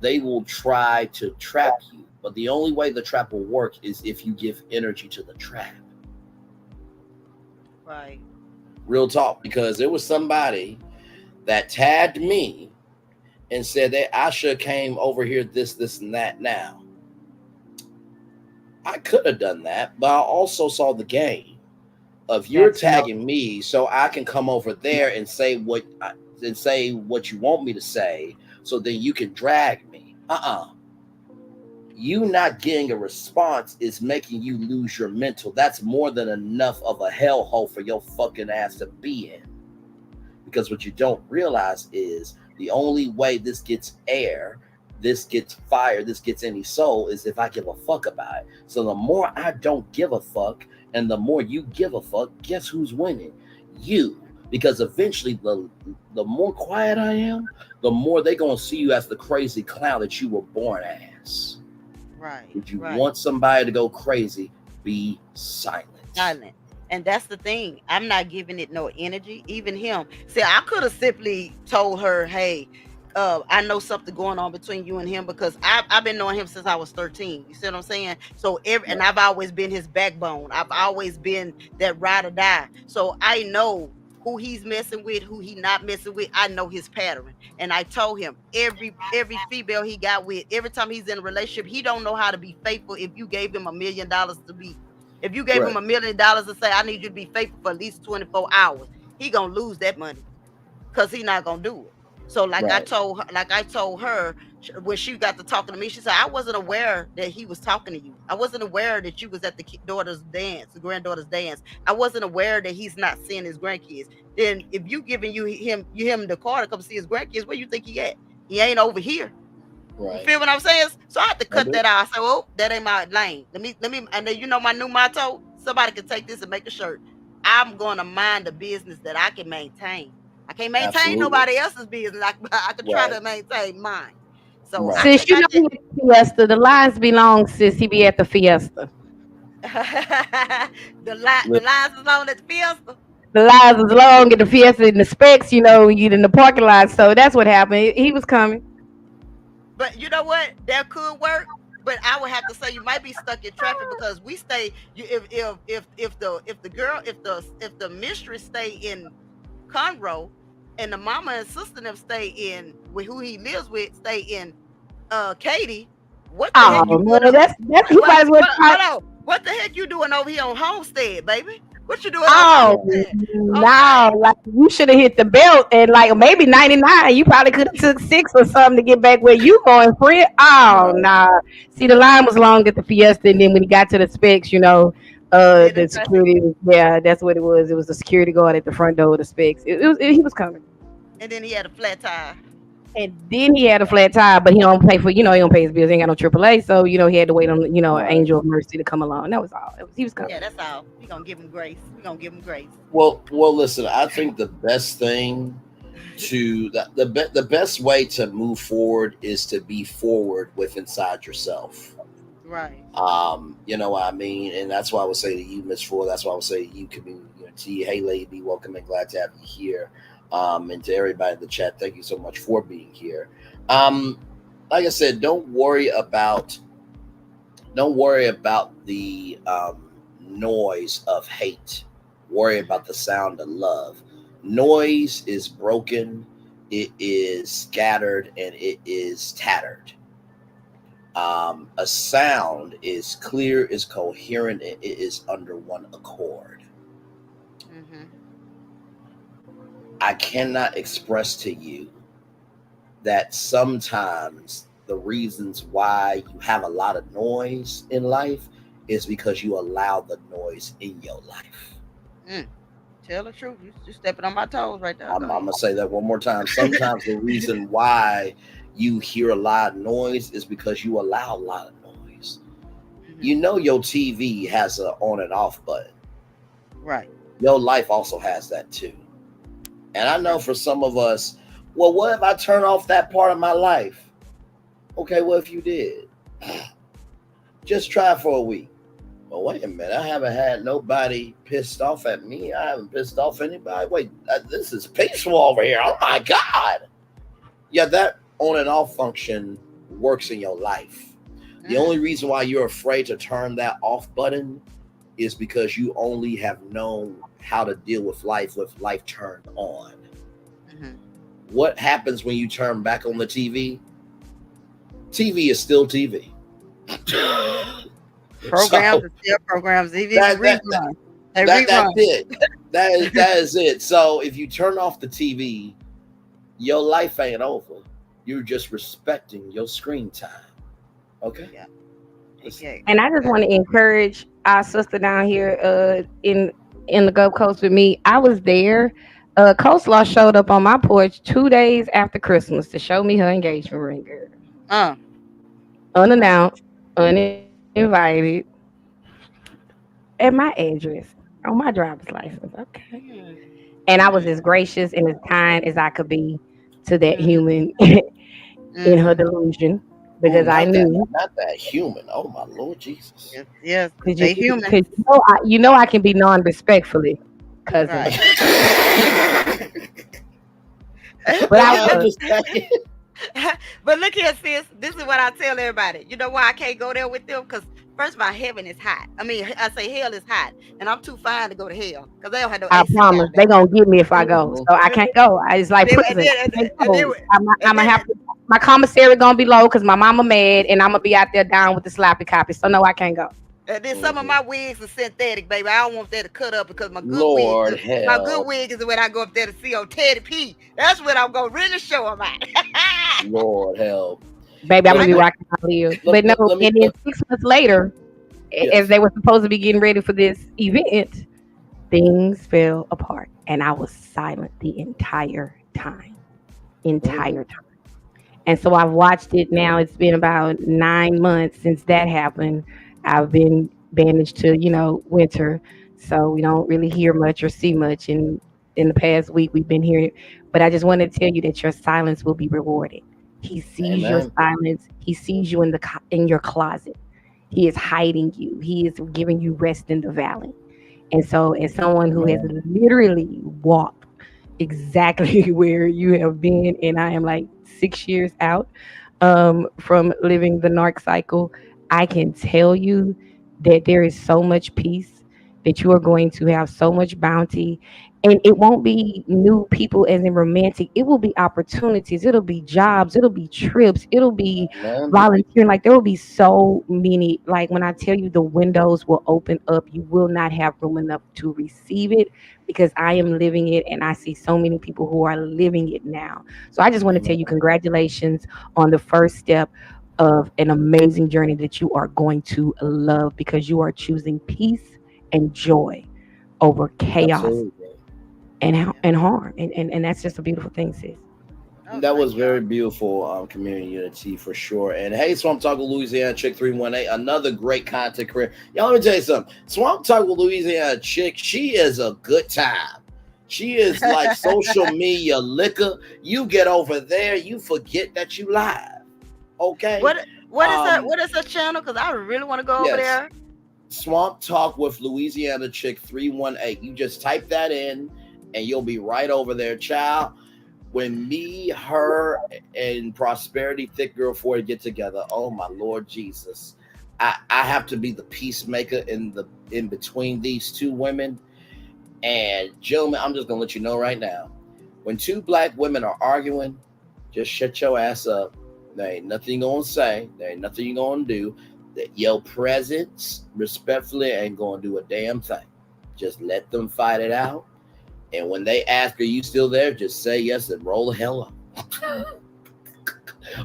they will try to trap you. But the only way the trap will work is if you give energy to the trap. Right. Real talk, because there was somebody that tagged me and said that I should came over here, this, and that. Now, I could have done that, but I also saw the game of you're tagging me so I can come over there and say what you want me to say, so then you can drag me. You not getting a response is making you lose your mental. That's more than enough of a hellhole for your fucking ass to be in. Because what you don't realize is the only way this gets air, this gets fire, this gets any soul is if I give a fuck about it. So the more I don't give a fuck and the more you give a fuck, guess who's winning? You. Because eventually the more quiet I am, the more they're going to see you as the crazy clown that you were born as. Right. If you want somebody to go crazy, be silent. Silent. And that's the thing. I'm not giving it no energy. Even him. See, I could have simply told her, hey, I know something going on between you and him, because I've been knowing him since I was 13. You see what I'm saying? So and I've always been his backbone. I've always been that ride or die. So I know who he's messing with, who he not messing with. I know his pattern. And I told him every female he got with, every time he's in a relationship, he don't know how to be faithful if you gave him $1 million to be. If you gave him $1 million to say, I need you to be faithful for at least 24 hours, he gonna lose that money, because he not gonna do it. So I told her when she got to talking to me, she said, I wasn't aware that he was talking to you. I wasn't aware that you was at the granddaughter's dance. I wasn't aware that he's not seeing his grandkids. Then if you giving him the car to come see his grandkids, where you think he at? He ain't over here. Right. You feel what I'm saying? So I had to cut that out. I said, well, that ain't my lane. Let me, and then my new motto, somebody can take this and make a shirt. I'm gonna mind the business that I can maintain. I can't maintain nobody else's business. I can try to maintain mine. So sis, you know fiesta. The lines be long, sis. He be at the fiesta. The lines is on at the fiesta. The lines was long at the fiesta and the specs, you know, you in the parking lot. So that's what happened. He was coming. But you know what? That could work. But I would have to say you might be stuck in traffic because we stay. If the mistress stay in Conroe, and the mama and sister them stay in with who he lives with stay in Katy. What the heck you doing? That's you might as well. What the heck you doing over here on Homestead, baby? What you doing? No, like you should have hit the belt and like maybe 99. You probably could have took 6 or something to get back where you going, friend. Oh, nah. See, the line was long at the fiesta, and then when he got to the specs, you know, the security was, that's what it was. It was the security guard at the front door of the specs. He was coming. And then he had a flat tire. But he don't pay for, you know, he don't pay his bills. He ain't got no AAA, so you know he had to wait on, you know, an angel of mercy to come along. That was all. He was coming. Yeah, that's all. We gonna give him grace. Well, listen. I think the best thing the best way to move forward is to be forward with inside yourself. Right. You know what I mean, and that's why I would say to you, Miss Ford. That's why I would say to you, community. Hey, lady, welcome and glad to have you here. And to everybody in the chat, thank you so much for being here. Like I said, don't worry about the noise of hate. Worry about the sound of love. Noise is broken, it is scattered, and it is tattered. A sound is clear, is coherent, and it is under one accord. I cannot express to you that sometimes the reasons why you have a lot of noise in life is because you allow the noise in your life. Tell the truth. You're stepping on my toes right there. I'm going to say that one more time. Sometimes the reason why you hear a lot of noise is because you allow a lot of noise. You know your TV has an on and off button. Right. Your life also has that too. And I know for some of us, well, what if I turn off that part of my life? Okay, what if you did? Just try for a week. Well, wait a minute. I haven't had nobody pissed off at me. I haven't pissed off anybody. Wait, this is peaceful over here. Oh, my God. Yeah, that on and off function works in your life. The only reason why you're afraid to turn that off button is because you only have known how to deal with life turned on. What happens when you turn back on the TV? TV is still TV. Programs are still programs. Even that's it. That is it. So if you turn off the TV, your life ain't over. You're just respecting your screen time. Okay? Yeah. And I just want to encourage our sister down here in the Gulf Coast with me. I was there. Coleslaw showed up on my porch 2 days after Christmas to show me her engagement ring, girl. Unannounced, uninvited, at my address, on my driver's license. Okay. And I was as gracious and as kind as I could be to that human in her delusion. Because I knew not that human. Oh my Lord Jesus! Yes, they human. You know I can be non-respectfully, cousin. Right. But look here, sis. This is what I tell everybody. You know why I can't go there with them? Because first of all, heaven is hot. I mean, I say hell is hot, and I'm too fine to go to hell because they don't have no. I promise they gonna get me if I go, so I can't go. I just like prison. I'm gonna have to. My commissary gonna be low because my mama mad, and I'm gonna be out there down with the sloppy copy. So no, I can't go. And then some of my wigs are synthetic, baby. I don't want that to cut up because my good wig is when I go up there to see on Teddy P. That's when I'm gonna really show them out. Lord help, baby. I'm gonna be rocking out here. But no, and then 6 months later, as they were supposed to be getting ready for this event, things fell apart, and I was silent the entire time. And so I've watched it now. It's been about 9 months since that happened. I've been banished to, winter. So we don't really hear much or see much. And in the past week, we've been hearing. But I just want to tell you that your silence will be rewarded. He sees your silence. He sees you in your closet. He is hiding you. He is giving you rest in the valley. And so, as someone who has literally walked exactly where you have been, and I am like 6 years out from living the narc cycle, I can tell you that there is so much peace, that you are going to have so much bounty. And it won't be new people as in romantic. It will be opportunities. It'll be jobs. It'll be trips. It'll be volunteering. Like there will be so many. Like when I tell you the windows will open up, you will not have room enough to receive it, because I am living it and I see so many people who are living it now. So I just want to tell you congratulations on the first step of an amazing journey that you are going to love, because you are choosing peace and joy over chaos and harm. And that's just a beautiful thing, sis. That was very beautiful, community unity for sure. And hey, Swamp Talk with Louisiana Chick 318, another great content career. Y'all, let me tell you something. Swamp Talk with Louisiana Chick, she is a good time. She is like social media liquor. You get over there, you forget that you live. Okay. What is her channel? Because I really want to go over there. Swamp Talk with Louisiana Chick 318. You just type that in and you'll be right over there, child. When me, her, and Prosperity Thick Girl 40 get together, oh my Lord Jesus, I have to be the peacemaker in between these two women. And gentlemen, I'm just gonna let you know right now, when two black women are arguing, just shut your ass up. There ain't nothing you gonna say. There ain't nothing you gonna do. That your presence, respectfully, ain't gonna do a damn thing. Just let them fight it out. And when they ask, are you still there? Just say yes and roll the hell up.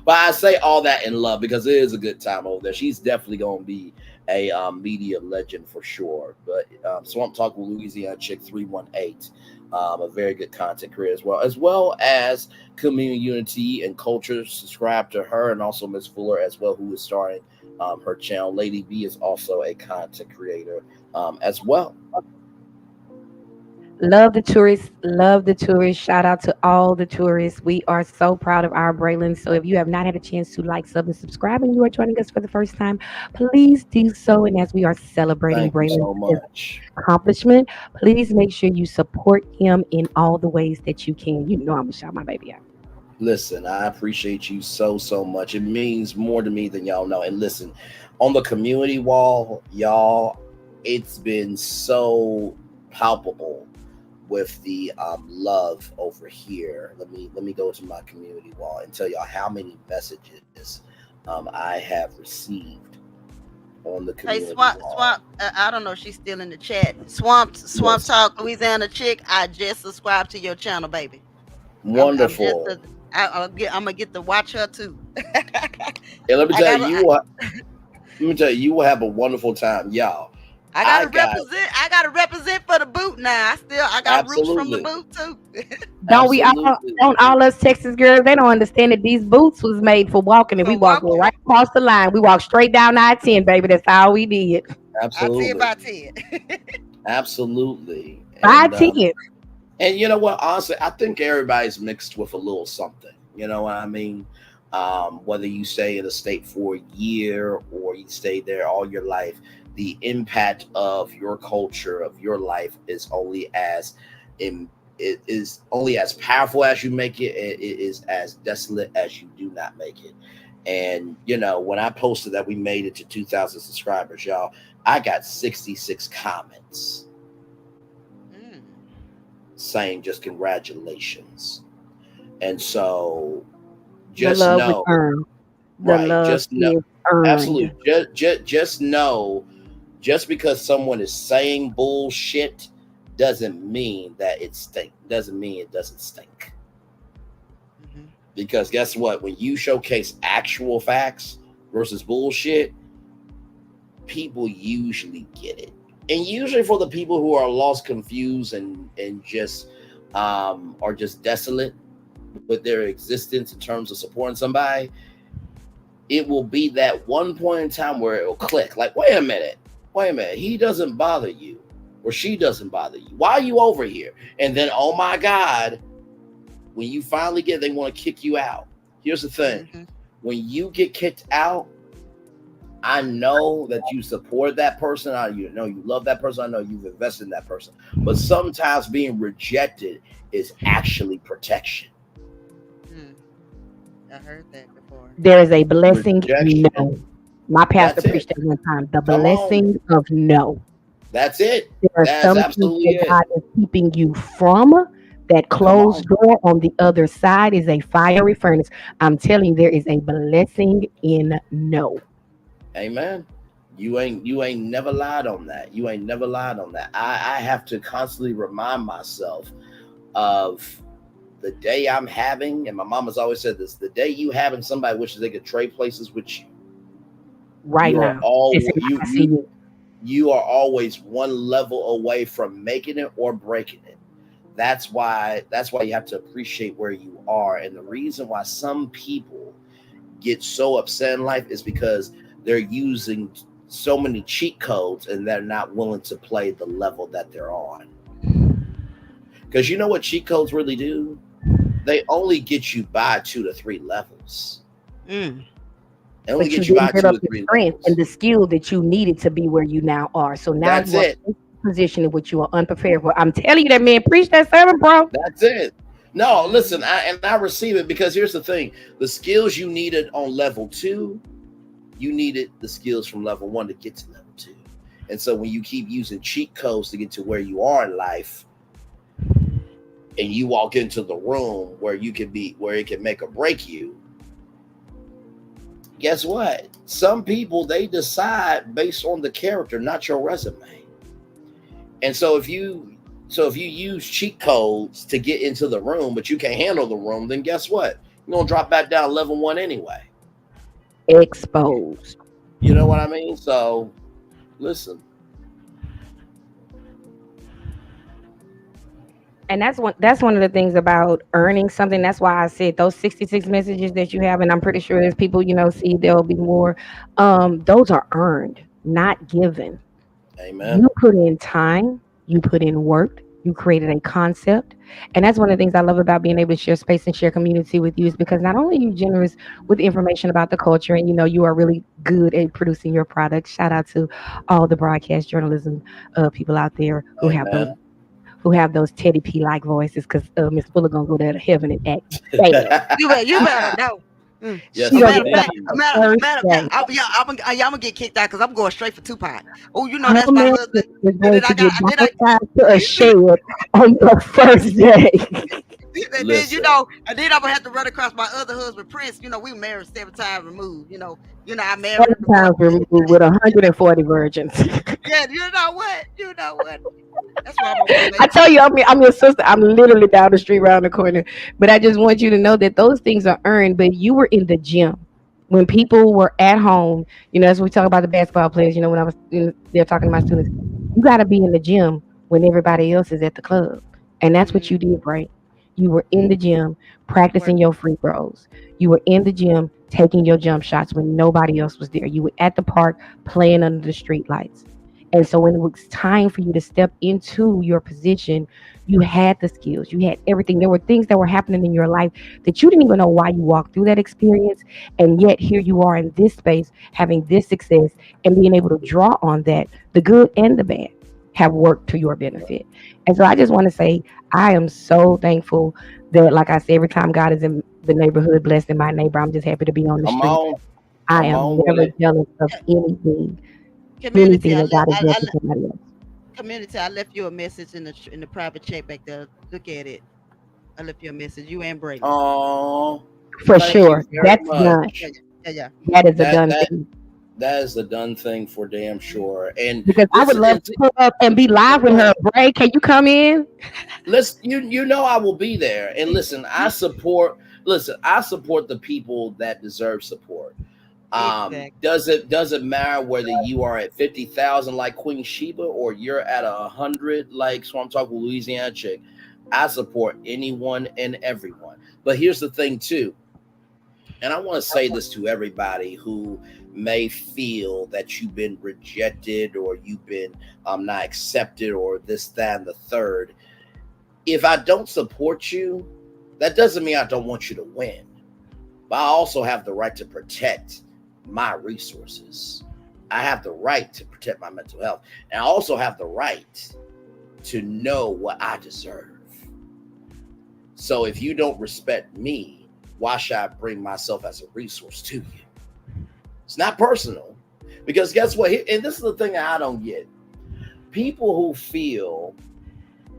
But I say all that in love because it is a good time over there. She's definitely going to be a media legend for sure. But Swamp Talk with Louisiana Chick 318, a very good content career as well as community unity and culture. Subscribe to her and also Miss Fuller as well, who is starting her channel. Lady B is also a content creator as well. Love the tourists. Love the tourists. Shout out to all the tourists. We are so proud of our Braylon. So if you have not had a chance to like, sub, and subscribe, and you are joining us for the first time, please do so. And as we are celebrating Braylon's accomplishment, please make sure you support him in all the ways that you can. You know I'm gonna shout my baby out. Listen, I appreciate you so much. It means more to me than y'all know. And listen, on the community wall, y'all, it's been so palpable with the love over here. Let me go to my community wall and tell y'all how many messages I have received on the community wall. Swamp, I don't know if she's still in the chat. Swamp Talk Louisiana Chick, I just subscribed to your channel, baby. Wonderful. I'm gonna get to watch her too. And let me tell you, you will have a wonderful time, y'all. I gotta represent for the boot now. I got roots from the boot too. Don't all us Texas girls, they don't understand that these boots was made for walking, and we walked right across the line. We walked straight down I-10, baby. That's all we did. Absolutely. I 10 by 10. Absolutely. By 10. And you know what? Honestly, I think everybody's mixed with a little something. You know what I mean? Whether you stay in a state for a year or you stay there all your life, the impact of your culture, of your life, is only as powerful as you make it. It is as desolate as you do not make it. And you know, when I posted that we made it to 2,000 subscribers, y'all, I got 66 comments saying just congratulations. And so just know, absolutely, just know. Just because someone is saying bullshit doesn't mean that it stink. Doesn't mean it doesn't stink. Mm-hmm. Because guess what? When you showcase actual facts versus bullshit, people usually get it. And usually for the people who are lost, confused, and just are just desolate with their existence in terms of supporting somebody, it will be that one point in time where it will click. Like, wait a minute, he doesn't bother you, or she doesn't bother you. Why are you over here? And then, oh my God, when you finally they want to kick you out. Here's the thing. When you get kicked out, I know that you support that person. I know you love that person. I know you've invested in that person. But sometimes being rejected is actually protection. I heard that before. There is a blessing. No. My pastor preached that one time. The blessing of no. That's it. There are some things that God is keeping you from. That closed door on the other side is a fiery furnace. I'm telling you, there is a blessing in no. Amen. You ain't never lied on that. You ain't never lied on that. I have to constantly remind myself of the day I'm having, and my mama's always said this, the day you having somebody wishes they could trade places with you. Right now. You are always one level away from making it or breaking it. That's why you have to appreciate where you are. And the reason why some people get so upset in life is because they're using so many cheat codes and they're not willing to play the level that they're on. Because you know what cheat codes really do? They only get you by 2 to 3 levels. They only get you by 2 to 3 levels. And the skill that you needed to be where you now are. So now you are in a position in which you are unprepared for. I'm telling you, that man preached that sermon, bro. That's it. No, listen, I receive it, because here's the thing. The skills you needed on level 2, you needed the skills from level 1 to get to level 2. And so when you keep using cheat codes to get to where you are in life, and you walk into the room where it can make or break you, guess what? Some people, they decide based on the character, not your resume. And so if you use cheat codes to get into the room, but you can't handle the room, then guess what? You're gonna drop back down level 1 anyway. Exposed. You know what I mean? So listen. And that's one of the things about earning something. That's why I said those 66 messages that you have, and I'm pretty sure as people, see there'll be more. Those are earned, not given. Amen. You put in time, you put in work, you created a concept. And that's one of the things I love about being able to share space and share community with you, is because not only are you generous with information about the culture, and you are really good at producing your product. Shout out to all the broadcast journalism people out there who have those Teddy P like voices, because Miss Fuller gonna go there to heaven and act bad. You better know. Yes, I'm gonna get kicked out because I'm going straight for Tupac. Oh, that's my husband. Is going to get baptized to a shed on the first day. And then I'm gonna have to run across my other husband, Prince. We were married 7 times removed. I married 7 times removed with 140 virgins. Yeah, you know what? That's why I tell you, I'm your sister. I'm literally down the street, around the corner. But I just want you to know that those things are earned. But you were in the gym when people were at home. As we talk about the basketball players. When I was there talking to my students, you got to be in the gym when everybody else is at the club, and that's what you did, right? You were in the gym practicing your free throws. You were in the gym taking your jump shots when nobody else was there. You were at the park playing under the street lights. And so when it was time for you to step into your position, you had the skills, you had everything. There were things that were happening in your life that you didn't even know why you walked through that experience. And yet here you are in this space, having this success and being able to draw on that. The good and the bad have worked to your benefit. And so I just want to say, I am so thankful that, like I said, every time God is in the neighborhood, blessing my neighbor, I'm just happy to be on the street. I am never jealous of anything. Community, that God has done for somebody else. Community, I left you a message in the private chat back there. Look at it. I left you a message. You and Brady. Oh, for sure. That's done. Yeah. That is a done thing. That is a done thing for damn sure. And because I would love to pull up and be live with her. Bray, can you come in? Listen, I will be there. And listen, I support the people that deserve support. Exactly. Doesn't matter whether you are at 50,000 like Queen Sheba or you're at 100 like, so I'm talking Louisiana chick. I support anyone and everyone. But here's the thing too, and I want to say this to everybody who may feel that you've been rejected or you've been not accepted or this, that, and the third. If I don't support you, that doesn't mean I don't want you to win. but I also have the right to protect my resources. I have the right to protect my mental health. And I also have the right to know what I deserve. So if you don't respect me, why should I bring myself as a resource to you? It's not personal. Because guess what? And this is the thing that I don't get. People who feel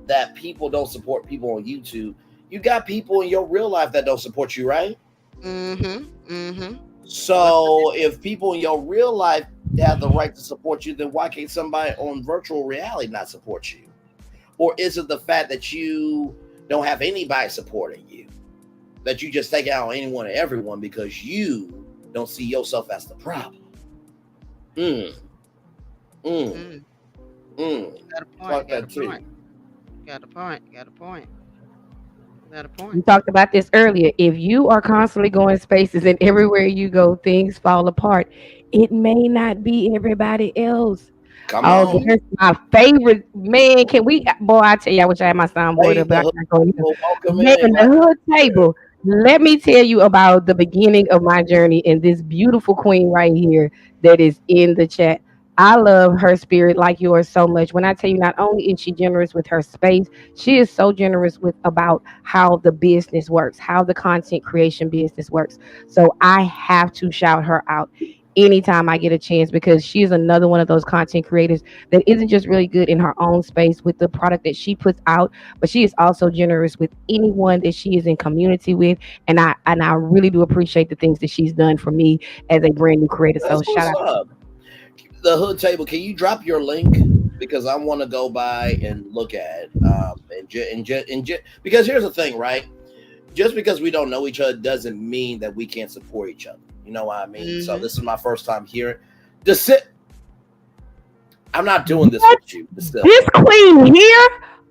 that people don't support people on YouTube, you got people in your real life that don't support you, right? So if people in your real life have the right to support you, then why can't somebody on virtual reality not support you? Or is it the fact that you don't have anybody supporting you, that you just take out on anyone and everyone because you don't see yourself as the problem? Got a point. Got a point. We talked about this earlier. If you are constantly going spaces and everywhere you go, things fall apart. It may not be everybody else. Come on. There's my favorite man. Can we, boy? I tell you, I wish I had my soundboard up, but I can't go in. The hood table. Let me tell you about the beginning of my journey and this beautiful queen right here that is in the chat. I love her spirit like yours so much. When I tell you, not only is she generous with her space, she is so generous with about how the business works, how the content creation business works. So I have to shout her out anytime I get a chance, because she is another one of those content creators that isn't just really good in her own space with the product that she puts out, but she is also generous with anyone that she is in community with. And I really do appreciate the things that she's done for me as a brand new creator. So shout out. The hood table, can you drop your link? Because I want to go by and look at it. Because here's the thing, right? Just because we don't know each other doesn't mean that we can't support each other. You know what I mean? So this is my first time hearing this. I'm not doing this with you. This queen here?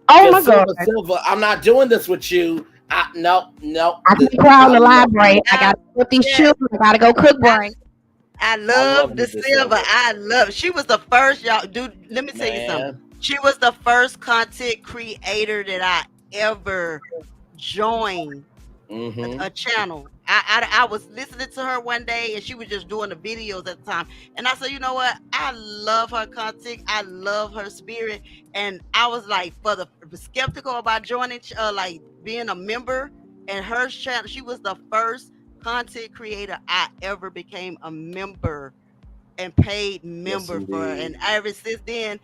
Oh my God. Silva, I'm not doing this with you. No. I can cry on the library. I got to put these children. I got to go cook break. I love the Silva. She was the first, y'all. Dude, let me tell you something. She was the first content creator that I ever joined a channel. I was listening to her one day and she was just doing the videos at the time. And I said, you know what? I love her content. I love her spirit. And I was like, skeptical about joining, like being a member. And her channel, she was the first content creator I ever became a member and paid member for. And ever since then,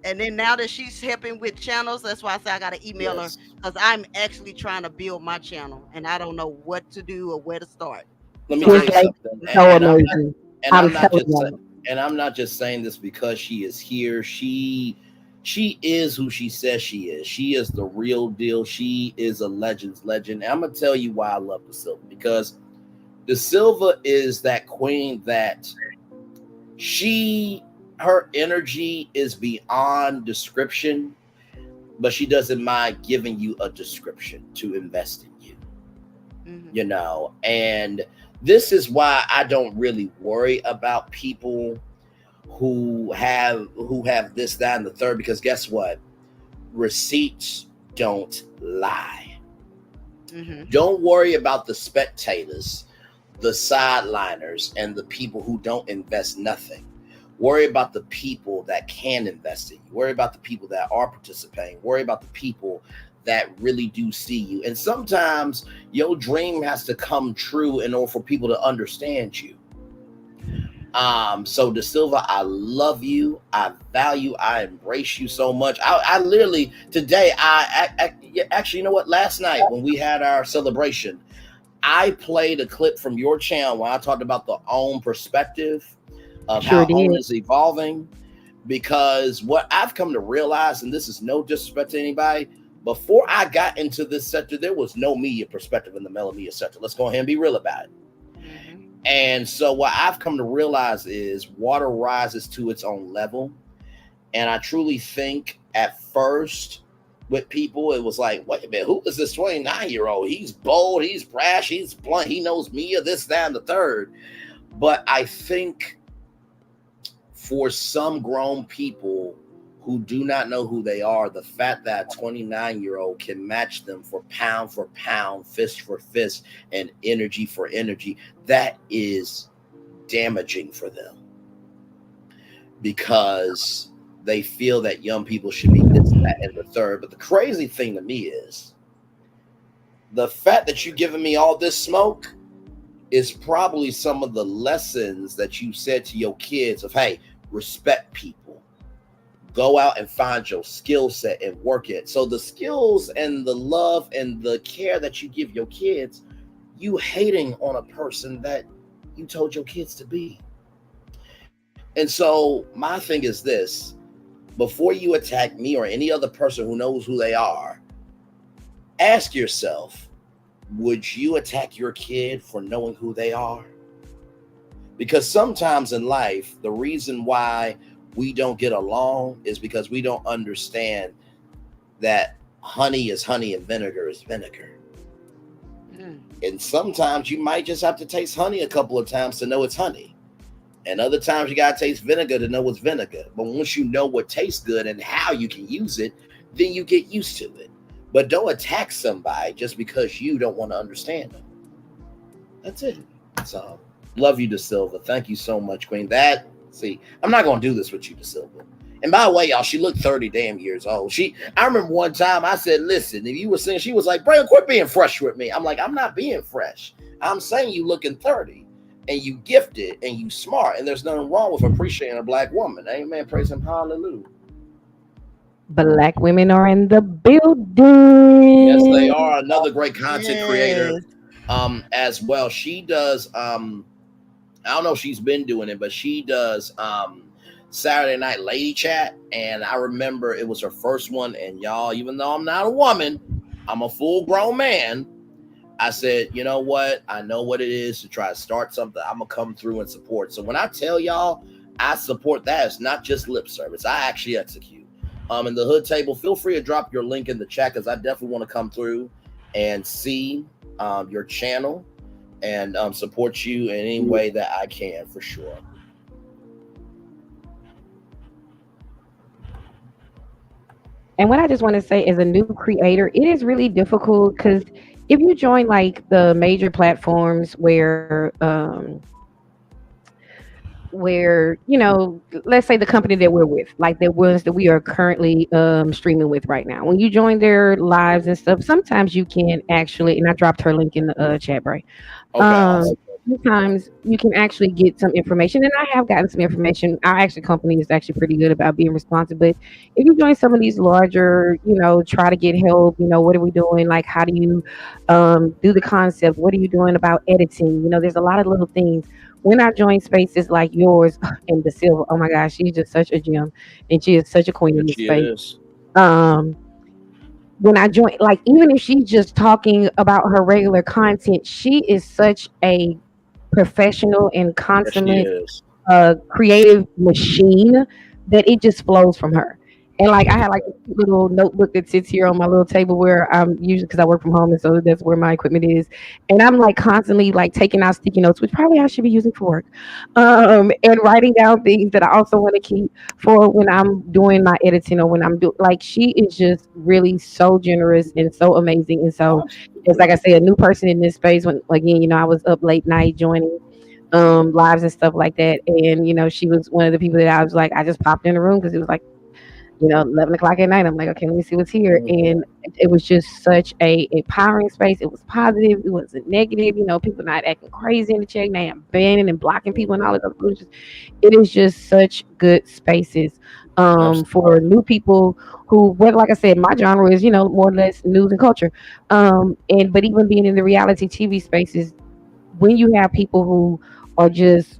and then now that she's helping with channels, that's why I say I gotta email her, because I'm actually trying to build my channel and I don't know what to do or where to start. Let me tell you something. I'm not just saying this because she is here. She is who she says she is. She is the real deal. She is a legend's legend. And I'm gonna tell you why I love the Silva, because the Silva is that queen that her energy is beyond description, but she doesn't mind giving you a description to invest in you. You know, and this is why I don't really worry about people who have this, that, and the third, because guess what? Receipts don't lie. Don't worry about the spectators, the sideliners, and the people who don't invest nothing. Worry about the people that can invest in you. Worry about the people that are participating. Worry about the people that really do see you. And sometimes your dream has to come true in order for people to understand you. So De Silva, I love you. I value, I embrace you so much. I literally today, actually, you know what? Last night when we had our celebration, I played a clip from your channel when I talked about the OWN perspective of how OWN is evolving. Because what I've come to realize, and this is no disrespect to anybody, before I got into this sector, there was no media perspective in the male media sector. Let's go ahead and be real about it. And so what I've come to realize is water rises to its own level. And I truly think at first with people, it was like, wait a minute, who is this 29-year-old? He's bold, he's brash, he's blunt, he knows me, or this, that, and the third. But I think for some grown people who do not know who they are, the fact that a 29-year-old can match them for pound, fist for fist, and energy for energy, that is damaging for them, because they feel that young people should be this, that, and the third. But the crazy thing to me is the fact that you're giving me all this smoke is probably some of the lessons that you said to your kids of, hey, respect people. Go out and find your skill set and work it. So the skills and the love and the care that you give your kids, you hating on a person that you told your kids to be. And so my thing is this: before you attack me or any other person who knows who they are, ask yourself, would you attack your kid for knowing who they are? Because sometimes in life, the reason why we don't get along is because we don't understand that honey is honey and vinegar is vinegar. And sometimes you might just have to taste honey a couple of times to know it's honey. And other times you got to taste vinegar to know it's vinegar. But once you know what tastes good and how you can use it, then you get used to it. But don't attack somebody just because you don't want to understand them. That's it. So, love you, DeSilva. Thank you so much, Queen. See, I'm not going to do this with you, DeSilva. And by the way, y'all, she looked 30 damn years old. I remember one time I said, listen, if you were saying, she was like, Brandon, quit being fresh with me. I'm like, I'm not being fresh. I'm saying you looking 30 and you gifted and you smart. And there's nothing wrong with appreciating a black woman. Amen. Praise him. Hallelujah. Black women are in the building. Yes, they are. Another great content creator as well. She does, I don't know if she's been doing it, but she does Saturday Night Lady Chat. And I remember it was her first one. And y'all, even though I'm not a woman, I'm a full grown man. I said, you know what? I know what it is to try to start something. I'm going to come through and support. So when I tell y'all I support that, it's not just lip service. I actually execute. In the hood table, feel free to drop your link in the chat, because I definitely want to come through and see your channel and support you in any way that I can, for sure. And what I just want to say, as a new creator, it is really difficult, because if you join like the major platforms where you know, let's say the company that we're with, like the ones that we are currently streaming with right now, when you join their lives and stuff, sometimes you can actually, and I dropped her link in the chat, right? Sometimes you can actually get some information, and I have gotten some information. Our actually company is actually pretty good about being responsive. But if you join some of these larger, you know, try to get help, you know, what are we doing? Like, how do you do the concept? What are you doing about editing? You know, there's a lot of little things. When I join spaces like yours and DeSilva, oh my gosh, she's just such a gem, and she is such a queen in this space. When I join, like, even if she's just talking about her regular content, she is such a professional and consummate creative machine that it just flows from her. And like, I had like a little notebook that sits here on my little table where I'm usually, because I work from home, and so that's where my equipment is. And I'm like constantly like taking out sticky notes, which probably I should be using for work, and writing down things that I also want to keep for when I'm doing my editing, or when I'm doing, like, she is just really so generous and so amazing. And so it's like I say, a new person in this space, when again, you know, I was up late night joining lives and stuff like that. And, you know, she was one of the people that I was like, I just popped in the room because it was like, you know, 11 o'clock at night. I'm like, okay, let me see what's here. And it was just such a empowering space. It was positive. It wasn't negative. You know, people not acting crazy in the chat, now banning and blocking people and all of those. It is just such good spaces for new people who, what, like I said, my genre is, you know, more or less news and culture. But even being in the reality TV spaces, when you have people who are just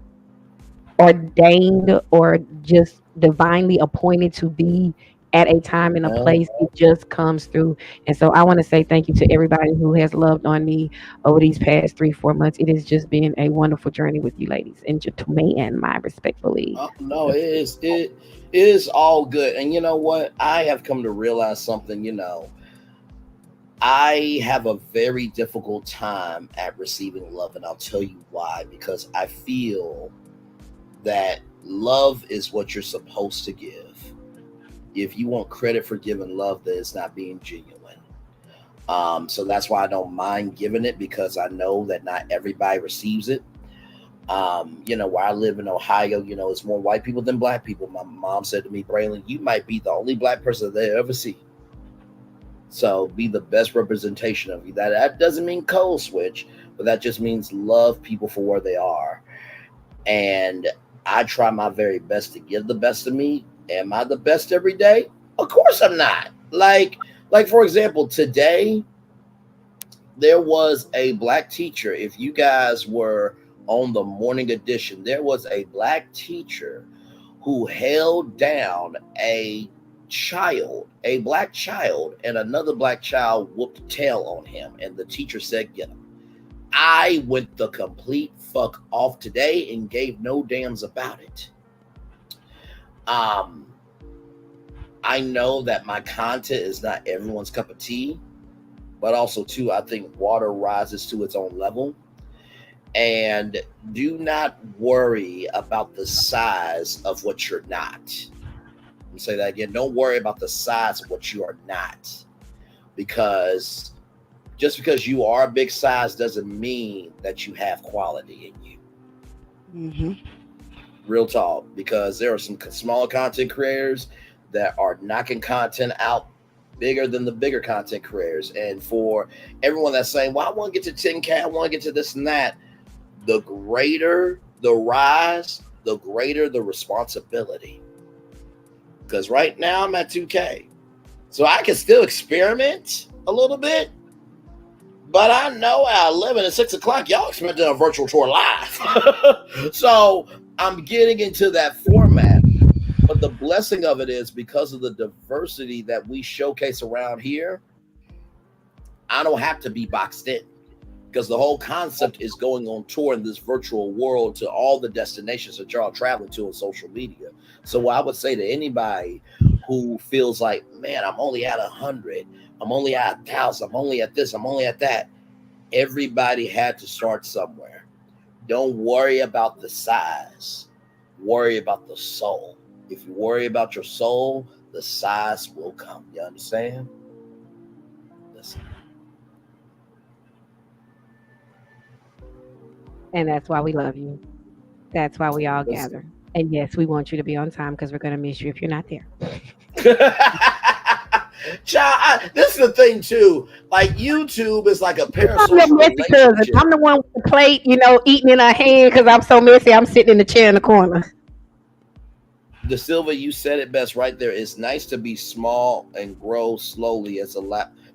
ordained or just divinely appointed to be at a time and a place, it just comes through. And so I want to say thank you to everybody who has loved on me over these past 3-4 months. It has just been a wonderful journey with you ladies, and to me and my respectfully. No, it is all good. And you know what? I have come to realize something. You know, I have a very difficult time at receiving love, and I'll tell you why. Because I feel that love is what you're supposed to give. if you want credit for giving love, then it's not being genuine. So that's why I don't mind giving it, because I know that not everybody receives it. Where I live in Ohio, it's more white people than black people. My mom said to me, Braylon, you might be the only black person they ever see. So be the best representation of you. That doesn't mean code switch, but that just means love people for where they are. And I try my very best to give the best of me. Am I the best every day? Of course I'm not. Like for example, today there was a black teacher. If you guys were on the morning edition, there was a black teacher who held down a black child, and another black child whooped tail on him, and the teacher said, get him. I went the complete fuck off today and gave no damns about it. I know that my content is not everyone's cup of tea, but also too, I think water rises to its own level. And do not worry about the size of what you're not. Let me say that again. Don't worry about the size of what you are not, because just because you are a big size doesn't mean that you have quality in you. Mm-hmm. Real talk, because there are some smaller content creators that are knocking content out bigger than the bigger content creators. And for everyone that's saying, well, I want to get to 10K, I want to get to this and that, the greater the rise, the greater the responsibility. Because right now I'm at 2K. So I can still experiment a little bit. But I know at 11 and 6 o'clock, y'all expecting a virtual tour live. So I'm getting into that format. But the blessing of it is, because of the diversity that we showcase around here, I don't have to be boxed in, because the whole concept is going on tour in this virtual world to all the destinations that y'all are traveling to on social media. So I would say to anybody who feels like, man, I'm only at 100, I'm only at 1,000, I'm only at this, I'm only at that. Everybody had to start somewhere. Don't worry about the size. Worry about the soul. If you worry about your soul, the size will come. You understand? Listen. And that's why we love you. That's why we all gather. And yes, we want you to be on time, because we're going to miss you if you're not there. Child, this is the thing too. Like, YouTube is like a parasocial relationship. I'm the one with the plate, eating in her hand because I'm so messy. I'm sitting in the chair in the corner. De Silva, you said it best right there. It's nice to be small and grow slowly,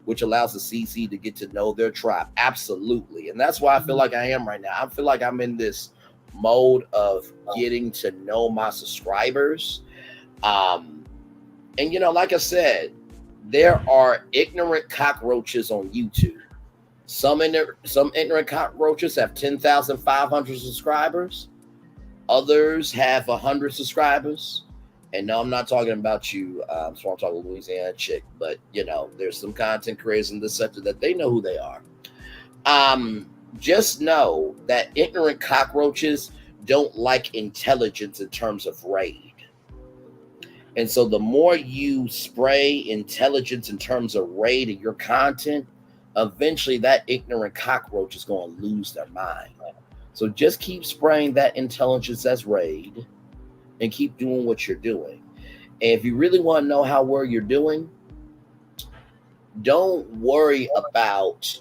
which allows the CC to get to know their tribe. Absolutely. And that's why I feel like I am right now. I feel like I'm in this mode of getting to know my subscribers. And like I said, there are ignorant cockroaches on YouTube. Some ignorant cockroaches have 10,500 subscribers. Others have 100 subscribers. And no, I'm not talking about you. So I'm talking Louisiana chick. But, there's some content creators in this sector that they know who they are. Just know that ignorant cockroaches don't like intelligence in terms of raid. And so the more you spray intelligence in terms of raid in your content, eventually that ignorant cockroach is going to lose their mind. So just keep spraying that intelligence as raid and keep doing what you're doing. And if you really want to know how well you're doing, don't worry about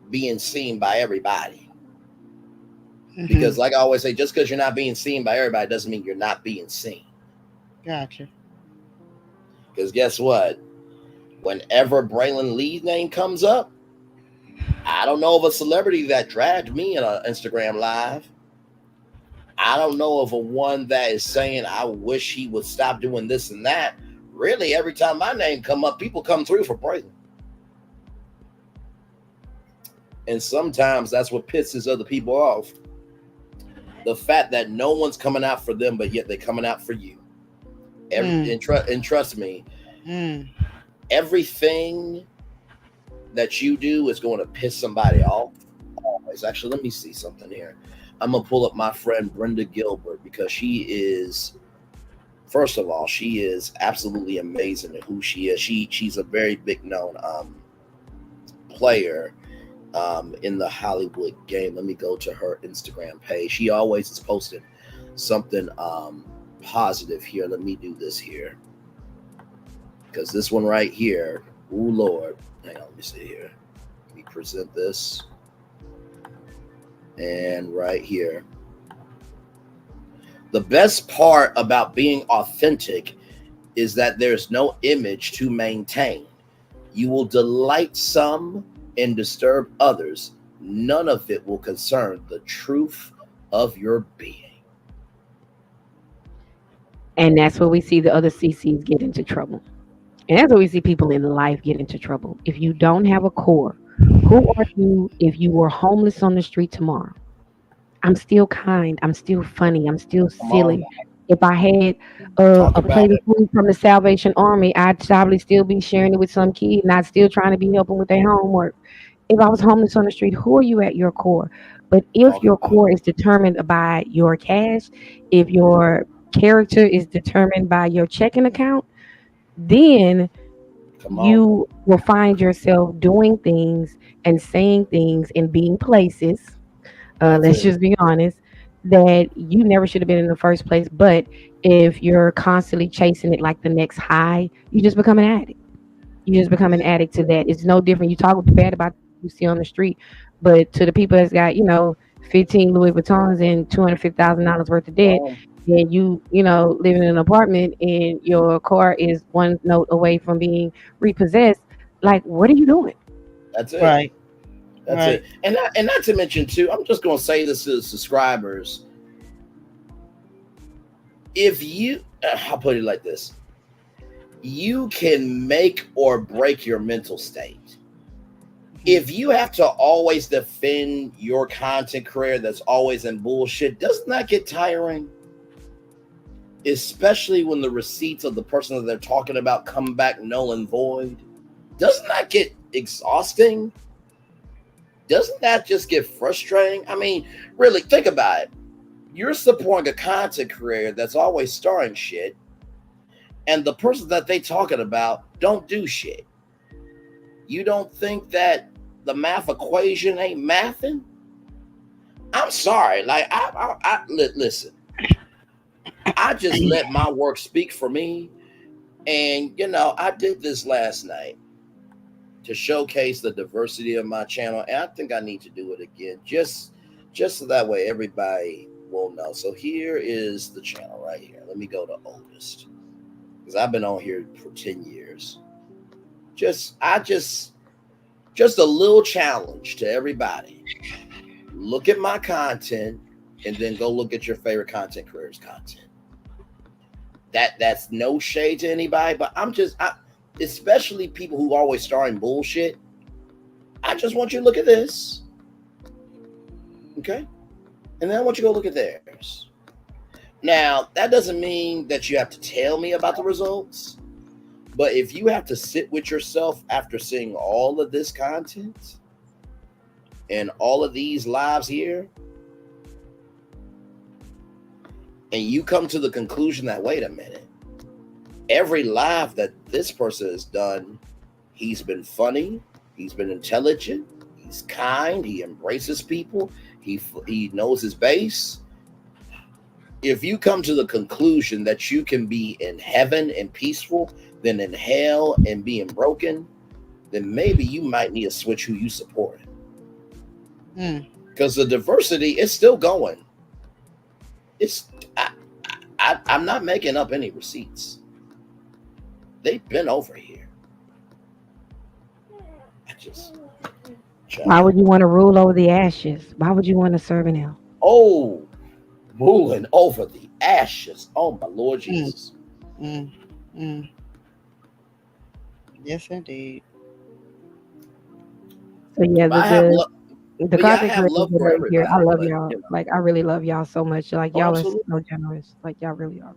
being seen by everybody. Mm-hmm. Because like I always say, just because you're not being seen by everybody doesn't mean you're not being seen. Gotcha. Because guess what? Whenever Braylon Lee's name comes up, I don't know of a celebrity that dragged me in an Instagram live. I don't know of a one that is saying, I wish he would stop doing this and that. Really, every time my name come up, people come through for Braylon. And sometimes that's what pisses other people off. The fact that no one's coming out for them, but yet they're coming out for you. And trust me, everything that you do is going to piss somebody off. Always. Actually, let me see something here. I'm going to pull up my friend Brenda Gilbert, because she is First of all, she is absolutely amazing at who she is. She's a very big known player in the Hollywood game. Let me go to her Instagram page. She always is posting something positive here. Let me do this here, because this one right here, oh Lord, hang on, let me see here. Let me present this, and right here. The best part about being authentic is that there's no image to maintain. You will delight some and disturb others. None of it will concern the truth of your being. And that's where we see the other CCs get into trouble. And that's where we see people in life get into trouble. If you don't have a core, who are you if you were homeless on the street tomorrow? I'm still kind. I'm still funny. I'm still silly. If I had a plate of food from the Salvation Army, I'd probably still be sharing it with some kid, and I'd still trying to be helping with their homework. If I was homeless on the street, who are you at your core? But if your core is determined by your cash, if your character is determined by your checking account, then you will find yourself doing things and saying things and being places. Let's just be honest, that you never should have been in the first place. But if you're constantly chasing it like the next high, you just become an addict. You just become an addict to that. It's no different. You talk bad about you see on the street, but to the people that's got 15 Louis Vuittons and $250,000 worth of debt, and you living in an apartment and your car is one note away from being repossessed, like, what are you doing? That's it. Right. That's it. And not to mention too, I'm just going to say this to the subscribers. If you, I'll put it like this. You can make or break your mental state. If you have to always defend your content career that's always in bullshit, doesn't that get tiring? Especially when the receipts of the person that they're talking about come back null and void. Doesn't that get exhausting? Doesn't that just get frustrating? I mean, really, think about it. You're supporting a content career that's always starring shit, and the person that they talking about don't do shit. You don't think that the math equation ain't mathing? I'm sorry. Like, I listen. I just let my work speak for me, and I did this last night to showcase the diversity of my channel, and I think I need to do it again, just so that way everybody will know. So here is the channel right here. Let me go to oldest, because I've been on here for 10 years. Just a little challenge to everybody. Look at my content, and then go look at your favorite content creators' content. That's no shade to anybody, but especially people who always star in bullshit. I just want you to look at this. Okay? And then I want you to go look at theirs. Now, that doesn't mean that you have to tell me about the results. But if you have to sit with yourself after seeing all of this content and all of these lives here, and you come to the conclusion that, wait a minute, every live that this person has done, he's been funny, he's been intelligent, he's kind, he embraces people, he knows his base. If you come to the conclusion that you can be in heaven and peaceful, then in hell and being broken, then maybe you might need to switch who you support. Because the diversity is still going. I'm not making up any receipts. They've been over here. Why would you want to rule over the ashes? Why would you want to serve in hell? Oh, ruling over the ashes. Oh, my Lord Jesus. Yes, indeed. So yeah, the content creators here, I love y'all. Like, I really love y'all so much. Like, y'all are so generous. Like, y'all really are.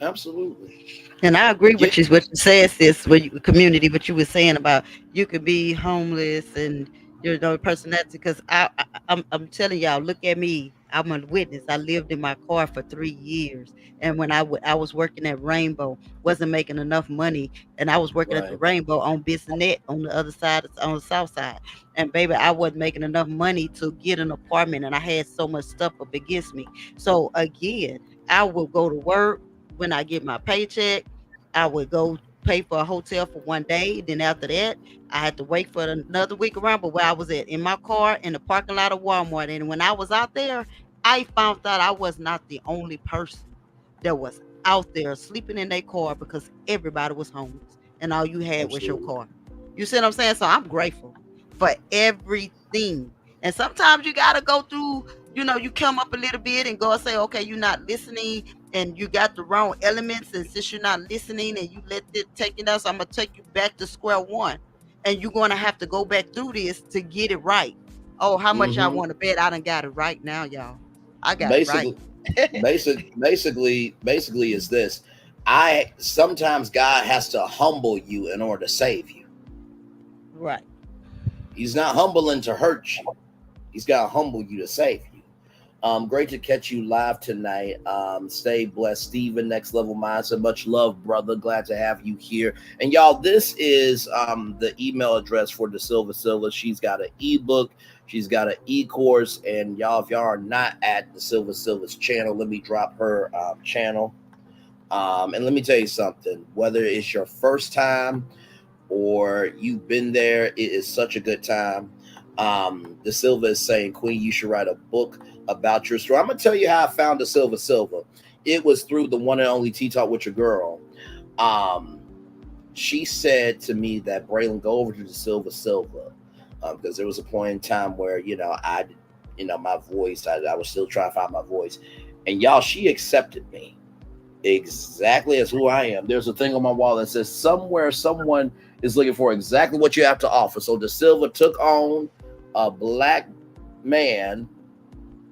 Absolutely. And I agree with you. What you said, sis, community. What you were saying about you could be homeless and you're no personality. Because I'm telling y'all, look at me. I'm a witness. I lived in my car for 3 years, and when I was working at Rainbow, wasn't making enough money, and I was working at the Right. Rainbow on Bissonnette on the other side, on the south side, and baby, I wasn't making enough money to get an apartment, and I had so much stuff up against me. So again, I will go to work when I get my paycheck. I would go pay for a hotel for 1 day. Then after that, I had to wait for another week around. But where I was at, in my car in the parking lot of Walmart, and when I was out there, I found out I was not the only person that was out there sleeping in their car because everybody was homeless and all you had was your Absolutely. car. You see what I'm saying? So I'm grateful for everything. And sometimes you got to go through, you come up a little bit and go and say, okay, you're not listening and you got the wrong elements. And since you're not listening and you let it take you down, so I'm going to take you back to square one. And you're going to have to go back through this to get it right. Oh, how much I want to bet I done got it right now, y'all. I got it right. Basically is this. Sometimes God has to humble you in order to save you. Right. He's not humbling to hurt you. He's got to humble you to save you. Great to catch you live tonight. Stay blessed, Steven, Next Level Mindset. Much love, brother. Glad to have you here. And y'all, this is the email address for the Silva. She's got an ebook. She's got an e-course. And y'all, if y'all are not at the Silva's channel, let me drop her channel. And let me tell you something. Whether it's your first time or you've been there, it is such a good time. The Silva is saying, Queen, you should write a book about your story. I'm gonna tell you how I found the Silva. It was through the one and only Tea Talk with Your Girl. She said to me that, Braylon, go over to the Silva, because there was a point in time where my voice, I was still trying to find my voice, and y'all, she accepted me exactly as who I am. There's a thing on my wall that says somewhere someone is looking for exactly what you have to offer. So the Silva took on a black man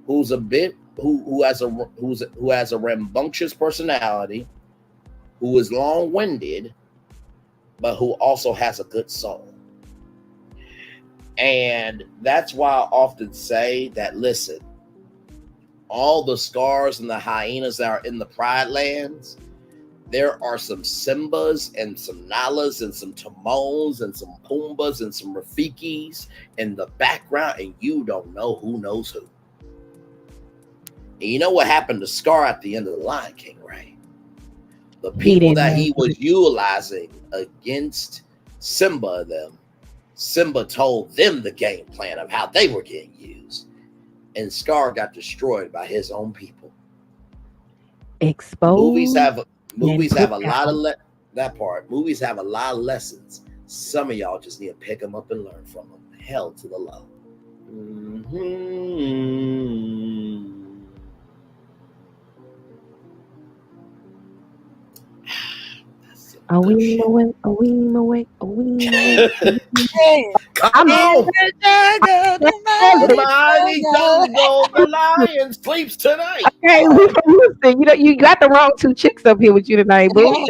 who's who has a rambunctious personality, who is long-winded, but who also has a good soul. And that's why I often say that, listen, all the scars and the hyenas that are in the Pride Lands, there are some Simbas and some Nalas and some Timons and some Pumbas and some Rafikis in the background, and you don't know who knows who. And you know what happened to Scar at the end of the Lion King, right? The people that he was utilizing against Simba, Simba told them the game plan of how they were getting used. And Scar got destroyed by his own people. Exposed. Movies have a lot of Movies have a lot of lessons. Some of y'all just need to pick them up and learn from them. Hell to the low. Are we away? Are we away? Are we away? Come on! The mighty jungle, the lion sleeps tonight. Okay, listen, you got the wrong two chicks up here with you tonight, boo.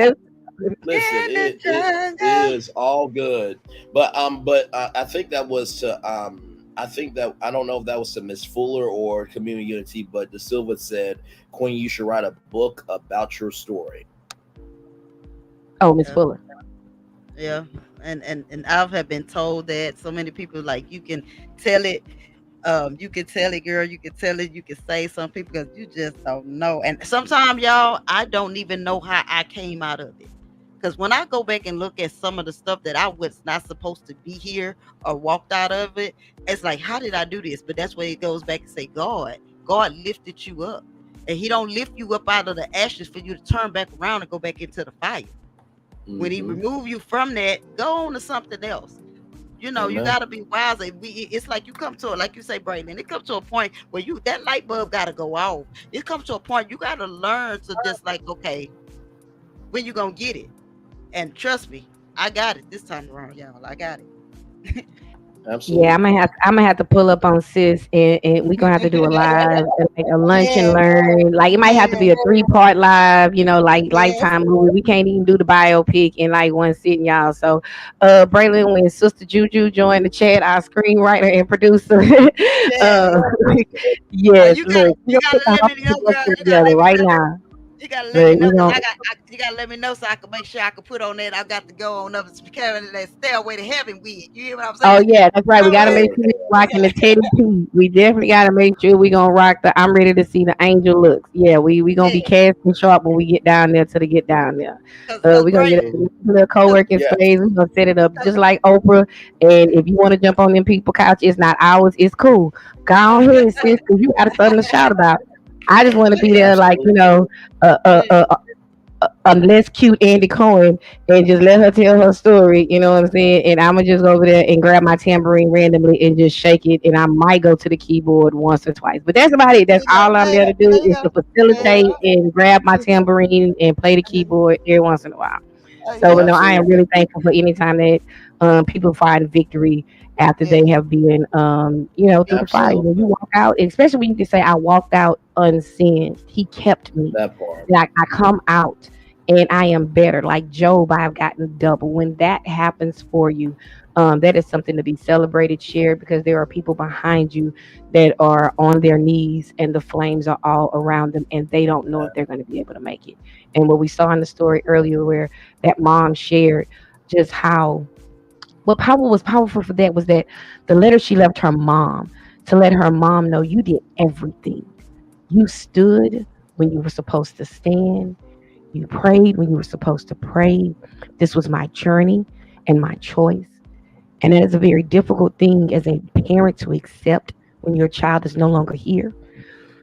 Listen, it is all good, but I think that was to I don't know if that was to Miss Fuller or Community Unity, but the Silva said, Queen, you should write a book about your story. Oh, Miss Fuller. Yeah, and I have been told that so many people, like, you can tell it, girl, you can tell it, you can say some people, because you just don't know. And sometimes, y'all, I don't even know how I came out of it, because when I go back and look at some of the stuff that I was not supposed to be here or walked out of it, it's like, how did I do this? But that's where it goes back and say, God lifted you up, and he don't lift you up out of the ashes for you to turn back around and go back into the fire. When he remove you from that, go on to something else. You got to be wise. It's like you come to, like you say, Braylon, it comes to a point where that light bulb got to go off. It comes to a point you got to learn to just like, okay, when you going to get it? And trust me, I got it this time around, y'all. I got it. Absolutely. Yeah, I'm gonna have to pull up on sis, and we're gonna have to do a live, like a lunch and learn. Like it might have to be a 3-part live, like Lifetime movie. We can't even do the biopic in like one sitting, y'all. So, Braylon, when Sister Juju joined the chat, our screenwriter and producer, uh, yes, look, You we're gonna gotta put the let whole me know, girl. production You gotta together let me right know. now. You gotta let me Look, know we're because gonna. you gotta let me know so I can make sure I can put on that. I got to go on up and carry that Stairway to Heaven with. You hear what I'm Oh saying? yeah, that's right. We gotta Stairway. make sure we're rocking the Teddy P. We definitely gotta make sure we gonna rock the I'm ready to see the angel looks. Yeah, we gonna be casting sharp when we get down there to the get down there. Cause We're gonna get a little co-working Yes. space. We're gonna set it up just like Oprah. And if you want to jump on them people couch, it's not ours, it's cool. Go ahead, sis, because you got something to shout about. I just want to be there, like, a less cute Andy Cohen and just let her tell her story, you know what I'm saying? And I'm gonna just go over there and grab my tambourine randomly and just shake it. And I might go to the keyboard once or twice, but that's about it. That's all I'm there to do is to facilitate and grab my tambourine and play the keyboard every once in a while. So, I am really thankful for any time that people find victory after they have been, through the fire. When you walk out, especially when you can say, I walked out unsinged. He kept me. That part. Like I come out and I am better. Like Job, I've gotten double. When that happens for you, that is something to be celebrated, shared, because there are people behind you that are on their knees and the flames are all around them and they don't know if they're going to be able to make it. And what we saw in the story earlier where that mom shared just how what power was powerful for that was that the letter she left her mom to let her mom know you did everything. You stood when you were supposed to stand. You prayed when you were supposed to pray. This was my journey and my choice. And it is a very difficult thing as a parent to accept when your child is no longer here.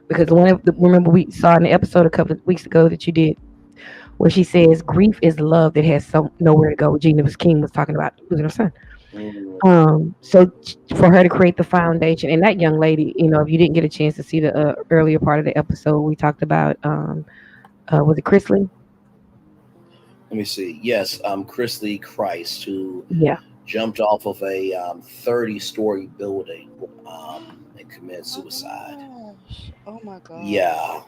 Because remember we saw in the episode a couple of weeks ago that you did where she says grief is love that has nowhere to go. Gina King was talking about losing her son. So for her to create the foundation, and that young lady, if you didn't get a chance to see the earlier part of the episode, we talked about was it Cheslie? Let me see. Yes, Cheslie Kryst, who Yeah. jumped off of a 30-story building and committed suicide. Oh my God. Yeah.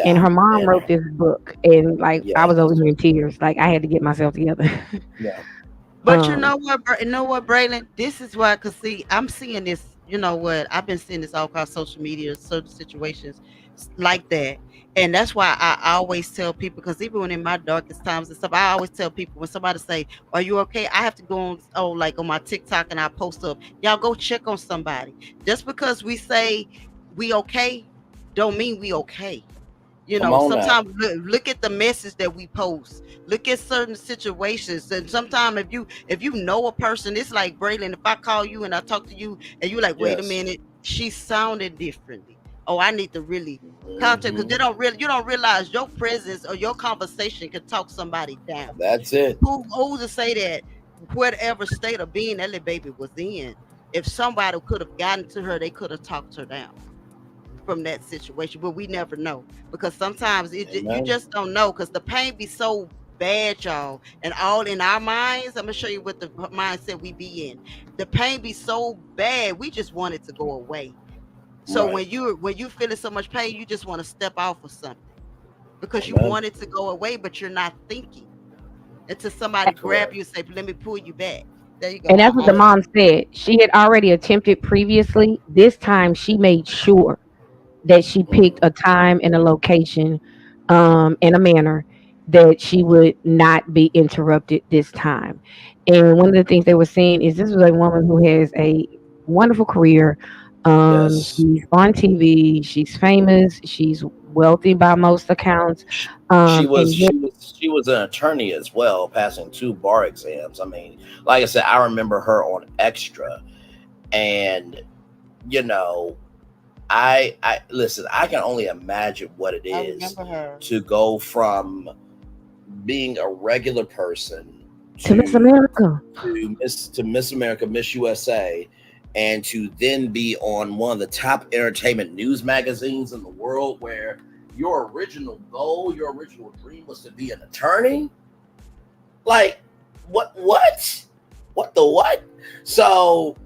And her mom wrote this book, and I was over here in tears. Like I had to get myself together. Yeah. But you know what, Braylon? This is why, cause see, I'm seeing this. You know what? I've been seeing this all across social media, certain situations like that, and that's why I always tell people. Because even when in my darkest times and stuff, I always tell people when somebody say, "Are you okay?" I have to go on, like on my TikTok, and I post up, "Y'all go check on somebody." Just because we say we okay, don't mean we okay. Sometimes look at the message that we post. Look at certain situations, and sometimes if you know a person, it's like Braylon. If I call you and I talk to you, and you like, wait a minute, she sounded differently. Oh, I need to really contact because you don't realize your presence or your conversation can talk somebody down. That's it. Who's to say that whatever state of being that little baby was in, if somebody could have gotten to her, they could have talked her down from that situation, but we never know because sometimes you just don't know because the pain be so bad, y'all, and all in our minds. I'm gonna show you what the mindset we be in. The pain be so bad, we just want it to go away. So when you feeling so much pain, you just want to step off of something because you want it to go away, but you're not thinking until somebody grab you and say, "Let me pull you back." There you go. And that's what the mom said. She had already attempted previously. This time, she made sure that she picked a time and a location in a manner that she would not be interrupted this time. And one of the things they were saying is this was a woman who has a wonderful career. She's on TV, she's famous, she's wealthy by most accounts. She was an attorney as well, passing 2 bar exams. I mean, like I said, I remember her on Extra, and I listen, I can only imagine what it is to go from being a regular person to Miss America, to Miss America, Miss USA, and to then be on one of the top entertainment news magazines in the world where your original goal, your original dream was to be an attorney. Like, what? So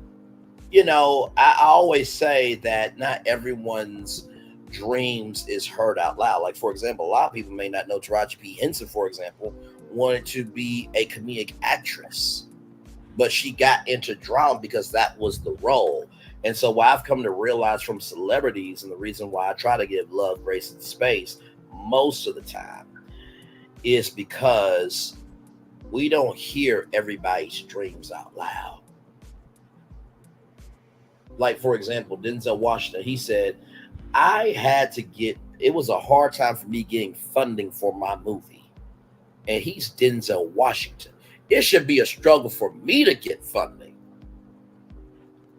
I always say that not everyone's dreams is heard out loud. Like, for example, a lot of people may not know Taraji P. Henson, for example, wanted to be a comedic actress, but she got into drama because that was the role. And so what I've come to realize from celebrities, and the reason why I try to give love, grace, and space most of the time, is because we don't hear everybody's dreams out loud. Like, for example, Denzel Washington, he said, it was a hard time for me getting funding for my movie. And he's Denzel Washington. It should be a struggle for me to get funding.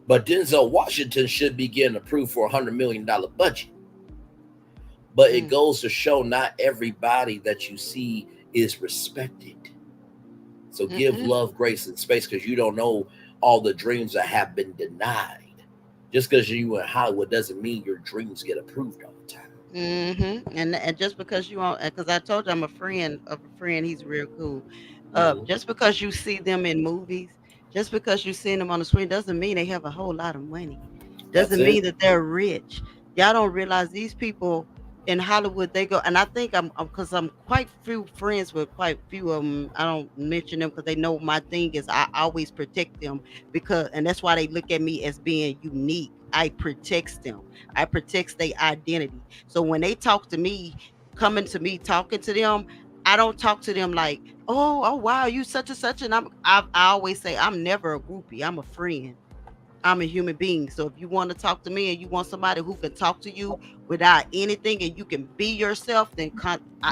But Denzel Washington should be getting approved for $100 million budget. But it goes to show not everybody that you see is respected. So give love, grace, and space, because you don't know all the dreams that have been denied. Just because you in Hollywood doesn't mean your dreams get approved all the time. And just because you want, because I told you I'm a friend of a friend, he's real cool. Just because you see them in movies, just because you see them on the screen, doesn't mean they have a whole lot of money. Doesn't mean that they're rich. Y'all don't realize these people in Hollywood, they go, and I think because I'm quite few friends with quite few of them. I don't mention them because they know my thing is I always protect them, and that's why they look at me as being unique. I protect them. I protect their identity. So when they talk to me, coming to me, talking to them, I don't talk to them like, oh wow, you such and such, and I always say I'm never a groupie. I'm a friend. I'm a human being. So if you want to talk to me and you want somebody who can talk to you without anything and you can be yourself, then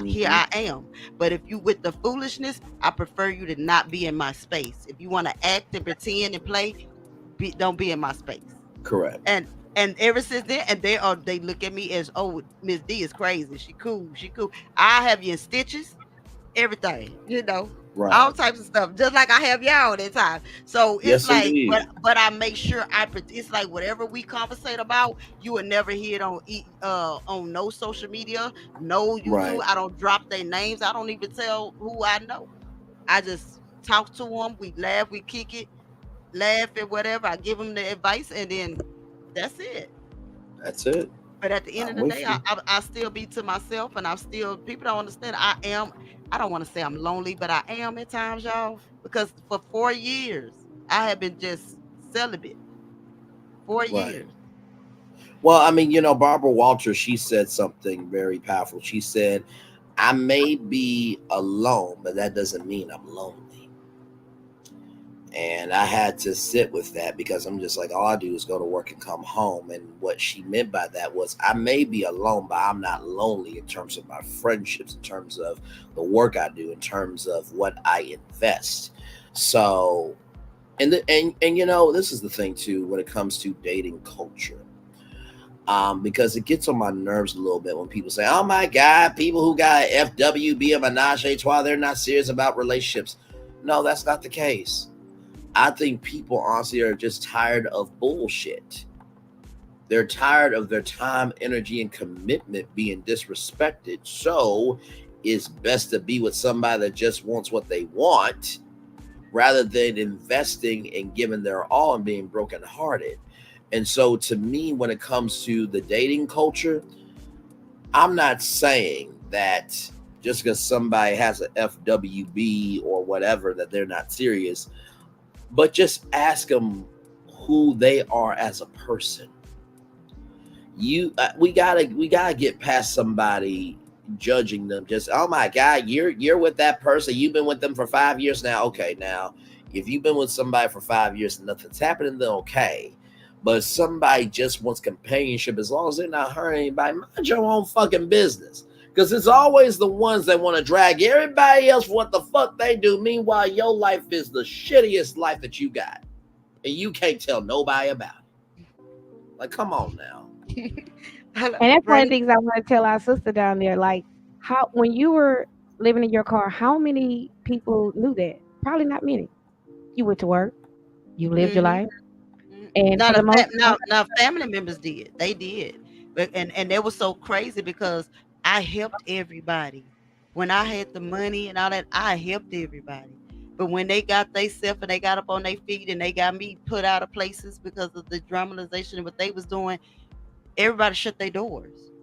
here I am. But if you with the foolishness, I prefer you to not be in my space. If you want to act and pretend and play, don't be in my space. Correct. And ever since then, and they look at me as, oh, Miss D is crazy. She cool. I have you in stitches, everything, Right. All types of stuff, just like I have y'all all the time. So it's but I make sure it's like whatever we conversate about, you will never hear it on no social media, no YouTube. Right. I don't drop their names. I don't even tell who I know. I just talk to them. We laugh, we kick it, laugh and whatever. I give them the advice, and then that's it. That's it. But at the end of the day, I still be to myself, and people don't understand. I don't want to say I'm lonely, but I am at times, y'all, because for 4 years, I have been just celibate. 4 years. Well, I mean, Barbara Walters, she said something very powerful. She said, I may be alone, but that doesn't mean I'm lonely. And I had to sit with that because I'm just like, all I do is go to work and come home. And what she meant by that was I may be alone, but I'm not lonely in terms of my friendships, in terms of the work I do, in terms of what I invest. So, and this is the thing too, when it comes to dating culture, because it gets on my nerves a little bit when people say, oh my God, people who got FWB, a menage a trois, they're not serious about relationships. No, that's not the case. I think people honestly are just tired of bullshit. They're tired of their time, energy, and commitment being disrespected. So it's best to be with somebody that just wants what they want rather than investing and giving their all and being brokenhearted. And so to me, when it comes to the dating culture, I'm not saying that just because somebody has an FWB or whatever that they're not serious. But just ask them who they are as a person. We gotta get past somebody judging them. Just, oh my God, you're with that person. You've been with them for 5 years now. Okay, now if you've been with somebody for 5 years and nothing's happening, then okay. But if somebody just wants companionship, as long as they're not hurting anybody, mind your own fucking business. Because it's always the ones that want to drag everybody else for what the fuck they do. Meanwhile, your life is the shittiest life that you got. And you can't tell nobody about it. Like, come on now. And that's one of the things I want to tell our sister down there. Like, when you were living in your car, how many people knew that? Probably not many. You went to work. You lived your life. And now family members did. They did. And it was so crazy because I helped everybody. When I had the money and all that, I helped everybody. But when they got themselves and they got up on their feet and they got me put out of places because of the dramatization of what they was doing, everybody shut their doors.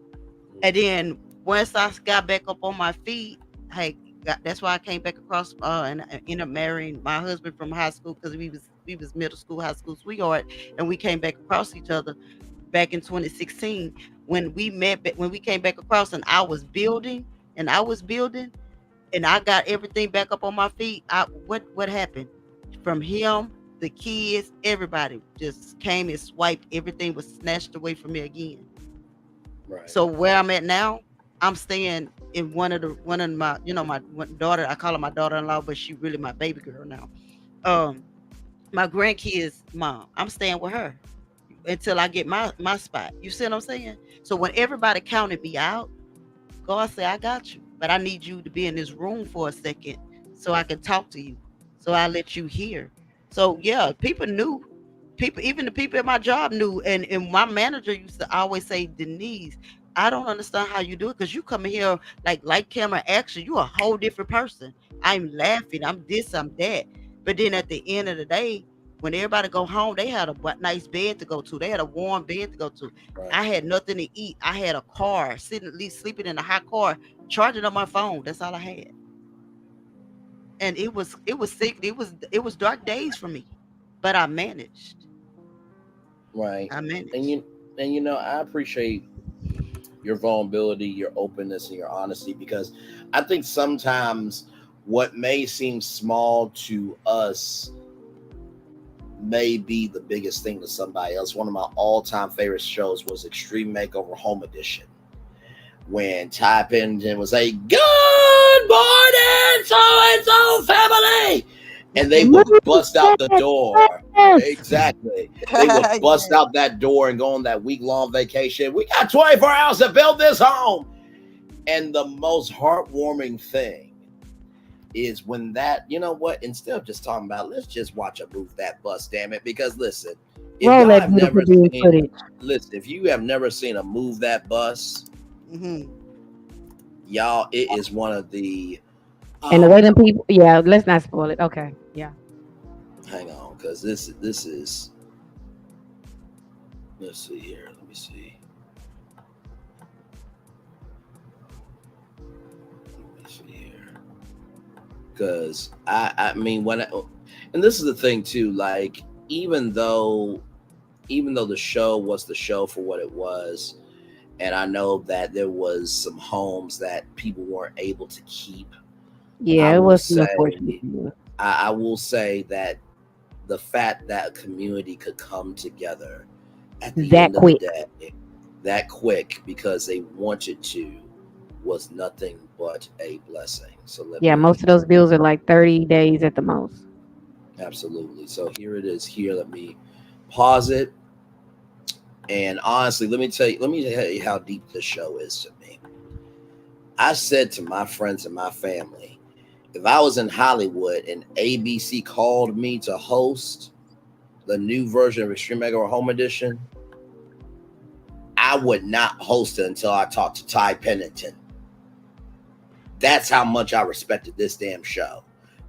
And then once I got back up on my feet, hey, that's why I came back across and I ended up marrying my husband from high school, because we was middle school, high school sweetheart, and we came back across each other back in 2016 when we came back across, and I was building and I got everything back up on my feet. What happened? From him, the kids, everybody just came and swiped. Everything was snatched away from me again. Right. So where I'm at now, I'm staying in one of my, my daughter. I call her my daughter-in-law, but she really my baby girl now. My grandkids' mom. I'm staying with her until I get my spot. You see what I'm saying? So when everybody counted me out, God said, I got you, but I need you to be in this room for a second so I can talk to you. So I let you hear. So yeah, people knew. Even the people at my job knew. And my manager used to always say, Denise, I don't understand how you do it, because you come in here like light camera action. You a whole different person. I'm laughing. I'm this, I'm that. But then at the end of the day, when everybody go home, they had a nice bed to go to. They had a warm bed to go to. Right. I had nothing to eat. I had a car, sleeping in a hot car, charging up my phone. That's all I had. And it was sick. It was dark days for me, but I managed. Right. I managed. And I appreciate your vulnerability, your openness, and your honesty, because I think sometimes what may seem small to us may be the biggest thing to somebody else. One of my all-time favorite shows was Extreme Makeover Home Edition, when Ty Pennington was a good morning so-and-so family, and they would bust out the door. Exactly. They would bust out that door and go on that week-long vacation. We got 24 hours to build this home. And the most heartwarming thing is when that, instead of just talking about, let's just watch a move that bus, damn it. Because listen, if you have never seen a Move That Bus, y'all, it is one of the and the way them people, let's not spoil it. Okay, yeah. Hang on, because this is. Let's see here. Let me see. Because I mean, and this is the thing too. Like, even though the show was the show for what it was, and I know that there was some homes that people weren't able to keep. Yeah, it was unfortunate. I will say that the fact that a community could come together at the end of the day, that quick, because they wanted to, was nothing but a blessing. So most of those bills are like 30 days at the most. Absolutely. So here it is. Here, let me pause it. And honestly, let me tell you how deep this show is to me. I said to my friends and my family, if I was in Hollywood and ABC called me to host the new version of Extreme Makeover Home Edition, I would not host it until I talked to Ty Pennington. That's how much I respected this damn show,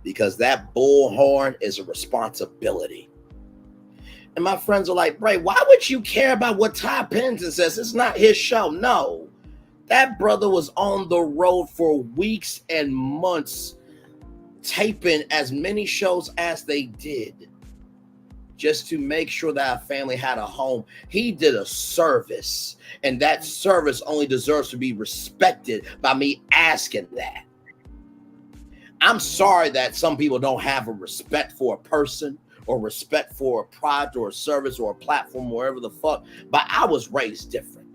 because that bullhorn is a responsibility. And my friends are like, Bray, why would you care about what Ty Pennington says? It's not his show. No, that brother was on the road for weeks and months, taping as many shows as they did, just to make sure that our family had a home. He did a service, and that service only deserves to be respected by me asking that. I'm sorry that some people don't have a respect for a person or respect for a product or a service or a platform, wherever the fuck, but I was raised different.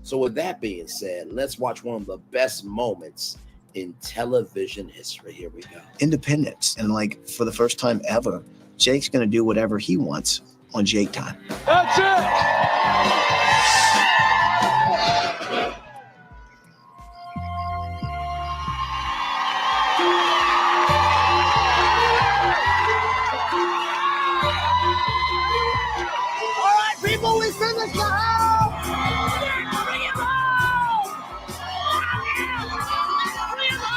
So with that being said, let's watch one of the best moments in television history. Here we go. Independence. And like, for the first time ever, Jake's going to do whatever he wants on Jake Time. That's it! All right, people, we finished the house! Bring it home! Bring it home!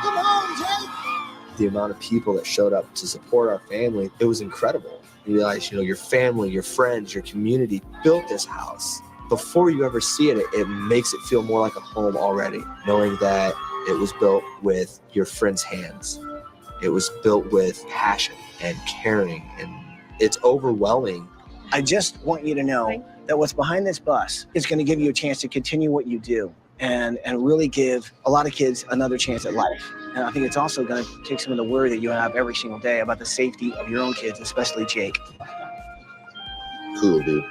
Welcome home, Jake. The amount of people that showed up to support our family, it was incredible. You realize, your family, your friends, your community built this house. Before you ever see it, it makes it feel more like a home already, knowing that it was built with your friends' hands. It was built with passion and caring, and it's overwhelming. I just want you to know that what's behind this bus is going to give you a chance to continue what you do and really give a lot of kids another chance at life. And I think it's also going to take some of the worry that you have every single day about the safety of your own kids, especially Jake. Cool, dude.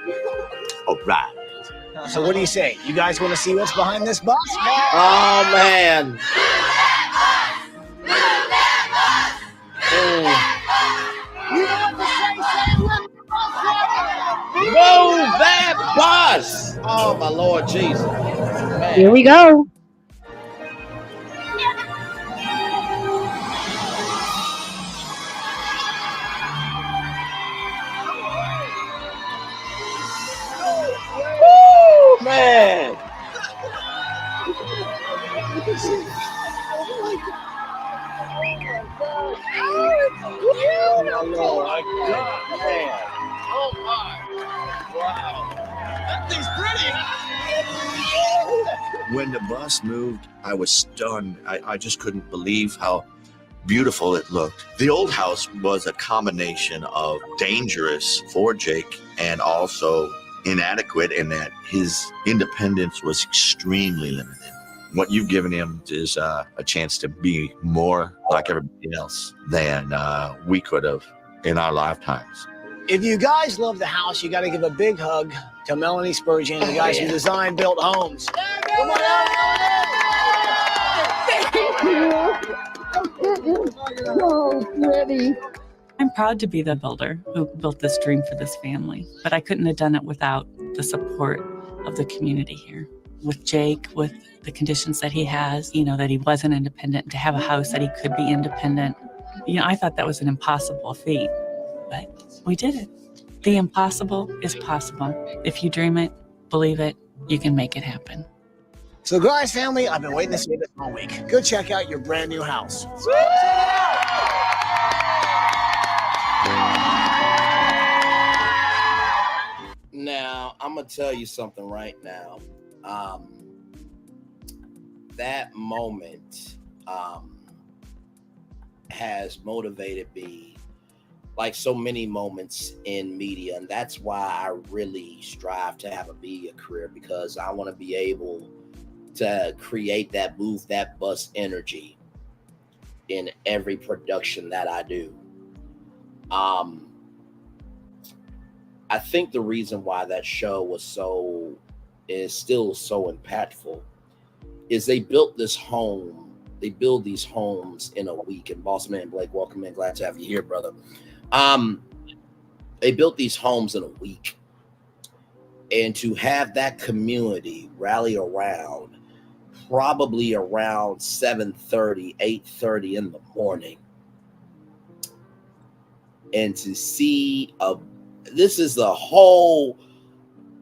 All right. So what do you say? You guys want to see what's behind this bus? Oh, man. Move that bus! Oh, my Lord Jesus. Man. Here we go. Woo, man. Oh, my God, man. Oh, my. Wow. That thing's pretty. When the bus moved, I was stunned. I just couldn't believe how beautiful it looked. The old house was a combination of dangerous for Jake and also inadequate in that his independence was extremely limited. What you've given him is a chance to be more like everybody else than we could have in our lifetimes. If you guys love the house, you got to give a big hug to Melanie Spurgeon, the guys who design built homes. Come on out. So pretty. I'm proud to be the builder who built this dream for this family, but I couldn't have done it without the support of the community here. With Jake, with the conditions that he has, that he wasn't independent, to have a house that he could be independent. I thought that was an impossible feat, but we did it. The impossible is possible. If you dream it, believe it, you can make it happen. So guys, family, I've been waiting to see this all week. Go check out your brand new house. Now, I'm going to tell you something right now. That moment has motivated me like so many moments in media. And that's why I really strive to have a media career, because I want to be able to create that move, that bus energy in every production that I do. I think the reason why that show is still so impactful is they built this home. They build these homes in a week. And Boss Man Blake, welcome in. Glad to have you here, brother. They built these homes in a week. And to have that community rally around, probably around 7:30, 8:30 in the morning, and to see this is the whole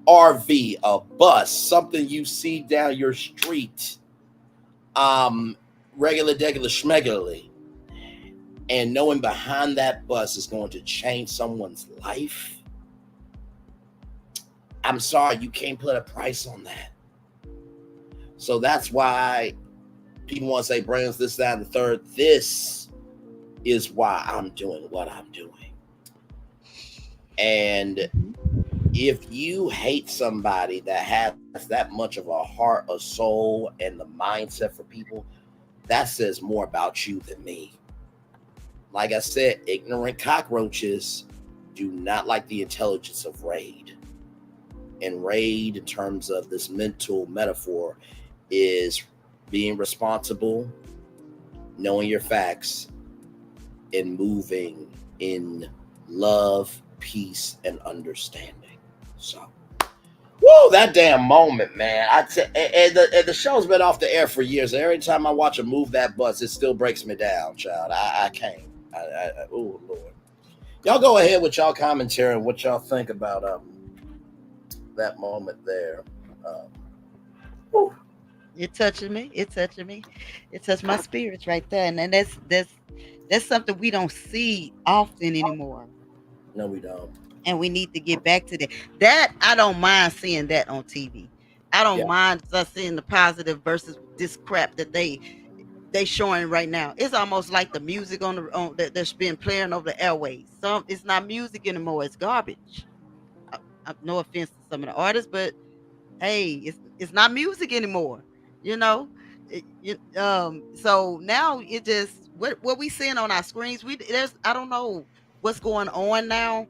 RV, a bus, something you see down your street, regularly, schmegularly, and knowing behind that bus is going to change someone's life. I'm sorry, you can't put a price on that. So that's why people want to say brands, this, that, and the third. This is why I'm doing what I'm doing. And if you hate somebody that has that much of a heart, a soul, and the mindset for people, that says more about you than me. Like I said, ignorant cockroaches do not like the intelligence of Raid. And Raid, in terms of this mental metaphor, is being responsible, knowing your facts, and moving in love, peace, and understanding. So, whoa, that damn moment, man. And the show's been off the air for years. Every time I watch a Move That Bus, it still breaks me down, child. I can't. Oh, Lord. Y'all go ahead with y'all commentary and what y'all think about that moment there. It touches me. It touches me. It touched my spirits right there. And that's something we don't see often anymore. No, we don't. And we need to get back to that. That I don't mind seeing that on TV. I don't mind us seeing the positive versus this crap that they showing right now. It's almost like the music on that's been playing over the airways. It's not music anymore. It's garbage. No offense to some of the artists, but hey, it's not music anymore. You know, so now it just what we seeing on our screens. I don't know what's going on now.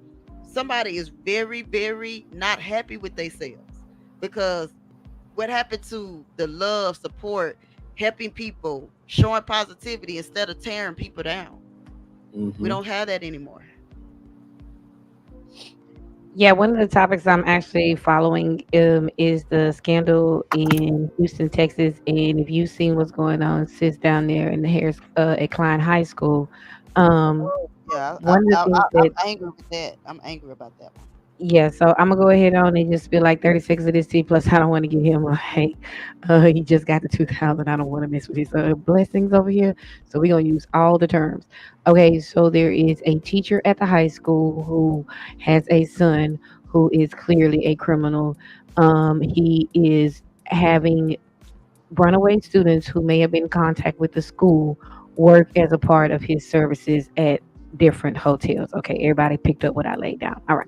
Somebody is very not happy with themselves because what happened to the love, support, helping people, showing positivity instead of tearing people down. We don't have that anymore. Yeah, one of the topics I'm actually following is the scandal in Houston, Texas. And if you've seen what's going on, sits down there in the Harris at Klein High School. Yeah, one of the things I'm angry with that. I'm angry about that one. Yeah, so I'm gonna go ahead on and just spill like 36 of this tea. Plus, I don't want to give him a hate. He just got the 2000. I don't want to mess with his blessings over here. So we're gonna use all the terms. Okay, so there is a teacher at the high school who has a son who is clearly a criminal. He is having runaway students who may have been in contact with the school work as a part of his services at different hotels. Okay, everybody picked up what I laid down. All right.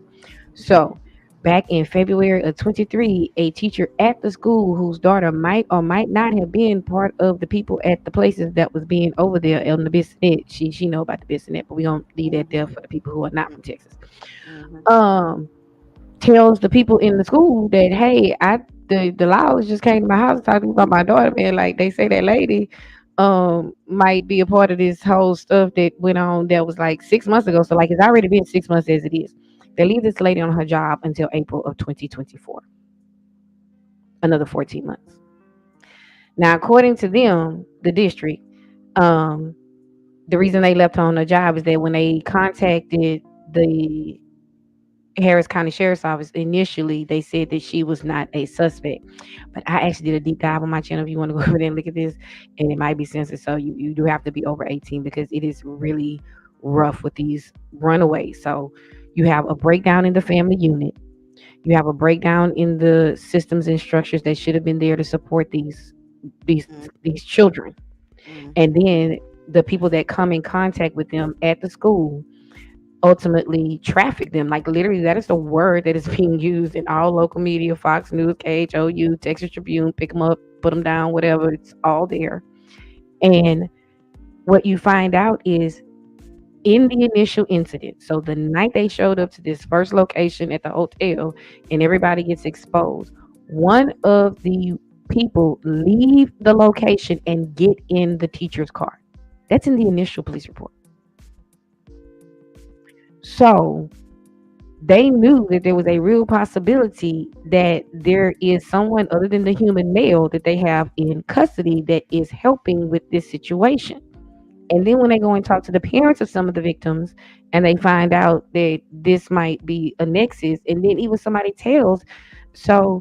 So, back in February of 23, a teacher at the school whose daughter might or might not have been part of the people at the places that was being over there on the Bissonnette. She know about the Bissonnette, but we don't leave that there for the people who are not from Texas. Tells the people in the school that, hey, the laws just came to my house talking about my daughter, man. Like they say that lady might be a part of this whole stuff that went on that was like 6 months ago. So like it's already been 6 months as it is. They leave this lady on her job until April of 2024. Another 14 months. Now, according to them, the district, the reason they left her on her job is that when they contacted the Harris County Sheriff's Office, initially they said that she was not a suspect. But I actually did a deep dive on my channel if you want to go over there and look at this, and it might be censored, so you do have to be over 18 because it is really rough with these runaways. So you have a breakdown in the family unit. You have a breakdown in the systems and structures that should have been there to support these children. And then the people that come in contact with them at the school ultimately traffic them. Like literally, that is the word that is being used in all local media, Fox News, KHOU, Texas Tribune, pick them up, put them down, whatever. It's all there. And what you find out is in the initial incident, so the night they showed up to this first location at the hotel and everybody gets exposed, one of the people leave the location and get in the teacher's car. That's in the initial police report. So they knew that there was a real possibility that there is someone other than the human male that they have in custody that is helping with this situation. And then when they go and talk to the parents of some of the victims and they find out that this might be a nexus, and then even somebody tells, so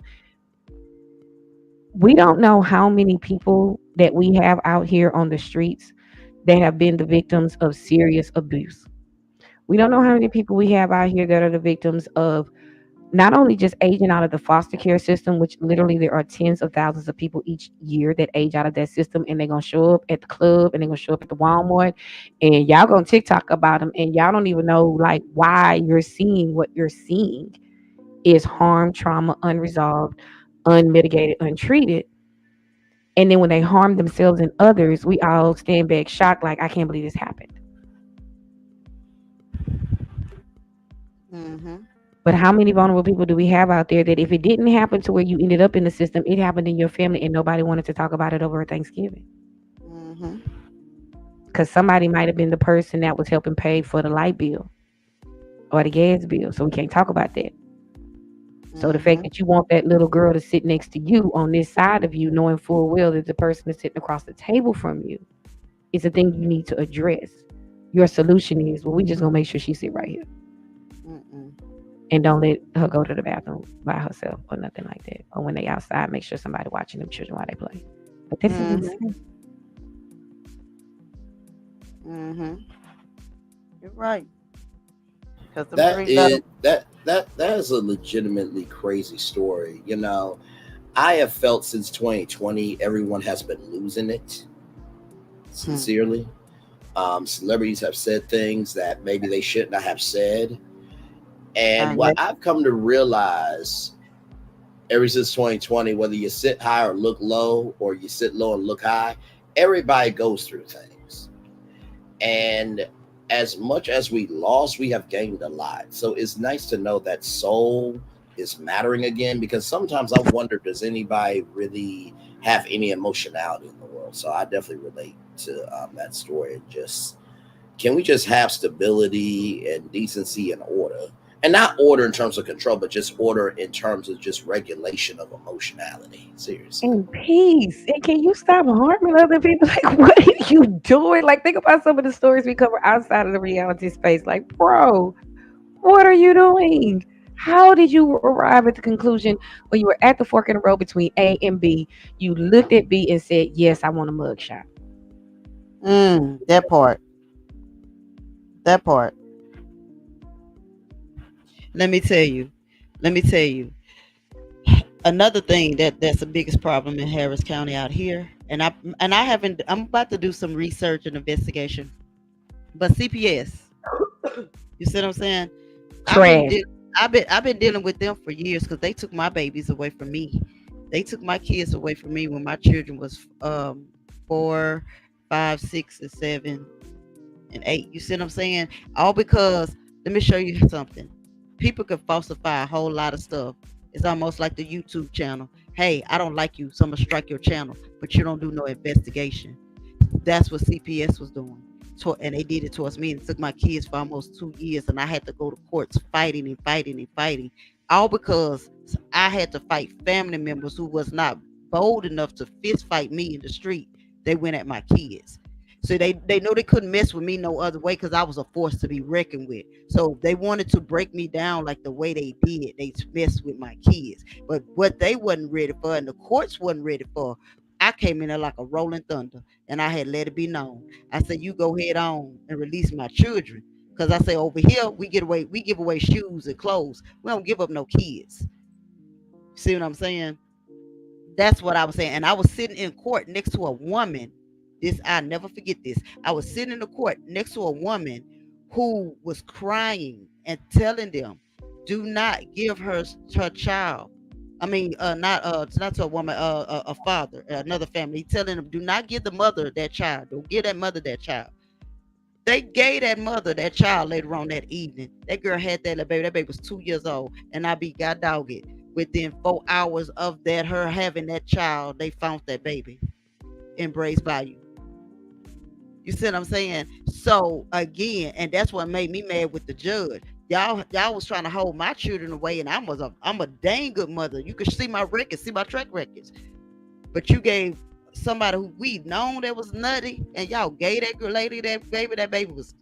we don't know how many people that we have out here on the streets that have been the victims of serious abuse. We don't know how many people we have out here that are the victims of not only just aging out of the foster care system, which literally there are tens of thousands of people each year that age out of that system, and they're going to show up at the club and they're going to show up at the Walmart, and y'all going to TikTok about them, and y'all don't even know like why you're seeing what you're seeing is harm, trauma, unresolved, unmitigated, untreated. And then when they harm themselves and others, we all stand back shocked like, I can't believe this happened. But how many vulnerable people do we have out there that if it didn't happen to where you ended up in the system, it happened in your family and nobody wanted to talk about it over Thanksgiving? Because somebody might have been the person that was helping pay for the light bill or the gas bill. So we can't talk about that. So the fact that you want that little girl to sit next to you on this side of you, knowing full well that the person is sitting across the table from you, is a thing you need to address. Your solution is, well, we just gonna make sure she sit right here. And don't let her go to the bathroom by herself or nothing like that. Or when they outside, make sure somebody watching them children while they play. But this is insane. You're right. That is a legitimately crazy story. You know, I have felt since 2020, everyone has been losing it. Sincerely. Celebrities have said things that maybe they should not have said. And what I've come to realize ever since 2020, whether you sit high or look low, or you sit low and look high, everybody goes through things. And as much as we lost, we have gained a lot. So it's nice to know that soul is mattering again, because sometimes I wonder, does anybody really have any emotionality in the world? So I definitely relate to that story. And just, can we just have stability and decency and order? And not order in terms of control, but just order in terms of just regulation of emotionality. Seriously. And peace. And can you stop harming other people? Like, what are you doing? Like, think about some of the stories we cover outside of the reality space. Like, bro, what are you doing? How did you arrive at the conclusion when you were at the fork in the road between A and B? You looked at B and said, yes, I want a mugshot. That part. Let me tell you. Another thing that's the biggest problem in Harris County out here, and I'm about to do some research and investigation. But CPS, you see what I'm saying? Trash. I've been dealing with them for years, because they took my babies away from me. They took my kids away from me when my children was 4, 5, 6, and 7, and 8. You see what I'm saying? All because, let me show you something. People can falsify a whole lot of stuff. It's almost like the YouTube channel. Hey, I don't like you, so I'm gonna strike your channel, but you don't do no investigation. That's what CPS was doing. And they did it towards me. It took my kids for almost 2 years, and I had to go to courts fighting, all because I had to fight family members who was not bold enough to fist fight me in the street. They went at my kids. So they know they couldn't mess with me no other way, because I was a force to be reckoned with. So they wanted to break me down like the way they did. They messed with my kids. But what they wasn't ready for, and the courts wasn't ready for, I came in there like a rolling thunder, and I had let it be known. I said, you go head on and release my children. Because I say, over here, we give away shoes and clothes. We don't give up no kids. See what I'm saying? That's what I was saying. And I was sitting in court next to a woman. I'll never forget this. I was sitting in the court next to a woman who was crying and telling them, do not give her child. I mean, not to a woman, a father, another family. Telling them, do not give the mother that child. Don't give that mother that child. They gave that mother that child later on that evening. That girl had that little baby. That baby was 2 years old, and I got dogged. Within 4 hours of that, her having that child, they found that baby in Brays Bayou. You see what I'm saying? So again, and that's what made me mad with the judge. Y'all was trying to hold my children away, and I'm a dang good mother. You can see my records, see my track records. But you gave somebody who we known that was nutty, and y'all gave that girl lady that baby. That baby was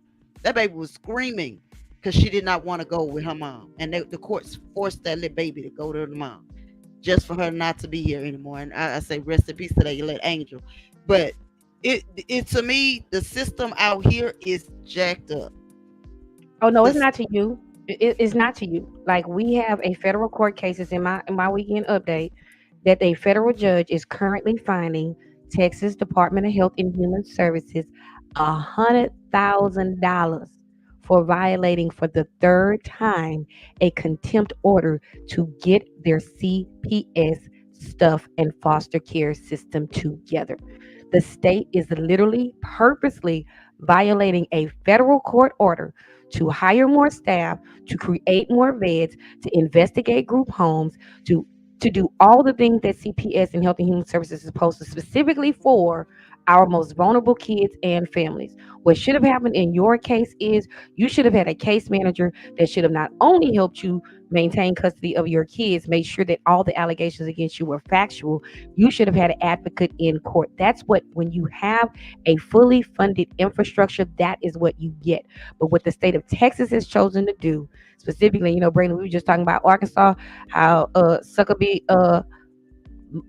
screaming because she did not want to go with her mom, and the courts forced that little baby to go to the mom just for her not to be here anymore. And I say rest in peace to that little angel. But it to me, the system out here is jacked up. Oh no, it's not to you. It's not to you. Like, we have a federal court cases in my weekend update that a federal judge is currently fining Texas Department of Health and Human Services $100,000 for violating for the third time a contempt order to get their CPS stuff and foster care system together. The state is literally purposely violating a federal court order to hire more staff, to create more beds, to investigate group homes, to do all the things that CPS and Health and Human Services is supposed to, specifically for our most vulnerable kids and families. What should have happened in your case is you should have had a case manager that should have not only helped you maintain custody of your kids, made sure that all the allegations against you were factual. You should have had an advocate in court. That's what, when you have a fully funded infrastructure, that is what you get. But what the state of Texas has chosen to do, specifically, Brandon, we were just talking about Arkansas, how Succubee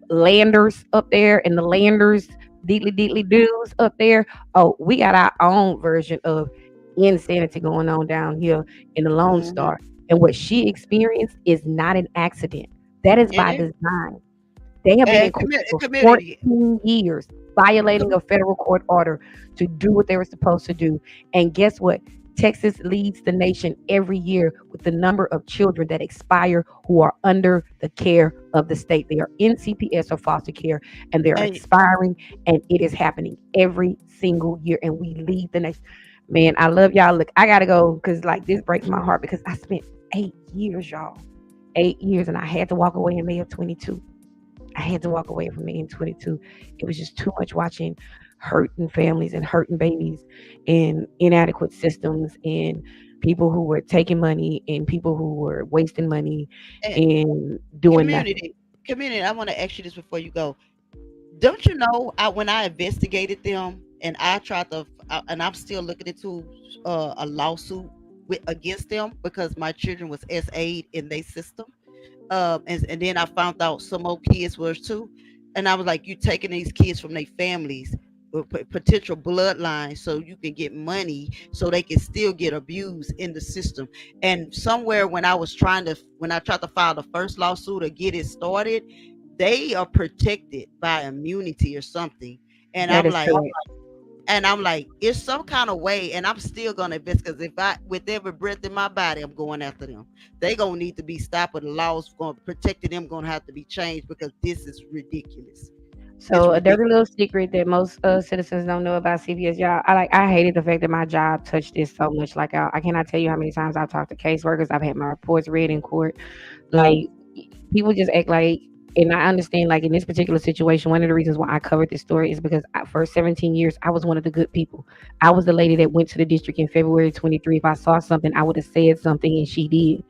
landers up there and the landers deedly doos up there. Oh, we got our own version of insanity going on down here in the Lone Star. And what she experienced is not an accident. That is by design. They have been in court for 14 years, violating a federal court order to do what they were supposed to do. And guess what? Texas leads the nation every year with the number of children that expire who are under the care of the state. They are in CPS or foster care, and they're expiring, and it is happening every single year. And we lead the nation. Man, I love y'all. Look, I gotta go because like this breaks my heart because I spent 8 years, y'all. 8 years, and I had to walk away in May of 22. I had to walk away from May in 22. It was just too much watching hurting families and hurting babies and inadequate systems and people who were taking money and people who were wasting money and doing nothing. Community, I want to ask you this before you go. Don't you know, when I investigated them and I tried to, and I'm still looking into a lawsuit against them because my children was SA'd in their system. And then I found out some more kids were too. And I was like, you taking these kids from their families with potential bloodline so you can get money so they can still get abused in the system. And somewhere when I tried to file the first lawsuit or get it started, they are protected by immunity or something. And I'm like, it's some kind of way, and I'm still gonna invest because with every breath in my body, I'm going after them. They gonna need to be stopped, and the laws going protecting them gonna have to be changed because this is ridiculous. So a dirty little secret that most citizens don't know about CPS, y'all. I hated the fact that my job touched this so much. Like I cannot tell you how many times I've talked to caseworkers. I've had my reports read in court. Like people just act like. And I understand, like in this particular situation, one of the reasons why I covered this story is because for 17 years, I was one of the good people. I was the lady that went to the district in February 23. If I saw something, I would have said something, and she did.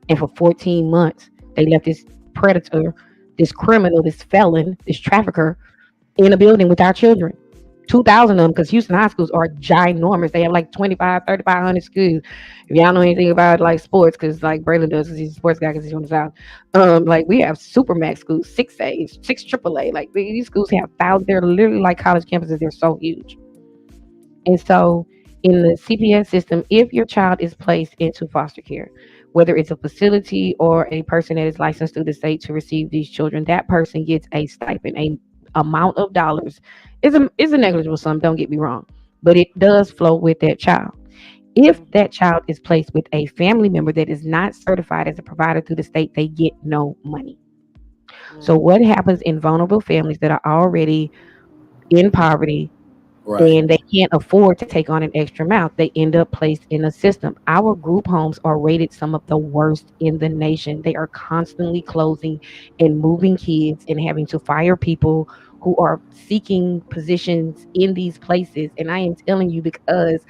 And for 14 months, they left this predator, this criminal, this felon, this trafficker in a building with our children. 2,000 of them, because Houston high schools are ginormous. They have like 3,500 schools. If y'all know anything about like sports, because like Braylon does, because he's a sports guy, because he's from the South. Like we have Supermax schools, 6A, 6 AAA. Like these schools have thousands. They're literally like college campuses. They're so huge. And so in the CPS system, if your child is placed into foster care, whether it's a facility or a person that is licensed through the state to receive these children, that person gets a stipend, a amount of dollars. Is a negligible sum, don't get me wrong, but it does flow with that child. If that child is placed with a family member that is not certified as a provider through the state, they get no money. So what happens in vulnerable families that are already in poverty and they can't afford to take on an extra amount, they end up placed in a system. Our group homes are rated some of the worst in the nation. They are constantly closing and moving kids and having to fire people who are seeking positions in these places. And I am telling you, because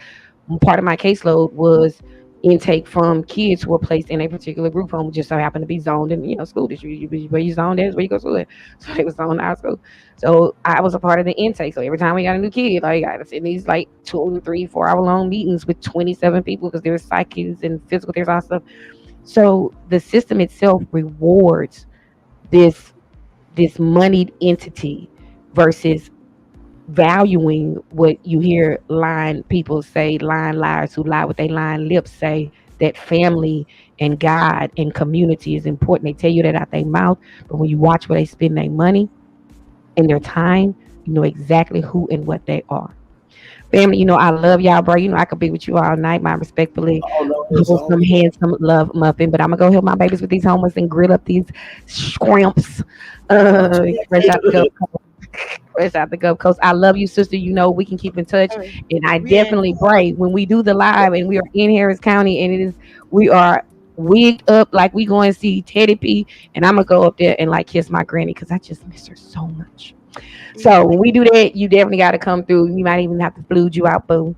part of my caseload was intake from kids who were placed in a particular group home, just so happened to be zoned in, school district. Where you zoned is where you go to school. So it was zoned our school. So I was a part of the intake. So every time we got a new kid, like I was in these like 2, 3, 4 hour long meetings with 27 people because there's psychics and physical therapy, all stuff. So the system itself rewards this moneyed entity versus valuing what you hear lying people say, lying liars who lie with their lying lips say, that family and God and community is important. They tell you that out their mouth, but when you watch where they spend their money and their time, you know exactly who and what they are. Family, I love y'all, bro. I could be with you all night, my respectfully. Some handsome love muffin, but I'm gonna go help my babies with these homeless and grill up these shrimps. Fresh out the Gulf Coast. I love you, sister. We can keep in touch. And I definitely pray when we do the live and we are in Harris County and we are wigged up like we going to see Teddy P, and I'm gonna go up there and like kiss my granny because I just miss her so much. So when we do that, you definitely got to come through. You might even have to flute you out, boo.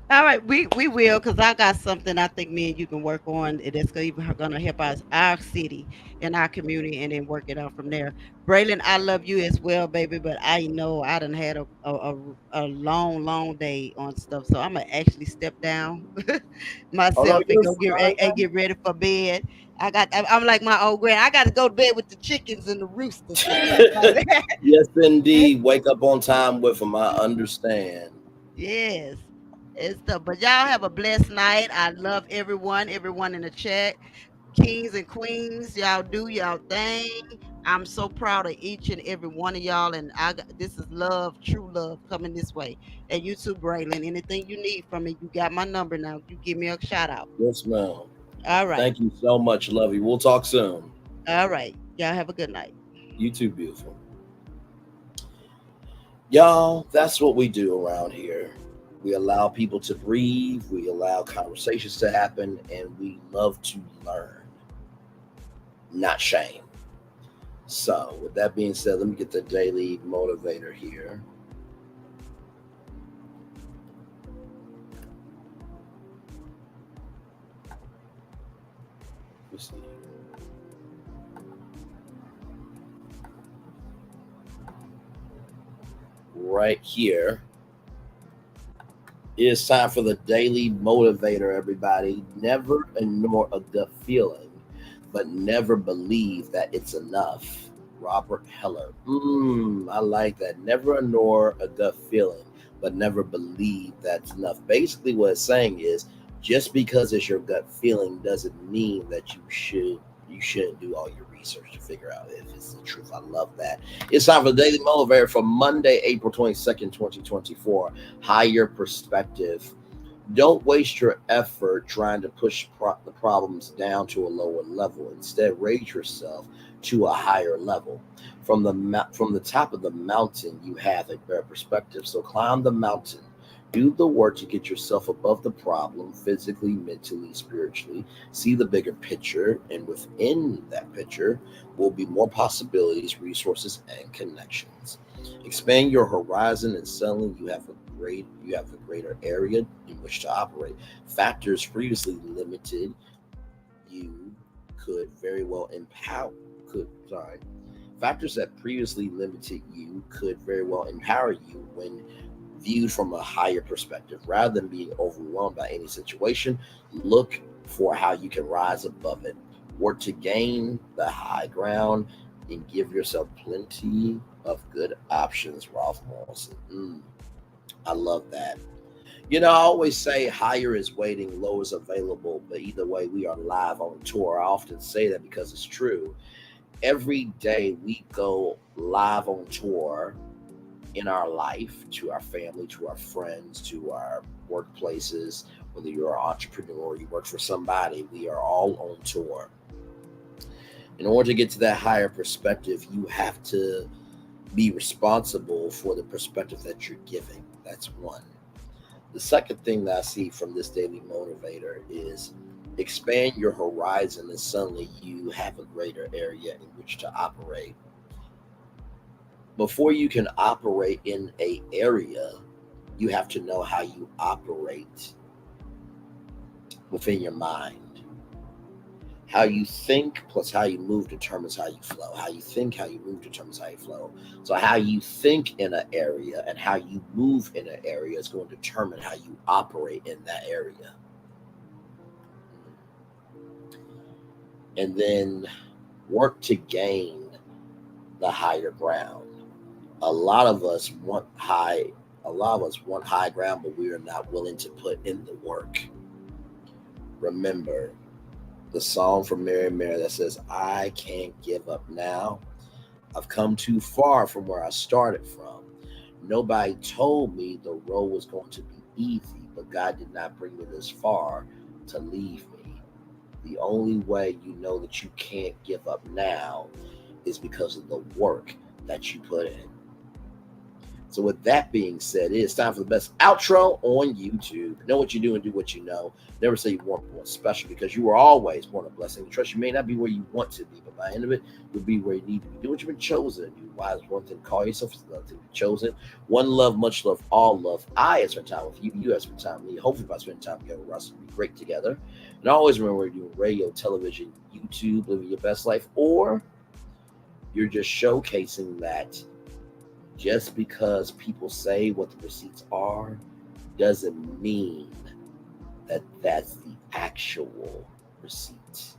All right, we will, because I got something I think me and you can work on that's gonna help us, our city and our community, and then work it out from there. Braylon, I love you as well, baby, but I know I done had a long day on stuff, so I'm gonna actually step down Oh no, myself and you're go fine. get ready for bed. I'm like my old grand. I got to go to bed with the chickens and the roosters and stuff like that. Yes, indeed. Wake up on time with them. I understand. Yes. And stuff. But y'all have a blessed night. I love everyone in the chat. Kings and queens, y'all do y'all thing. I'm so proud of each and every one of y'all. And this is love, true love coming this way. And you too, Braylon. Anything you need from me, you got my number now. You give me a shout out. Yes, ma'am. All right. Thank you so much. Love you. We'll talk soon. All right. Y'all have a good night. You too, beautiful. Y'all, that's what we do around here. We allow people to breathe. We allow conversations to happen. And we love to learn, not shame. So with that being said, let me get the daily motivator here. Let's see. Right here. It is time for the daily motivator, everybody. Never ignore a gut feeling, but never believe that it's enough. Robert Heller. I like that. Never ignore a gut feeling, but never believe that's enough. Basically, what it's saying is, just because it's your gut feeling doesn't mean that you shouldn't do all your research to figure out if it's the truth. I love that. It's time for the Daily Motivator for Monday, April 22nd, 2024. Higher perspective. Don't waste your effort trying to push the problems down to a lower level. Instead, raise yourself to a higher level. From the top of the mountain, you have a better perspective. So climb the mountain. Do the work to get yourself above the problem, physically, mentally, spiritually. See the bigger picture, and within that picture will be more possibilities, resources, and connections. Expand your horizon, and suddenly you have a greater area in which to operate. Factors previously limited you could very well empower. Factors that previously limited you could very well empower you when viewed from a higher perspective. Rather than being overwhelmed by any situation, look for how you can rise above it. Work to gain the high ground and give yourself plenty of good options. Ralph Morrison. I love that. I always say higher is waiting, low is available, but either way, we are live on tour. I often say that because it's true. Every day we go live on tour in our life, to our family, to our friends, to our workplaces. Whether you're an entrepreneur or you work for somebody, we are all on tour. In order to get to that higher perspective, you have to be responsible for the perspective that you're giving. That's one. The second thing that I see from this daily motivator is expand your horizon, and suddenly you have a greater area in which to operate. Before you can operate in an area, you have to know how you operate within your mind. How you think plus how you move determines how you flow. How you think, how you move determines how you flow. So how you think in an area and how you move in an area is going to determine how you operate in that area. And then work to gain the higher ground. A lot of us want high ground, but we are not willing to put in the work. Remember the song from Mary Mary that says, I can't give up now. I've come too far from where I started from. Nobody told me the road was going to be easy, but God did not bring me this far to leave me. The only way you know that you can't give up now is because of the work that you put in. So with that being said, it is time for the best outro on YouTube. Know what you do and do what you know. Never say you weren't born special, because you were always born a blessing. Trust you may not be where you want to be, but by the end of it, you'll be where you need to be. Do what you've been chosen to do. Why is one thing to call yourself, is another thing to be chosen. One love, much love, all love. I have spent time with you. You have spent time with me. Hopefully by spending time together, we'll be great together. And always remember, we're doing radio, television, YouTube, living your best life, or you're just showcasing that just because people say what the receipts are doesn't mean that that's the actual receipt.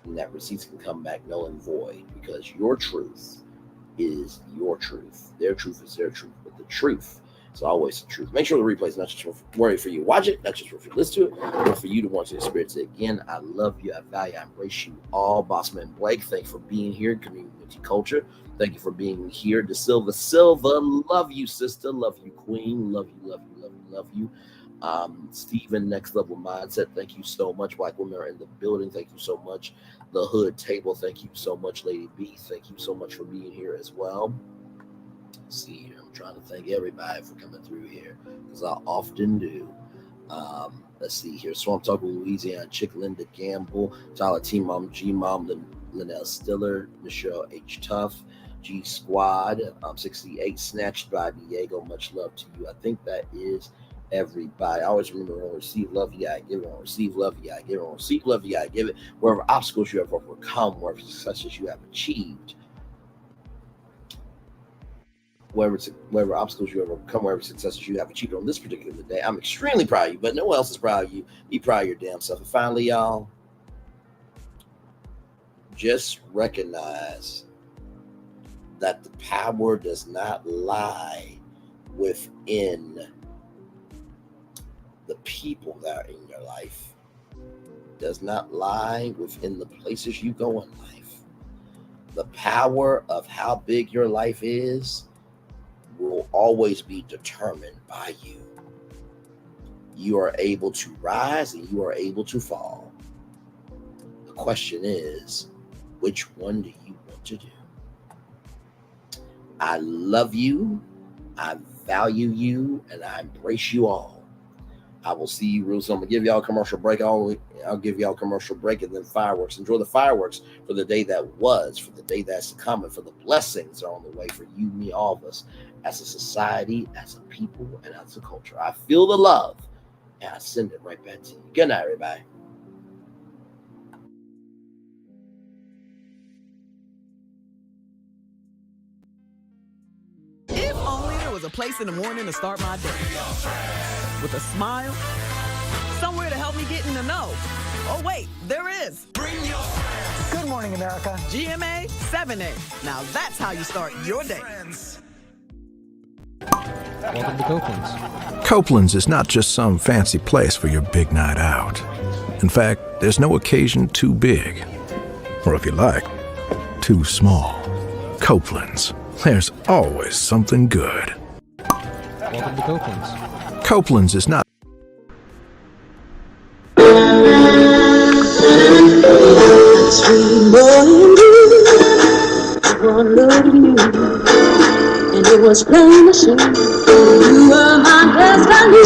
And that receipts can come back null and void, because your truth is your truth. Their truth is their truth. But the truth is always the truth. Make sure the replay is not just for you watch it, not just for you listen to it, but for you to want to experience it again. I love you. I value, I embrace you all. Bossman Blake, thank you for being here. Community culture. Thank you for being here. De Silva, love you, sister. Love you, queen. Love you, love you, love you, love you. Steven, Next Level Mindset, thank you so much. Black women are in the building. Thank you so much. The Hood Table, thank you so much. Lady B, thank you so much for being here as well. Let's see here. I'm trying to thank everybody for coming through here, because I often do. Let's see here. Swamp Talk with Louisiana Chick, Linda Gamble, Tyler T Mom, G Mom, Linnell Stiller, Michelle H Tuff, G Squad, 68, Snatched by Diego. Much love to you. I think that is everybody. I always remember, on receive love, you gotta give it. On receive love, you gotta give it. On receive love, you gotta give it. Wherever obstacles you have overcome, wherever successes you have achieved, wherever obstacles you have overcome, wherever successes you have achieved on this particular day, I'm extremely proud of you, but no one else is proud of you. Be proud of your damn self. And finally, y'all, just recognize that the power does not lie within the people that are in your life. Does not lie within the places you go in life. The power of how big your life is will always be determined by you. You are able to rise and you are able to fall. The question is, which one do you want to do? I love you, I value you, and I embrace you all. I will see you real soon. I'm going to give y'all a commercial break. I'll give y'all a commercial break and then fireworks. Enjoy the fireworks for the day that was, for the day that's coming, for the blessings are on the way for you, me, all of us, as a society, as a people, and as a culture. I feel the love, and I send it right back to you. Good night, everybody. If only there was a place in the morning to start my day. With a smile, somewhere to help me get in the know. Oh wait, there is. Good morning, America. GMA 7A. Now that's how you start your day. Welcome to Copeland's. Copeland's is not just some fancy place for your big night out. In fact, there's no occasion too big, or if you like, too small. Copeland's. There's always something good. Welcome to Copeland's. Copeland's is not. Sweet morning dew, one look at you, and it was plain to see you were my destiny.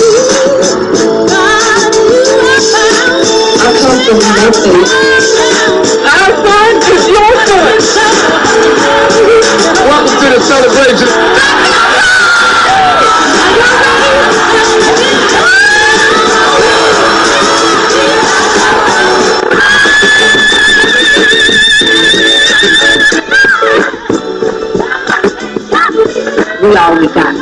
I come from nothing. Our fun is your fun. Welcome to the celebration. We all we got.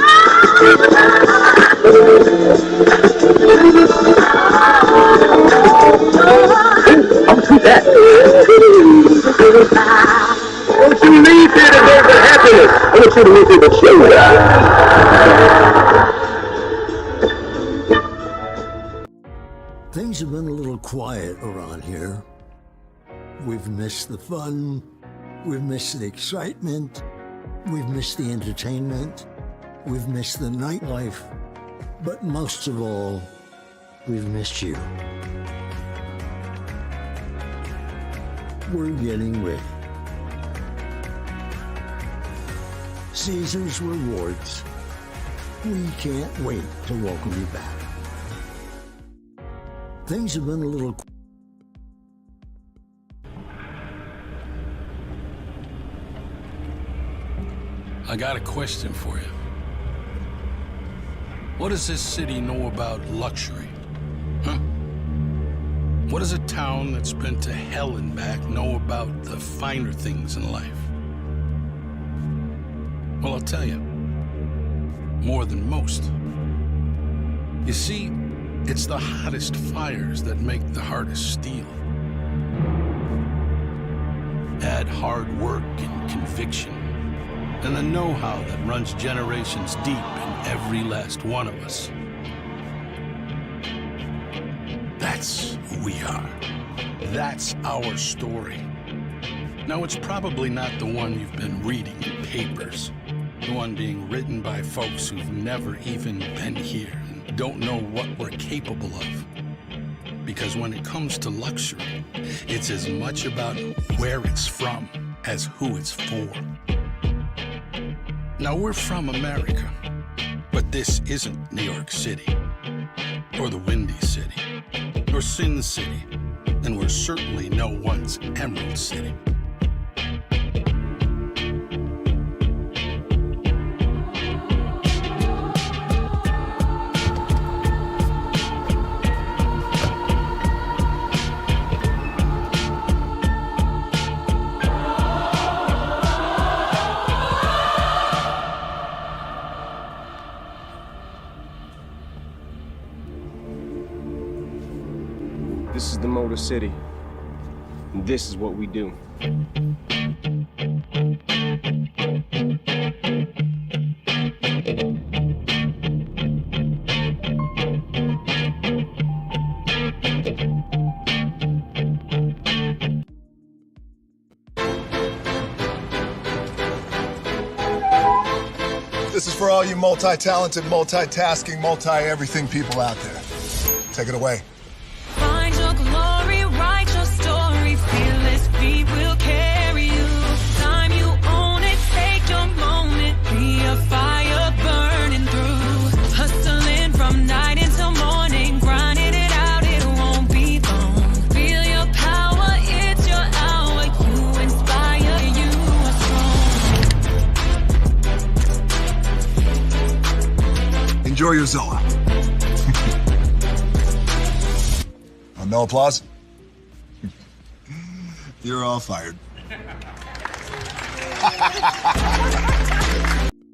I'll see that. Don't you leave here today with happiness. I want you to leave here with joy. Things have been a little quiet around here. We've missed the fun. We've missed the excitement. We've missed the entertainment. We've missed the nightlife. But most of all, we've missed you. We're getting ready. Caesar's Rewards. we can't wait to welcome you back. Things have been a little... I got a question for you. What does this city know about luxury? Huh? What does a town that's been to hell and back know about the finer things in life? Well, I'll tell you, more than most. You see, it's the hottest fires that make the hardest steel. Add hard work and conviction, and the know-how that runs generations deep in every last one of us. That's who we are. That's our story. Now, it's probably not the one you've been reading in papers, the one being written by folks who've never even been here and don't know what we're capable of. Because when it comes to luxury, it's as much about where it's from as who it's for. Now, we're from America, but this isn't New York City, or the Windy City, or Sin City, and we're certainly no one's Emerald City. This is the Motor City, and this is what we do. This is for all you multi-talented, multitasking, multi-everything people out there. Take it away. Find your glory, write your story, fearless feet will carry you. Time you own it, take your moment, be a fire burning through. Hustling from night until morning, grinding it out, it won't be long. Feel your power, it's your hour, you inspire, you are strong. Enjoy your Zoa. No applause? You're all fired.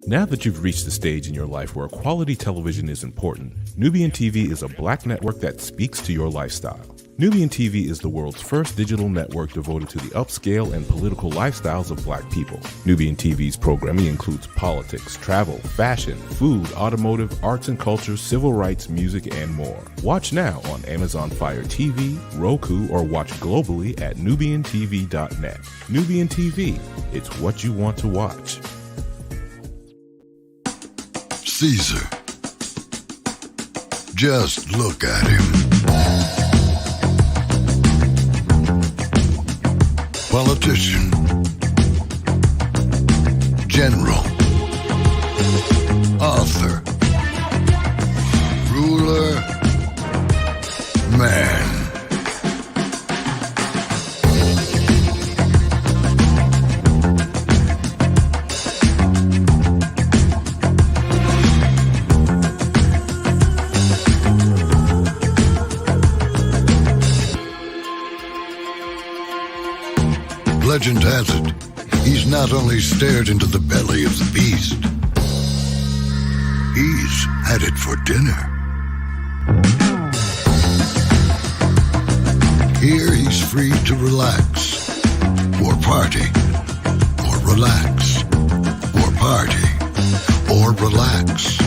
Now that you've reached the stage in your life where quality television is important, Nubian TV is a black network that speaks to your lifestyle. Nubian TV is the world's first digital network devoted to the upscale and political lifestyles of black people. Nubian TV's programming includes politics, travel, fashion, food, automotive, arts and culture, civil rights, music, and more. Watch now on Amazon Fire TV, Roku, or watch globally at nubiantv.net. Nubian TV, it's what you want to watch. Caesar. Just look at him. Politician, general, author, ruler, man. Legend has it, he's not only stared into the belly of the beast, he's had it for dinner. Here he's free to relax, or party, or relax, or party, or relax,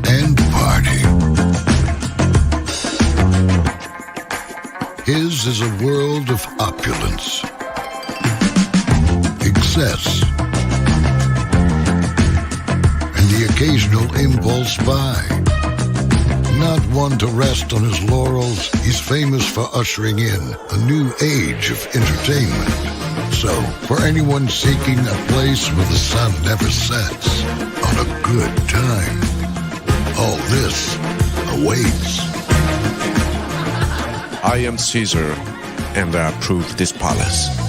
and party. His is a world of opulence, excess, and the occasional impulse buy. Not one to rest on his laurels, he's famous for ushering in a new age of entertainment. So, for anyone seeking a place where the sun never sets on a good time, All this awaits. I am Caesar, and I approve this palace.